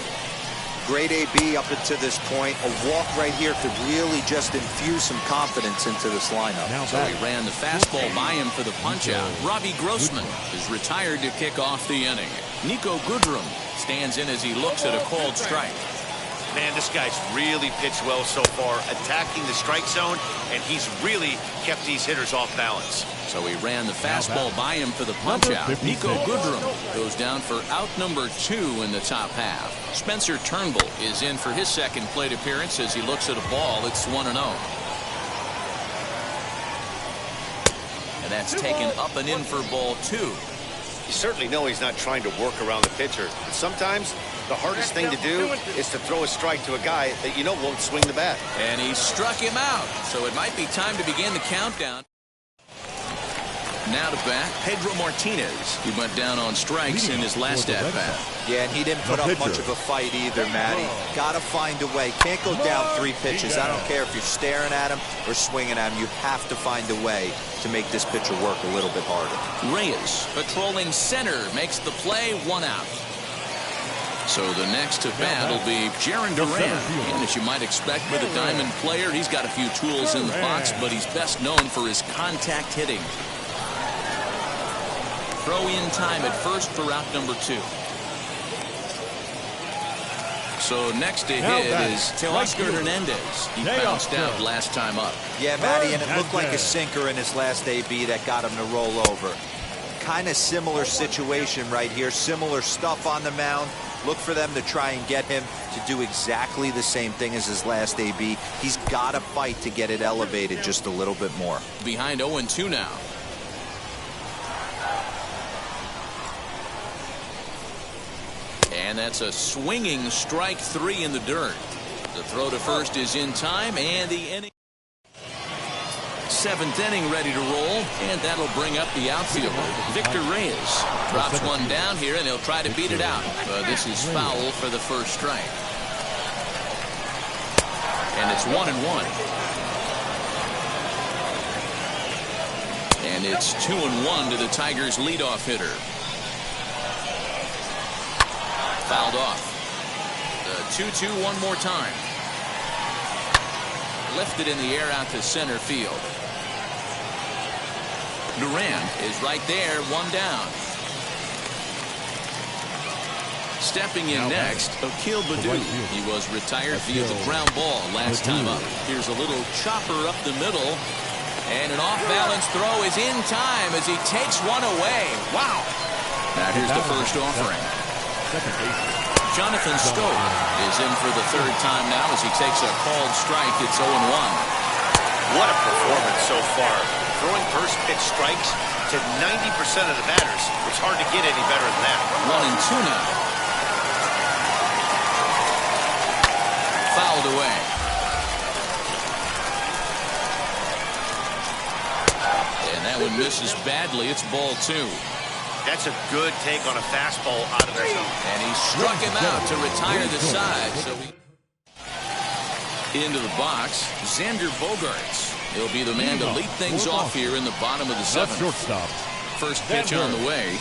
Great AB up until this point. A walk right here could really just infuse some confidence into this lineup. So he ran the fastball by him for the punch-out. Robbie Grossman is retired to kick off the inning. Nico Goodrum stands in as he looks at a called strike. Man, this guy's really pitched well so far, attacking the strike zone, and he's really kept these hitters off balance. So he ran the fastball by him for the punch-out. Nico Goodrum goes down for out number 2 in the top half. Spencer Turnbull is in for his second plate appearance as he looks at a ball. It's 1-0. And that's taken up and in for ball 2. You certainly know he's not trying to work around the pitcher, but sometimes the hardest thing to do is to throw a strike to a guy that you know won't swing the bat. And he struck him out, so it might be time to begin the countdown. Now to bat, Pedro Martinez. He went down on strikes in his last at-bat. Yeah, and he didn't put up much of a fight either, Matty. Got to find a way. Can't go down 3 pitches. I don't care if you're staring at him or swinging at him. You have to find a way to make this pitcher work a little bit harder. Reyes, patrolling center, makes the play. 1 out. So the next to bat will be Jarren Duran. And as you might expect with a diamond player, he's got a few tools in the box, but he's best known for his contact hitting. Throw in time at first for out number 2. So next to hit is Teoscar Hernandez. He bounced out last time up. Yeah, Matty, and it looked like a sinker in his last AB that got him to roll over. Kind of similar situation right here. Similar stuff on the mound. Look for them to try and get him to do exactly the same thing as his last AB. He's got to fight to get it elevated just a little bit more. Behind 0-2 now. And that's a swinging strike 3 in the dirt. The throw to first is in time, and the inning. 7th inning ready to roll, and that'll bring up the outfielder, Victor Reyes. Drops one down here, and he'll try to beat it out. But this is foul for the first strike. And it's 1-1. And it's 2-1 to the Tigers' leadoff hitter. Fouled off. The 2-2 one more time. Lifted in the air out to center field. Duran is right there, 1 down. Stepping in next, Akil Baddoo. He was retired via the ground ball last time up. Here's a little chopper up the middle. And an off-balance throw is in time as he takes one away. Wow. Now here's the first offering. Jonathan Scope is in for the third time now as he takes a called strike. It's 0-1. What a performance so far. Throwing first pitch strikes to 90% of the batters. It's hard to get any better than that. 1-2 now. Fouled away. And that one misses badly. It's ball 2. That's a good take on a fastball out of the zone. And he struck him out to retire the side. So into the box, Xander Bogaerts. He'll be the man to lead things off here in the bottom of the 7th. Shortstop. First pitch on the way.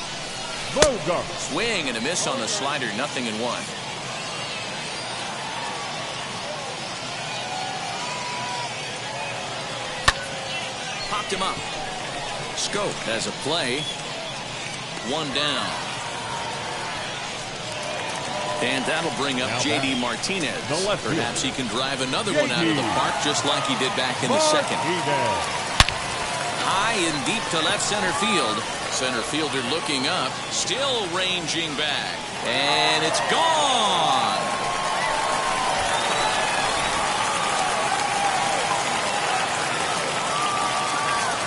Bogaerts. Swing and a miss on the slider. 0-1. Popped him up. Scope has a play. 1 down. And that'll bring up J.D. Martinez. Perhaps he can drive another one out of the park just like he did back in the 2nd. High and deep to left center field. Center fielder looking up. Still ranging back. And it's gone.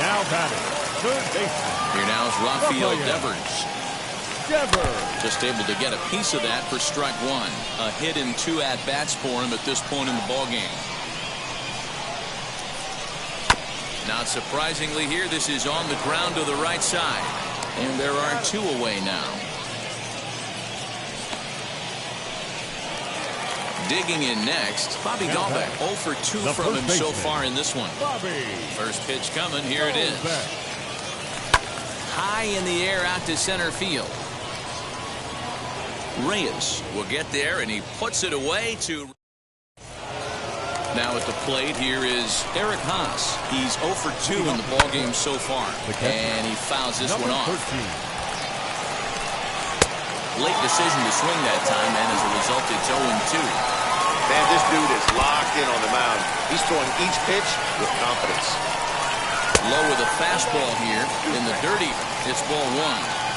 Now batting, third baseman. Here now is Rafael Devers. Just able to get a piece of that for strike 1. A hit and 2 at-bats for him at this point in the ballgame. Not surprisingly here, this is on the ground to the right side. And there are 2 away now. Digging in next, Bobby Dahlbeck. 0 for 2 from him so far in this one. First pitch coming, here it is. High in the air out to center field. Reyes will get there, and he puts it away to... Now at the plate, here is Eric Haas. He's 0 for 2 in the ballgame so far, and he fouls this one off. Late decision to swing that time, and as a result, it's 0-2. Man, this dude is locked in on the mound. He's throwing each pitch with confidence. Low with a fastball here in the dirty. It's ball 1.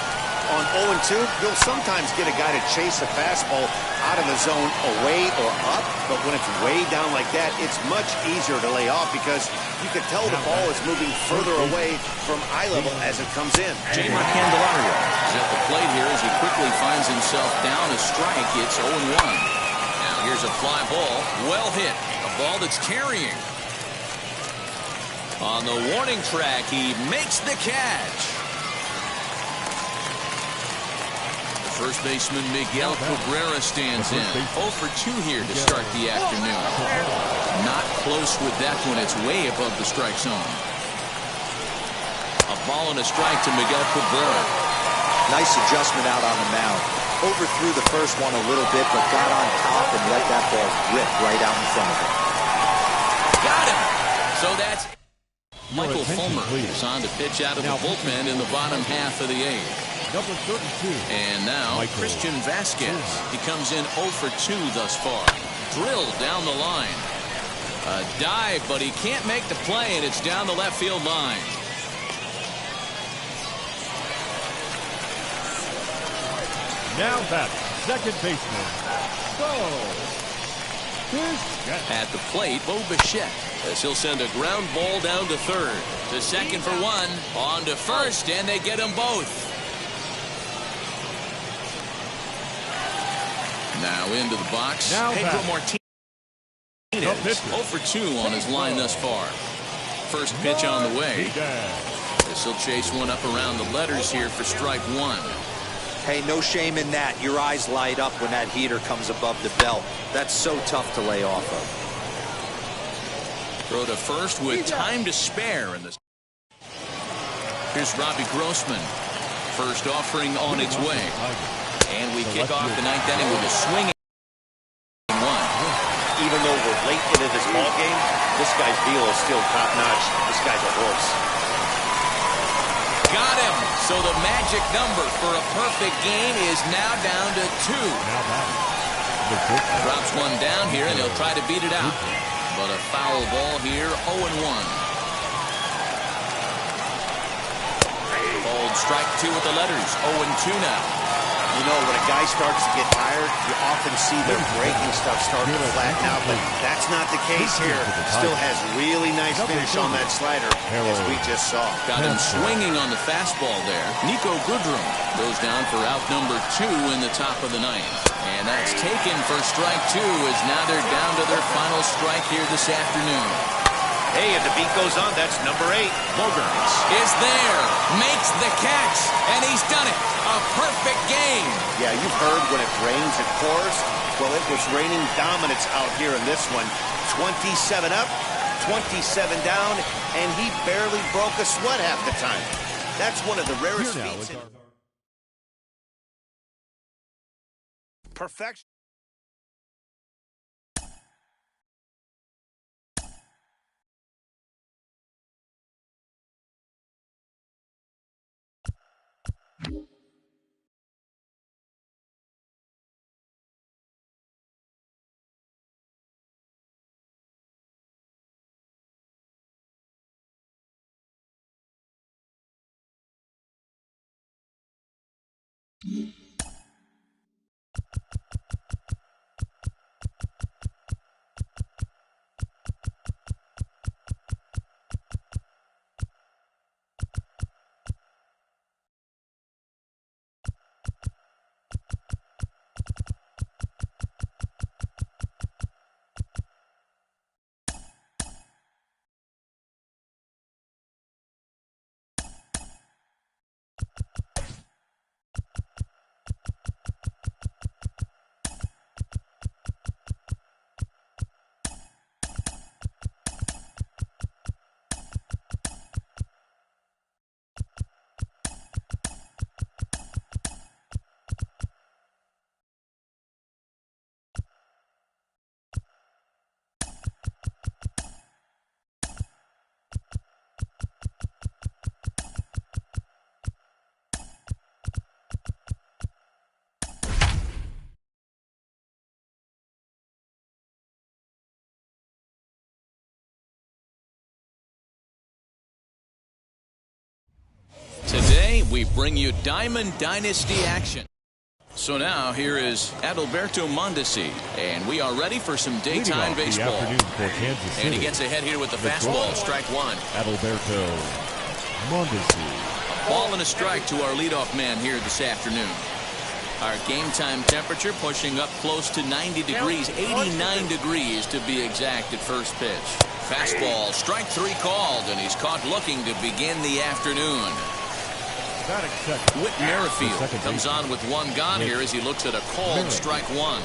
On 0-2, you'll sometimes get a guy to chase a fastball out of the zone away or up, but when it's way down like that, it's much easier to lay off because you can tell the ball is moving further away from eye level as it comes in. Jeimer Candelario is at the plate here as he quickly finds himself down a strike. It's 0-1. Now here's a fly ball. Well hit. A ball that's carrying. On the warning track, he makes the catch. First baseman Miguel Cabrera stands in. 0 for 2 here to start the afternoon. Not close with that one. It's way above the strike zone. A ball and a strike to Miguel Cabrera. Nice adjustment out on the mound. Overthrew the first one a little bit, but got on top and let that ball rip right out in front of him. Got him. So that's Michael Fulmer is on to pitch out of the bullpen in the bottom half of the 8th. Number 32. And now Christian Vasquez. He comes in 0 for 2 thus far. Drilled down the line. A dive, but he can't make the play, and it's down the left field line. Now batting, second baseman. At the plate, Bo Bichette, as he'll send a ground ball down to third. To second for 1. On to first, and they get them both. Now into the box, Pedro Martinez. 0 for 2 on his line thus far. First pitch on the way. This will chase one up around the letters here for strike 1. Hey, no shame in that. Your eyes light up when that heater comes above the belt. That's so tough to lay off of. Throw to first with time to spare in this. Here's Robbie Grossman. First offering on its way. And we kick off the 9th inning with a swing. Even though we're late into this ball game, this guy's deal is still top-notch. This guy's a horse. Got him. So the magic number for a perfect game is now down to 2. Drops one down here, and he'll try to beat it out. But a foul ball here, 0-1. Called strike 2 with the letters, 0-2 now. You know, when a guy starts to get tired, you often see their breaking stuff start to flatten out, but that's not the case here. Still has really nice finish on that slider, as we just saw. Got him swinging on the fastball there. Nico Goodrum goes down for out number 2 in the top of the ninth. And that's taken for strike 2, as now they're down to their final strike here this afternoon. Hey, and the beat goes on. That's number 8. Bogarts is there, makes the catch, and he's done it. A perfect game. Yeah, you've heard when it rains, it pours. Well, it was raining dominance out here in this one. 27 up, 27 down, and he barely broke a sweat half the time. That's one of the rarest feats. Perfection. Today, we bring you Diamond Dynasty action. So now, here is Adalberto Mondesi, and we are ready for some daytime baseball. And he gets ahead here with the fastball, strike 1. Adalberto Mondesi. Ball and a strike to our leadoff man here this afternoon. Our game time temperature pushing up close to 90 degrees, 89 degrees to be exact at first pitch. Fastball, strike 3 called, and he's caught looking to begin the afternoon. Whit Merrifield comes on with 1 gone here as he looks at a called strike 1.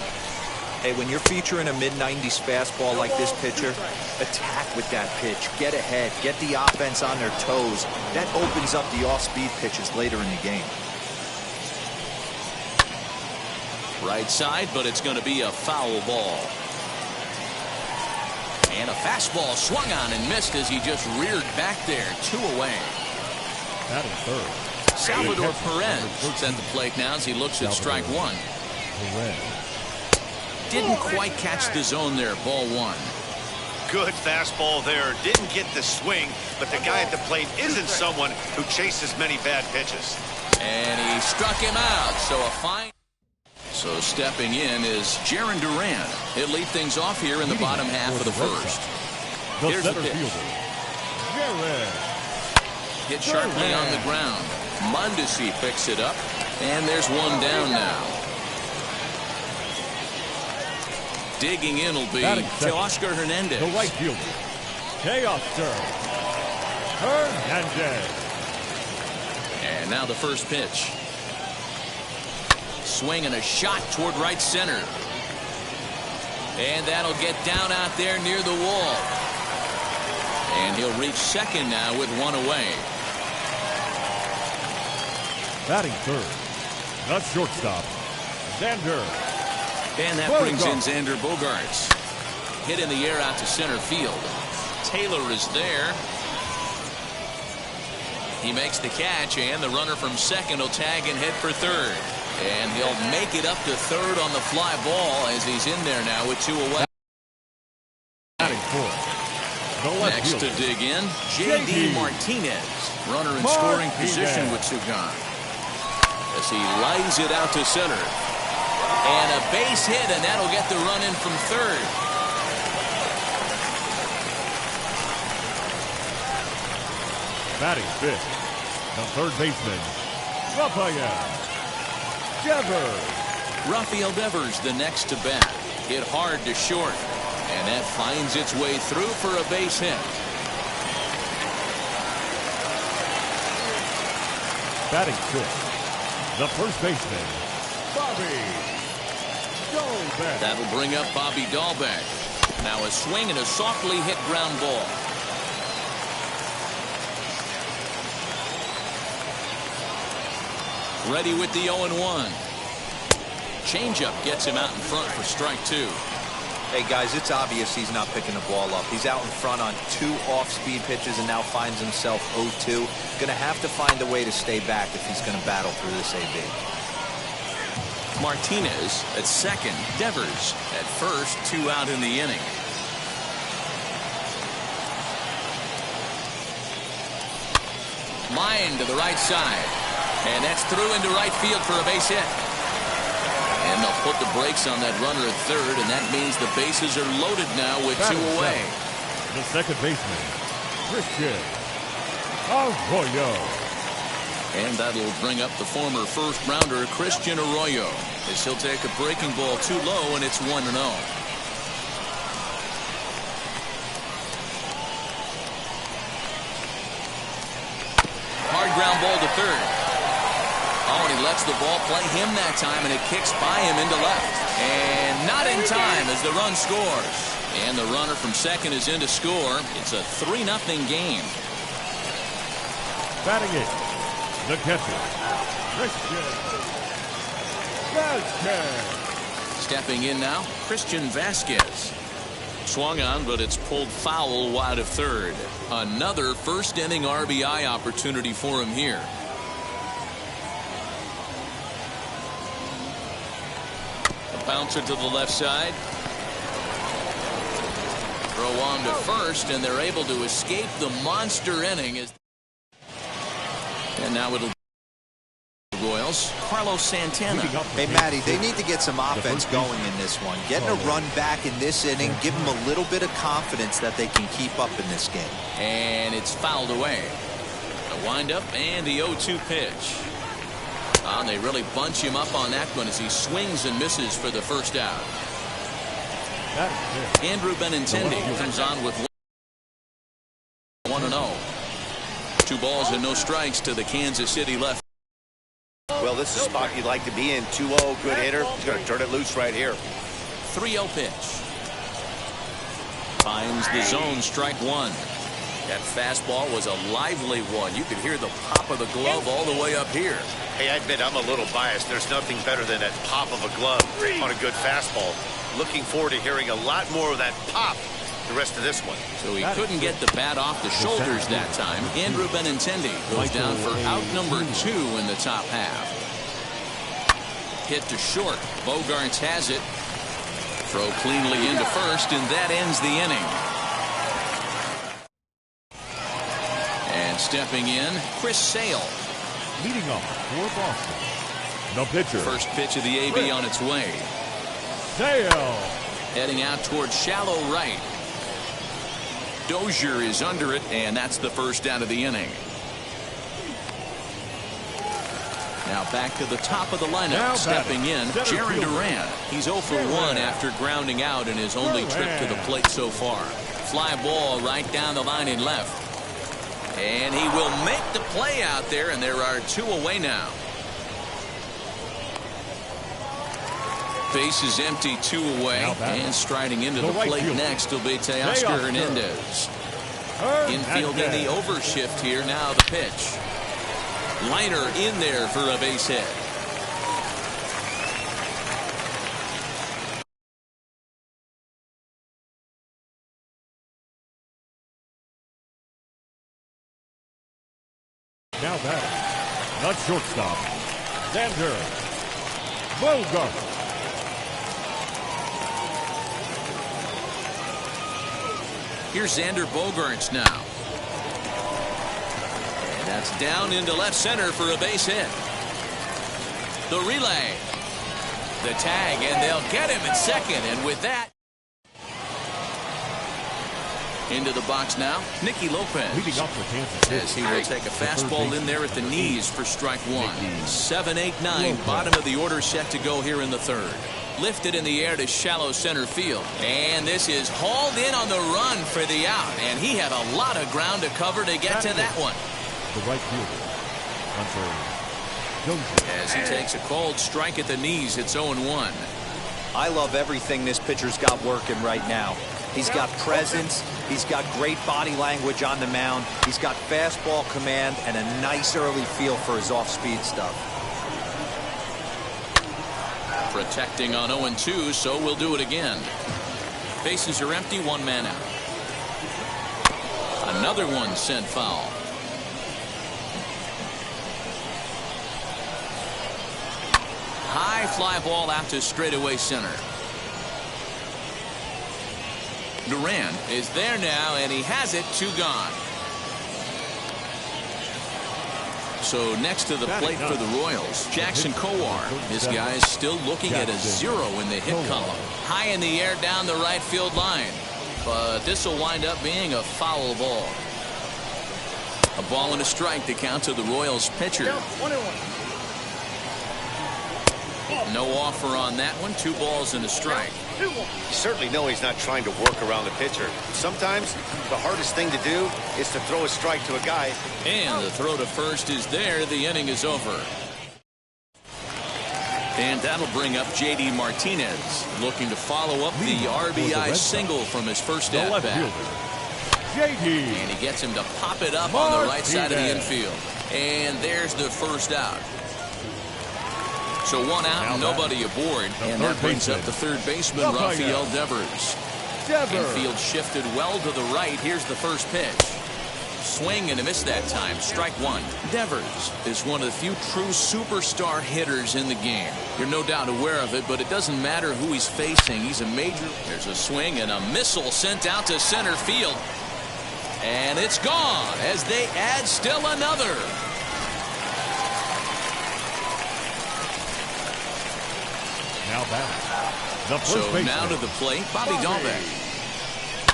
Hey, when you're featuring a mid-90s fastball like this pitcher, attack with that pitch. Get ahead. Get the offense on their toes. That opens up the off-speed pitches later in the game. Right side, but it's going to be a foul ball. And a fastball swung on and missed as he just reared back there. 2 away. Batting third. Salvador Perez at the plate now as he looks at strike 1. Didn't quite catch the zone there. Ball 1. Good fastball there. Didn't get the swing, but the guy at the plate isn't someone who chases many bad pitches. And he struck him out. So a fine. So stepping in is Jaron Duran. He'll lead things off here in the bottom half of the first. Here's the pitch. Hit sharply on the ground. Mondesi picks it up, and there's 1 down now. Digging in will be Teoscar Hernandez. The right fielder, Teoscar Hernandez. And now the first pitch. Swing and a shot toward right center. And that'll get down out there near the wall. And he'll reach second now with 1 away. Batting third, the shortstop, Xander. And that brings in Xander Bogarts. Hit in the air out to center field. Taylor is there. He makes the catch, and the runner from second will tag and head for third. And he'll make it up to third on the fly ball as he's in there now with 2 away. Batting fourth. Next to dig in, J.D. Martinez. Runner in scoring position with 2 gone. as he lays it out to center. And a base hit, and that'll get the run in from third. Batting fifth, the third baseman, Rafael Devers, the next to bat. Hit hard to short, and that finds its way through for a base hit. Batting sixth, the first baseman, Bobby Dahlbeck. That'll bring up Bobby Dahlbeck. Now a swing and a softly hit ground ball. Ready with the 0-1. Changeup gets him out in front for strike two. Hey, guys, it's obvious he's not picking the ball up. He's out in front on 2 off-speed pitches and now finds himself 0-2. Going to have to find a way to stay back if he's going to battle through this AB. Martinez at second. Devers at first. 2 out in the inning. Line to the right side. And that's through into right field for a base hit. And they'll put the brakes on that runner at third, and that means the bases are loaded now with 2 away. The second baseman, Christian Arroyo. And that'll bring up the former first-rounder Christian Arroyo, as he'll take a breaking ball too low, and it's 1-0. Hard ground ball to third. Oh, and he lets the ball play him that time, and it kicks by him into left. And not in time as the run scores. And the runner from second is in to score. It's a 3-0 game. Batting it, the catcher, Christian Vasquez. Stepping in now, Christian Vasquez. Swung on, but it's pulled foul wide of third. Another first-inning RBI opportunity for him here. Bouncer to the left side. Throw on to first, and they're able to escape the monster inning. And now it'll be Royals. Carlos Santana. Hey, Matty, they need to get some offense going in this one. Getting a run back in this inning, give them a little bit of confidence that they can keep up in this game. And it's fouled away. A windup and the 0-2 pitch. And they really bunch him up on that one as he swings and misses for the first out. Andrew Benintendi comes on with 1-0. 2 balls and no strikes to the Kansas City left. Well, this is a spot you'd like to be in. 2-0, good hitter. He's going to turn it loose right here. 3-0 pitch. Finds the zone, strike 1. That fastball was a lively one. You could hear the pop of the glove all the way up here. Hey, I admit I'm a little biased. There's nothing better than that pop of a glove on a good fastball. Looking forward to hearing a lot more of that pop the rest of this one. So he couldn't get the bat off the shoulders that time. Andrew Benintendi goes down for out number 2 in the top half. Hit to short. Bogarts has it. Throw cleanly into first, and that ends the inning. And stepping in, Chris Sale. Leading off for Boston, the pitcher. First pitch of the AB on its way. Sale. Heading out towards shallow right. Dozier is under it, and that's the first out of the inning. Now back to the top of the lineup. Stepping in, Jaron Duran. He's 0 for 1 after grounding out in his only trip to the plate so far. Fly ball right down the line in left. And he will make the play out there, and there are 2 away now. Base is empty, 2 away. And striding into the plate next will be Teoscar Hernandez. Infield in the overshift here. Now the pitch. Liner in there for a base hit. Now batting, the shortstop, Xander Bogaerts. Here's Xander Bogaerts now. And that's down into left center for a base hit. The relay. The tag, and they'll get him at second. And with that, into the box now, Nicky Lopez. Leading up for Kansas City. As he will take a fastball in there at the knees for strike one. 7, 8, 9, bottom of the order set to go here in the third. Lifted in the air to shallow center field. And this is hauled in on the run for the out. And he had a lot of ground to cover to get to that one. The right fielder, as he takes a cold strike at the knees, it's 0-1. I love everything this pitcher's got working right now. He's got presence. He's got great body language on the mound. He's got fastball command and a nice early feel for his off-speed stuff. Protecting on 0-2, so we'll do it again. Bases are empty, one man out. Another one sent foul. High fly ball out to straightaway center. Duran is there now, and he has it, 2 gone. So next to the plate for the Royals, Jackson Kowar. This guy is still looking at a 0 in the hit column. High in the air down the right field line. But this will wind up being a foul ball. A ball and a strike to count to the Royals pitcher. No offer on that one. 2 balls and a strike. You certainly know he's not trying to work around the pitcher. Sometimes the hardest thing to do is to throw a strike to a guy. And the throw to first is there. The inning is over. And that'll bring up J.D. Martinez, looking to follow up the RBI single from his first at-bat. J.D. And he gets him to pop it up on the right side of the infield. And there's the first out. So 1 out and nobody aboard. And that brings up the third baseman, Rafael Devers. Infield shifted well to the right. Here's the first pitch. Swing and a miss that time. Strike 1. Devers is one of the few true superstar hitters in the game. You're no doubt aware of it, but it doesn't matter who he's facing. He's a major. There's a swing and a missile sent out to center field. And it's gone as they add still another. Now back. So now to the plate, Bobby Dalbec.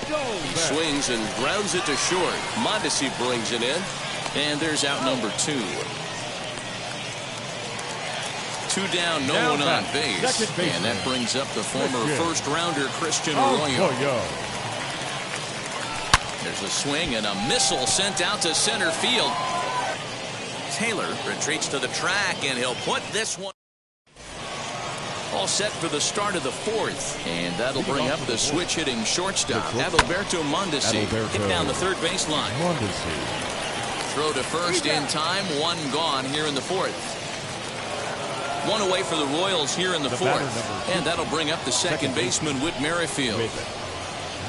He swings and grounds it to short. Mondesi brings it in. And there's out number 2. 2 down, no one on base. And that brings up the former first-rounder Christian Arroyo. There's a swing and a missile sent out to center field. Taylor retreats to the track, and he'll put this one. All set for the start of the 4th. And that'll bring up the switch-hitting shortstop, Adalberto Mondesi. Hit down the third baseline. Throw to first in time. 1 gone here in the 4th. 1 away for the Royals here in the 4th. And that'll bring up the second baseman, Whit Merrifield.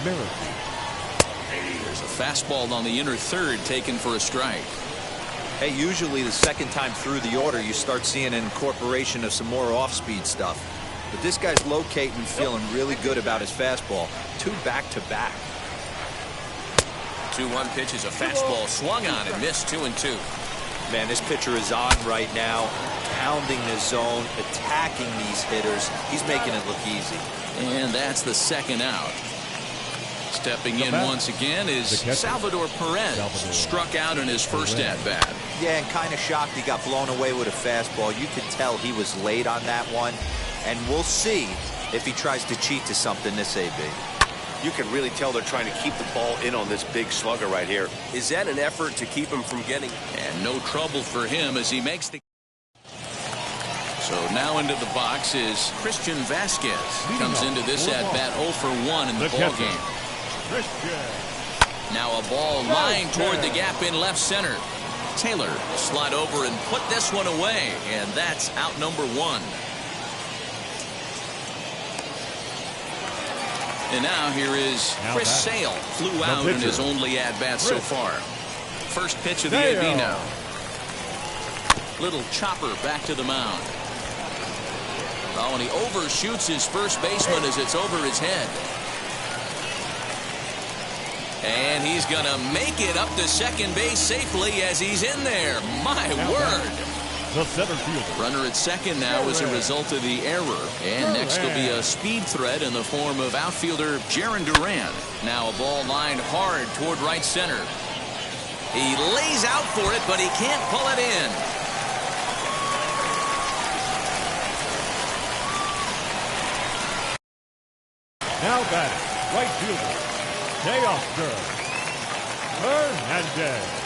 There's a fastball on the inner third taken for a strike. Hey, usually the second time through the order, you start seeing an incorporation of some more off-speed stuff. But this guy's locating and feeling really good about his fastball. 2 back-to-back. 2-1 pitch is a fastball swung on and missed. 2-2. Man, this pitcher is on right now, pounding the zone, attacking these hitters. He's making it look easy. And that's the second out. Stepping in once again is Salvador Perez. Struck out in his first at-bat. Yeah, and kind of shocked he got blown away with a fastball. You could tell he was late on that one. And we'll see if he tries to cheat to something this AB. You can really tell they're trying to keep the ball in on this big slugger right here. Is that an effort to keep him from getting? And no trouble for him as he makes the. So now into the box is Christian Vasquez. Comes into this at-bat 0 for 1 in the ball game. Now a ball lined toward the gap in left center. Taylor slide over and put this one away, and that's out number 1. And now here is Chris Sale. Flew out in his only at-bat so far. First pitch of the AB now. Little chopper back to the mound. Oh, and he overshoots his first baseman as it's over his head. And he's going to make it up to second base safely as he's in there. My word. the center fielder. Runner at second now as a result of the error. And next will be a speed threat in the form of outfielder Jarren Duran. Now a ball lined hard toward right center. He lays out for it, but he can't pull it in. Now batting, right fielder, Teoscar Hernandez.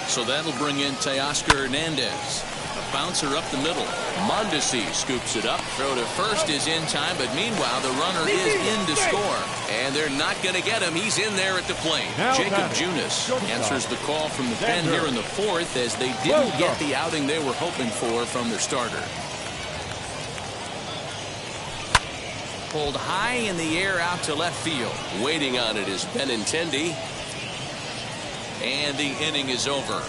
So that'll bring in Teoscar Hernandez. A bouncer up the middle. Mondesi scoops it up. Throw to first is in time, but meanwhile the runner is in to score. And they're not going to get him. He's in there at the plate. Now Jacob Junis answers the call from the pen here in the fourth as they didn't get the outing they were hoping for from their starter. Pulled high in the air out to left field. Waiting on it is Benintendi. And the inning is over.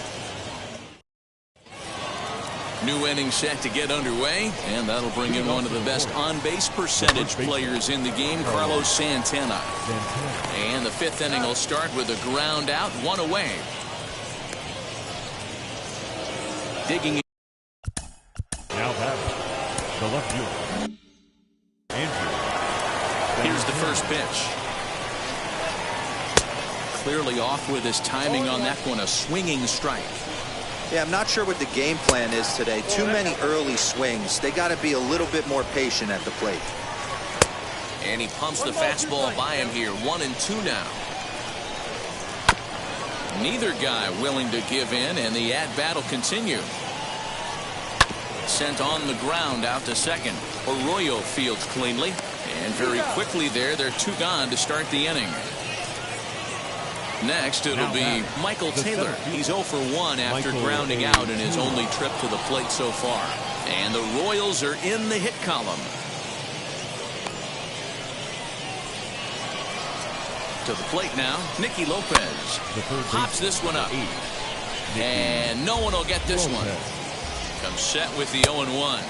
New inning set to get underway, and that'll bring in one of the best on-base percentage players in the game, Carlos Santana. And the fifth inning will start with a ground out, one away. Digging in. Now batting, the left fielder, Andrew. Here's the first pitch. Clearly off with his timing on that one, a swinging strike. Yeah, I'm not sure what the game plan is today. Too many early swings. They got to be a little bit more patient at the plate. And he pumps the fastball by him here. 1-2 now. Neither guy willing to give in, and the at-bat will continue. Sent on the ground out to second. Arroyo fields cleanly. And very quickly there, they're two gone to start the inning. Next, it'll be Michael Taylor. He's 0 for 1 after grounding out in his only trip to the plate so far. And the Royals are in the hit column. To the plate now, Nicky Lopez. Pops this one up. And no one will get this one. Comes set with the 0-1.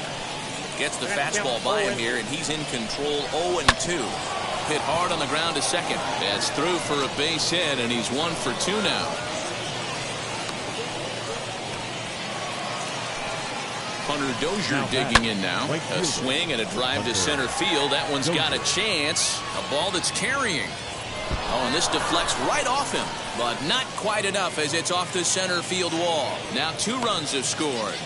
Gets the fastball by him here, and he's in control. 0-2. Hit hard on the ground to second. That's through for a base hit, and he's 1 for 2 now. Hunter Dozier digging in now. A swing and a drive to center field. That one's got a chance. A ball that's carrying. Oh, and this deflects right off him, but not quite enough as it's off the center field wall. Now 2 runs have scored.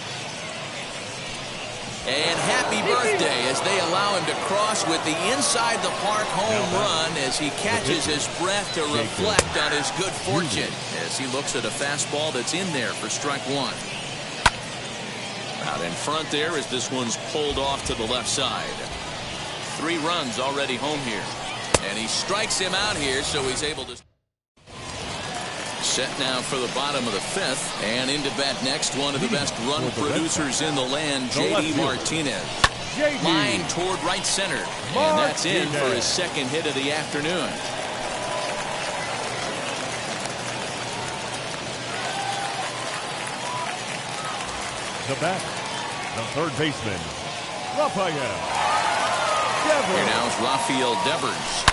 And happy birthday as they allow him to cross with the inside the park home run as he catches his breath to reflect on his good fortune as he looks at a fastball that's in there for strike 1. Out in front there as this one's pulled off to the left side. 3 runs already home here. And he strikes him out here, so he's able to. Set now for the bottom of the 5th, and into bat next, one of the best run producers in the land, J.D. Martinez. Line toward right center, and that's in for his second hit of the afternoon. The bat, the third baseman, Rafael Devers. Here now is Rafael Devers.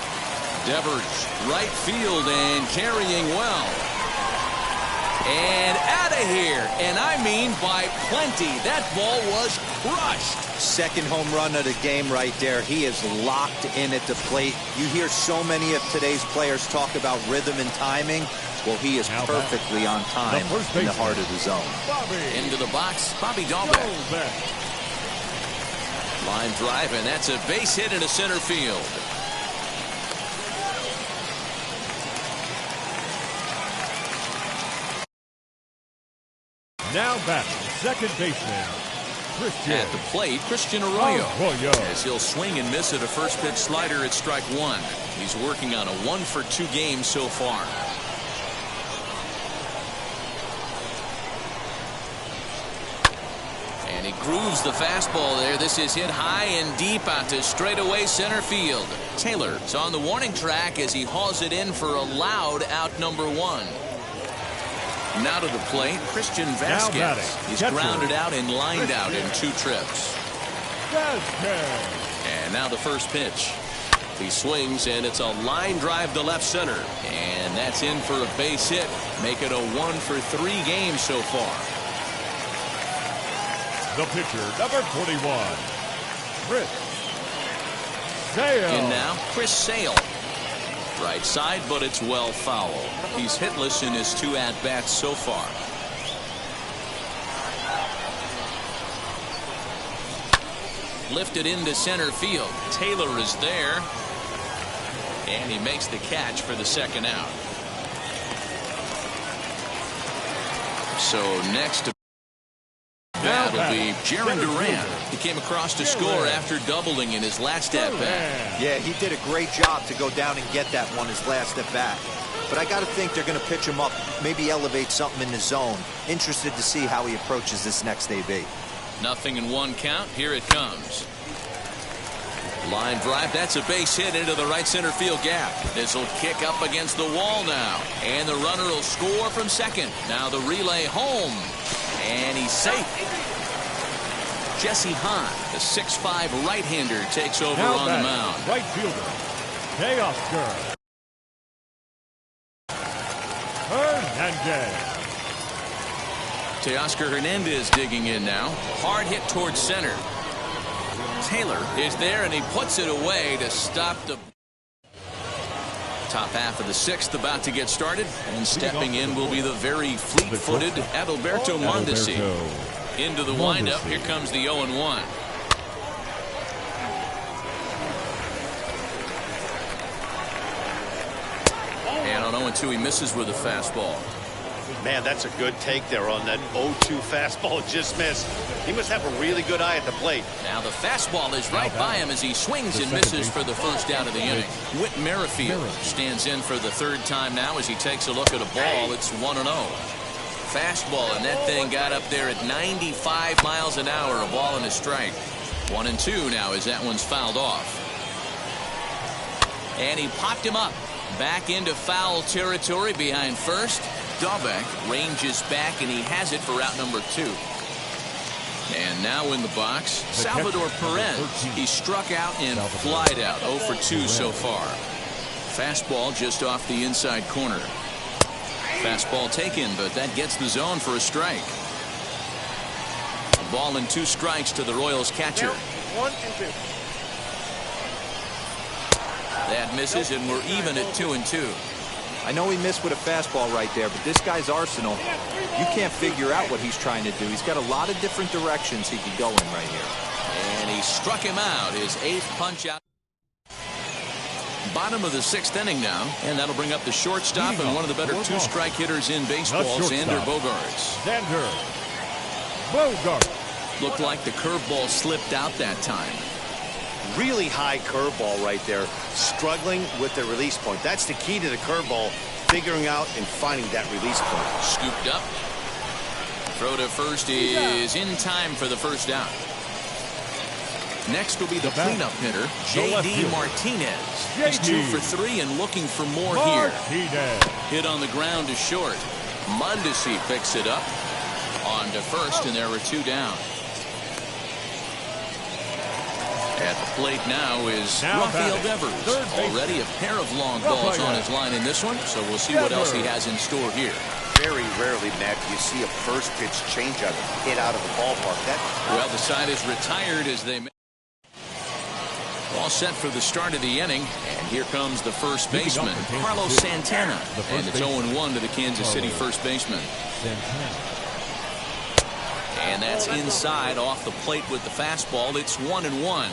Devers, right field and carrying well. And out of here, and I mean by plenty. That ball was crushed. Second home run of the game right there. He is locked in at the plate. You hear so many of today's players talk about rhythm and timing. Well, he is perfectly on time in the heart of the zone. Into the box, Bobby Dalbec. Line drive, and that's a base hit into center field. Now batting, second baseman, Christian. At the plate, Christian Arroyo. As he'll swing and miss at a first pitch slider at strike 1. He's working on a 1 for 2 game so far. And he grooves the fastball there. This is hit high and deep out to straightaway center field. Taylor's on the warning track as he hauls it in for a loud out number 1. Now to the plate, Christian Vasquez. He's grounded out and lined out in 2 trips. And now the first pitch. He swings, and it's a line drive to left center. And that's in for a base hit. Make it a 1-for-3 game so far. The pitcher, number 41, Chris Sale. In now, Chris Sale. Right side, but it's well foul. He's hitless in his 2 at-bats so far. Lifted into center field. Taylor is there. And he makes the catch for the second out. So next to bat will be Jaron Duran. He came across to score after doubling in his last at-bat. Yeah, he did a great job to go down and get that one his last at-bat. But I got to think they're going to pitch him up, maybe elevate something in the zone. Interested to see how he approaches this next AB. 0-1 count. Here it comes. Line drive. That's a base hit into the right center field gap. This will kick up against the wall now. And the runner will score from second. Now the relay home. And he's safe. Jesse Hahn, the 6'5" right-hander, takes over Now on the mound. Right fielder, Teoscar Hernandez. Teoscar Hernandez digging in now. Hard hit towards center. Taylor is there, and he puts it away to stop the top half of the 6th about to get started. And stepping in will be the very fleet-footed Adalberto Mondesi. Into the windup. Here comes the 0-1. And on 0-2, he misses with a fastball. Man, that's a good take there on that 0-2 fastball. Just missed. He must have a really good eye at the plate. Now the fastball is right by him as he swings and misses for the first out of the inning. Whit Merrifield stands in for the 3rd time now as he takes a look at a ball. It's 1-0. Fastball, and that thing got up there at 95 miles an hour. A ball and a strike. 1-2 now as that one's fouled off. And he popped him up. Back into foul territory behind first. Dahlbeck ranges back, and he has it for out number 2. And now in the box, Salvador Perez. He struck out and flied out. 0 for 2 so far. Fastball just off the inside corner. Fastball taken, but that gets the zone for a strike. A ball and 2 strikes to the Royals catcher. That misses, and we're even at 2-2. I know he missed with a fastball right there, but this guy's arsenal, you can't figure out what he's trying to do. He's got a lot of different directions he could go in right here. And he struck him out. His 8th punch out. Bottom of the 6th inning now, and that'll bring up the shortstop and one of the better 2-strike hitters in baseball, Xander Bogaerts. Xander Bogaerts. Looked like the curveball slipped out that time. Really high curveball right there. Struggling with the release point. That's the key to the curveball. Figuring out and finding that release point. Scooped up. Throw to first is in time for the first out. Next will be the cleanup hitter, J.D. Martinez. He's 2 for 3 and looking for more here. Hit on the ground to short. Mondesi picks it up. On to first, and there are 2 down. At the plate now is Rafael Devers. Already a pair of long balls on his line in this one, so we'll see what else he has in store here. Very rarely, Matt, do you see a first pitch changeup hit out of the ballpark. Well, the side is retired as they all set for the start of the inning, and here comes the first baseman, Carlos Santana, and it's 0-1 to the Kansas City first baseman. And that's inside off the plate with the fastball. It's 1-1.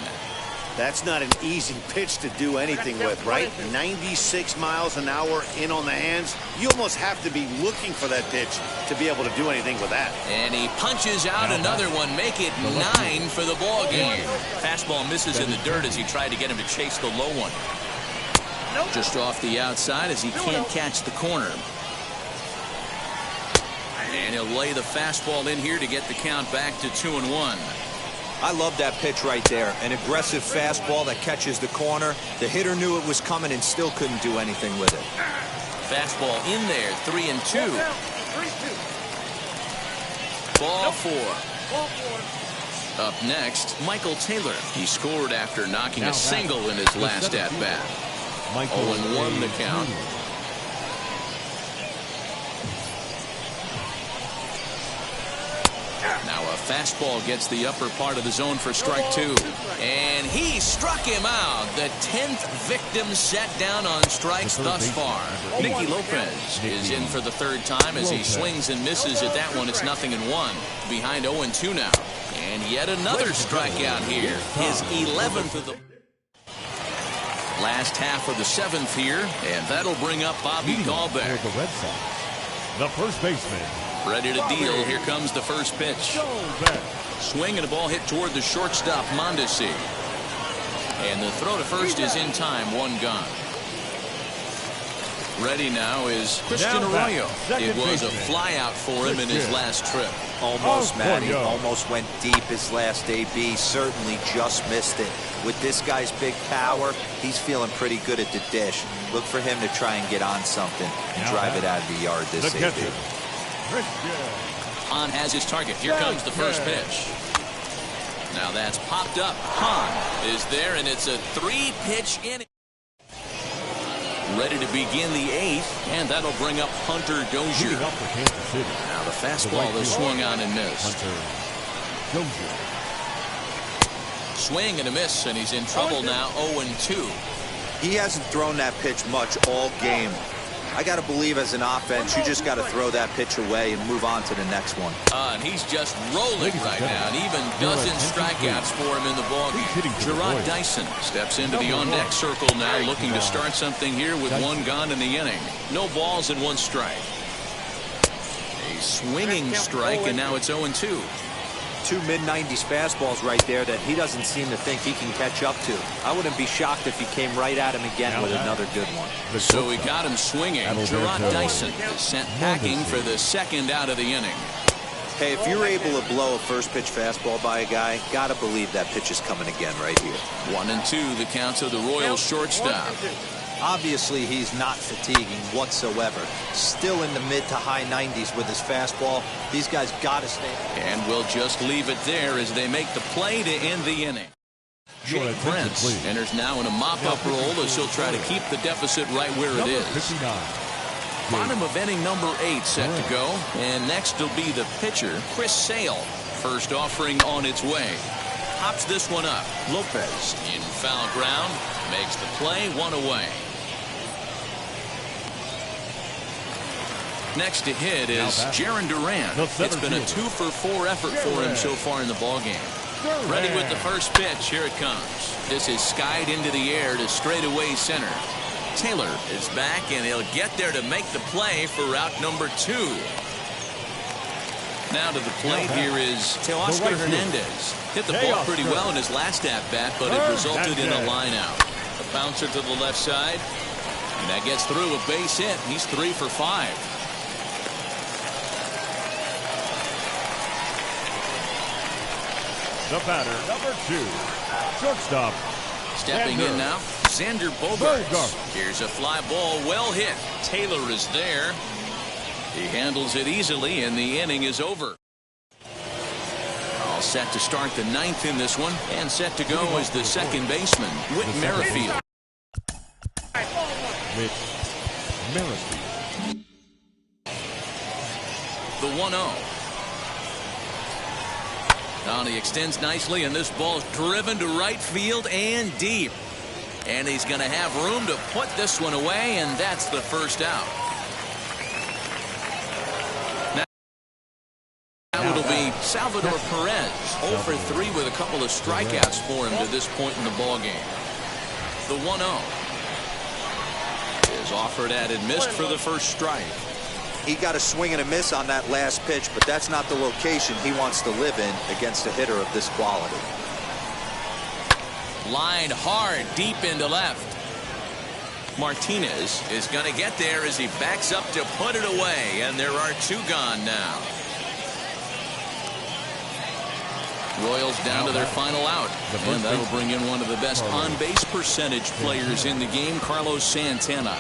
That's not an easy pitch to do anything with, right? 96 miles an hour in on the hands. You almost have to be looking for that pitch to be able to do anything with that. And he punches out another one. Make it 9 for the ball game. Fastball misses in the dirt as he tried to get him to chase the low one. Just off the outside as he can't catch the corner. And he'll lay the fastball in here to get the count back to 2-1. I love that pitch right there. An aggressive fastball that catches the corner. The hitter knew it was coming and still couldn't do anything with it. Fastball in there, 3-2. Ball 4. Up next, Michael Taylor. He scored after knocking a single in his last at-bat. 0-1 the count. Now a fastball gets the upper part of the zone for strike 2. And he struck him out. The 10th victim set down on strikes thus far. Nicky Lopez is in for the 3rd time as he swings and misses at that one. It's 0-1. Behind 0-2 now. And yet another strikeout here. His 11th of the last half of the 7th here. And that'll bring up Bobby Dahlbeck. The Red Sox, the first baseman. Ready to deal. Here comes the first pitch. Swing and a ball hit toward the shortstop, Mondesi. And the throw to first is in time. 1 gone. Ready now is Christian Arroyo. It was a flyout for him in his last trip. Almost, Matty. Almost went deep his last AB. Certainly just missed it. With this guy's big power, he's feeling pretty good at the dish. Look for him to try and get on something and drive it out of the yard this AB. Hahn has his target. Here comes the first pitch. Now that's popped up. Hahn is there, and it's a 3-pitch inning. Ready to begin the 8th, and that'll bring up Hunter Dozier. Now the fastball is swung on and missed. Swing and a miss, and he's in trouble now. 0-2. He hasn't thrown that pitch much all game. I got to believe as an offense, you just got to throw that pitch away and move on to the next one. And he's just rolling right now, and even dozen strikeouts for him in the ballgame. Gerard Dyson steps into the on-deck circle now, looking to start something here with 1 gone in the inning. No balls and 1 strike. A swinging strike, and now it's 0-2. 2 mid-90s fastballs right there that he doesn't seem to think he can catch up to. I wouldn't be shocked if he came right at him again with another good one. So he got him swinging. Gerard Dyson is sent packing for the 2nd out of the inning. Hey, if you're able to blow a first pitch fastball by a guy, gotta believe that pitch is coming again right here. 1-2 the count to the Royals shortstop. Obviously, he's not fatiguing whatsoever. Still in the mid to high 90s with his fastball. These guys got to stay. And we'll just leave it there as they make the play to end the inning. Jake Prince enters now in a mop-up role as he'll try to keep the deficit right where it is. Bottom of inning number 8 set to go. And next will be the pitcher, Chris Sale. First offering on its way. Pops this one up. Lopez in foul ground. Makes the play, 1 away. Next to hit is Jaron Duran. It's been a 2-for-4 effort for him so far in the ballgame. Ready with the first pitch. Here it comes. This is skied into the air to straightaway center. Taylor is back, and he'll get there to make the play for route number 2. Now to the plate here is Teoscar Hernandez. Hit the ball pretty well in his last at-bat, but it resulted in a line out. A bouncer to the left side, and that gets through a base hit. He's 3 for 5. The batter, number 2, shortstop. Stepping in now, Xander Bogaerts. Here's a fly ball, well hit. Taylor is there. He handles it easily, and the inning is over. All set to start the 9th in this one, and set to go is the second baseman, Whit Merrifield. Whit Merrifield. The 1-0. Now he extends nicely, and this ball's driven to right field and deep. And he's going to have room to put this one away, and that's the first out. Now it'll be Salvador Perez, 0 for 3 with a couple of strikeouts for him to this point in the ballgame. The 1-0 is offered at and missed for the first strike. He got a swing and a miss on that last pitch, but that's not the location he wants to live in against a hitter of this quality. Line hard deep into left. Martinez is going to get there as he backs up to put it away, and there are 2 gone now. Royals down to their final out, and that'll bring in one of the best on-base percentage players in the game, Carlos Santana.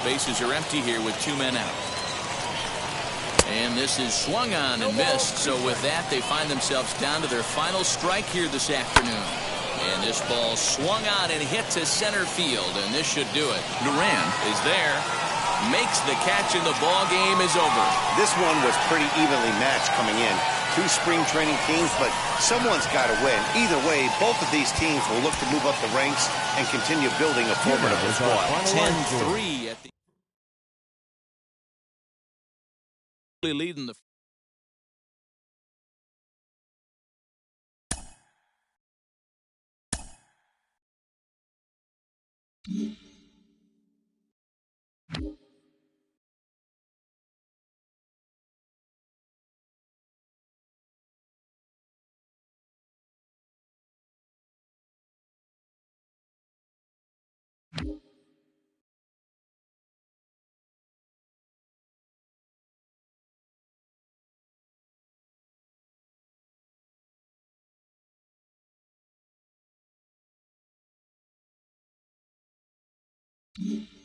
Bases are empty here with 2 men out. And this is swung on and missed. So with that, they find themselves down to their final strike here this afternoon. And this ball swung on and hit to center field, and this should do it. Duran is there, makes the catch, and the ball game is over. This one was pretty evenly matched coming in. Two spring training teams, but someone's got to win. Either way, both of these teams will look to move up the ranks and continue building a formidable squad. 10-3 at the leading the Mm-hmm.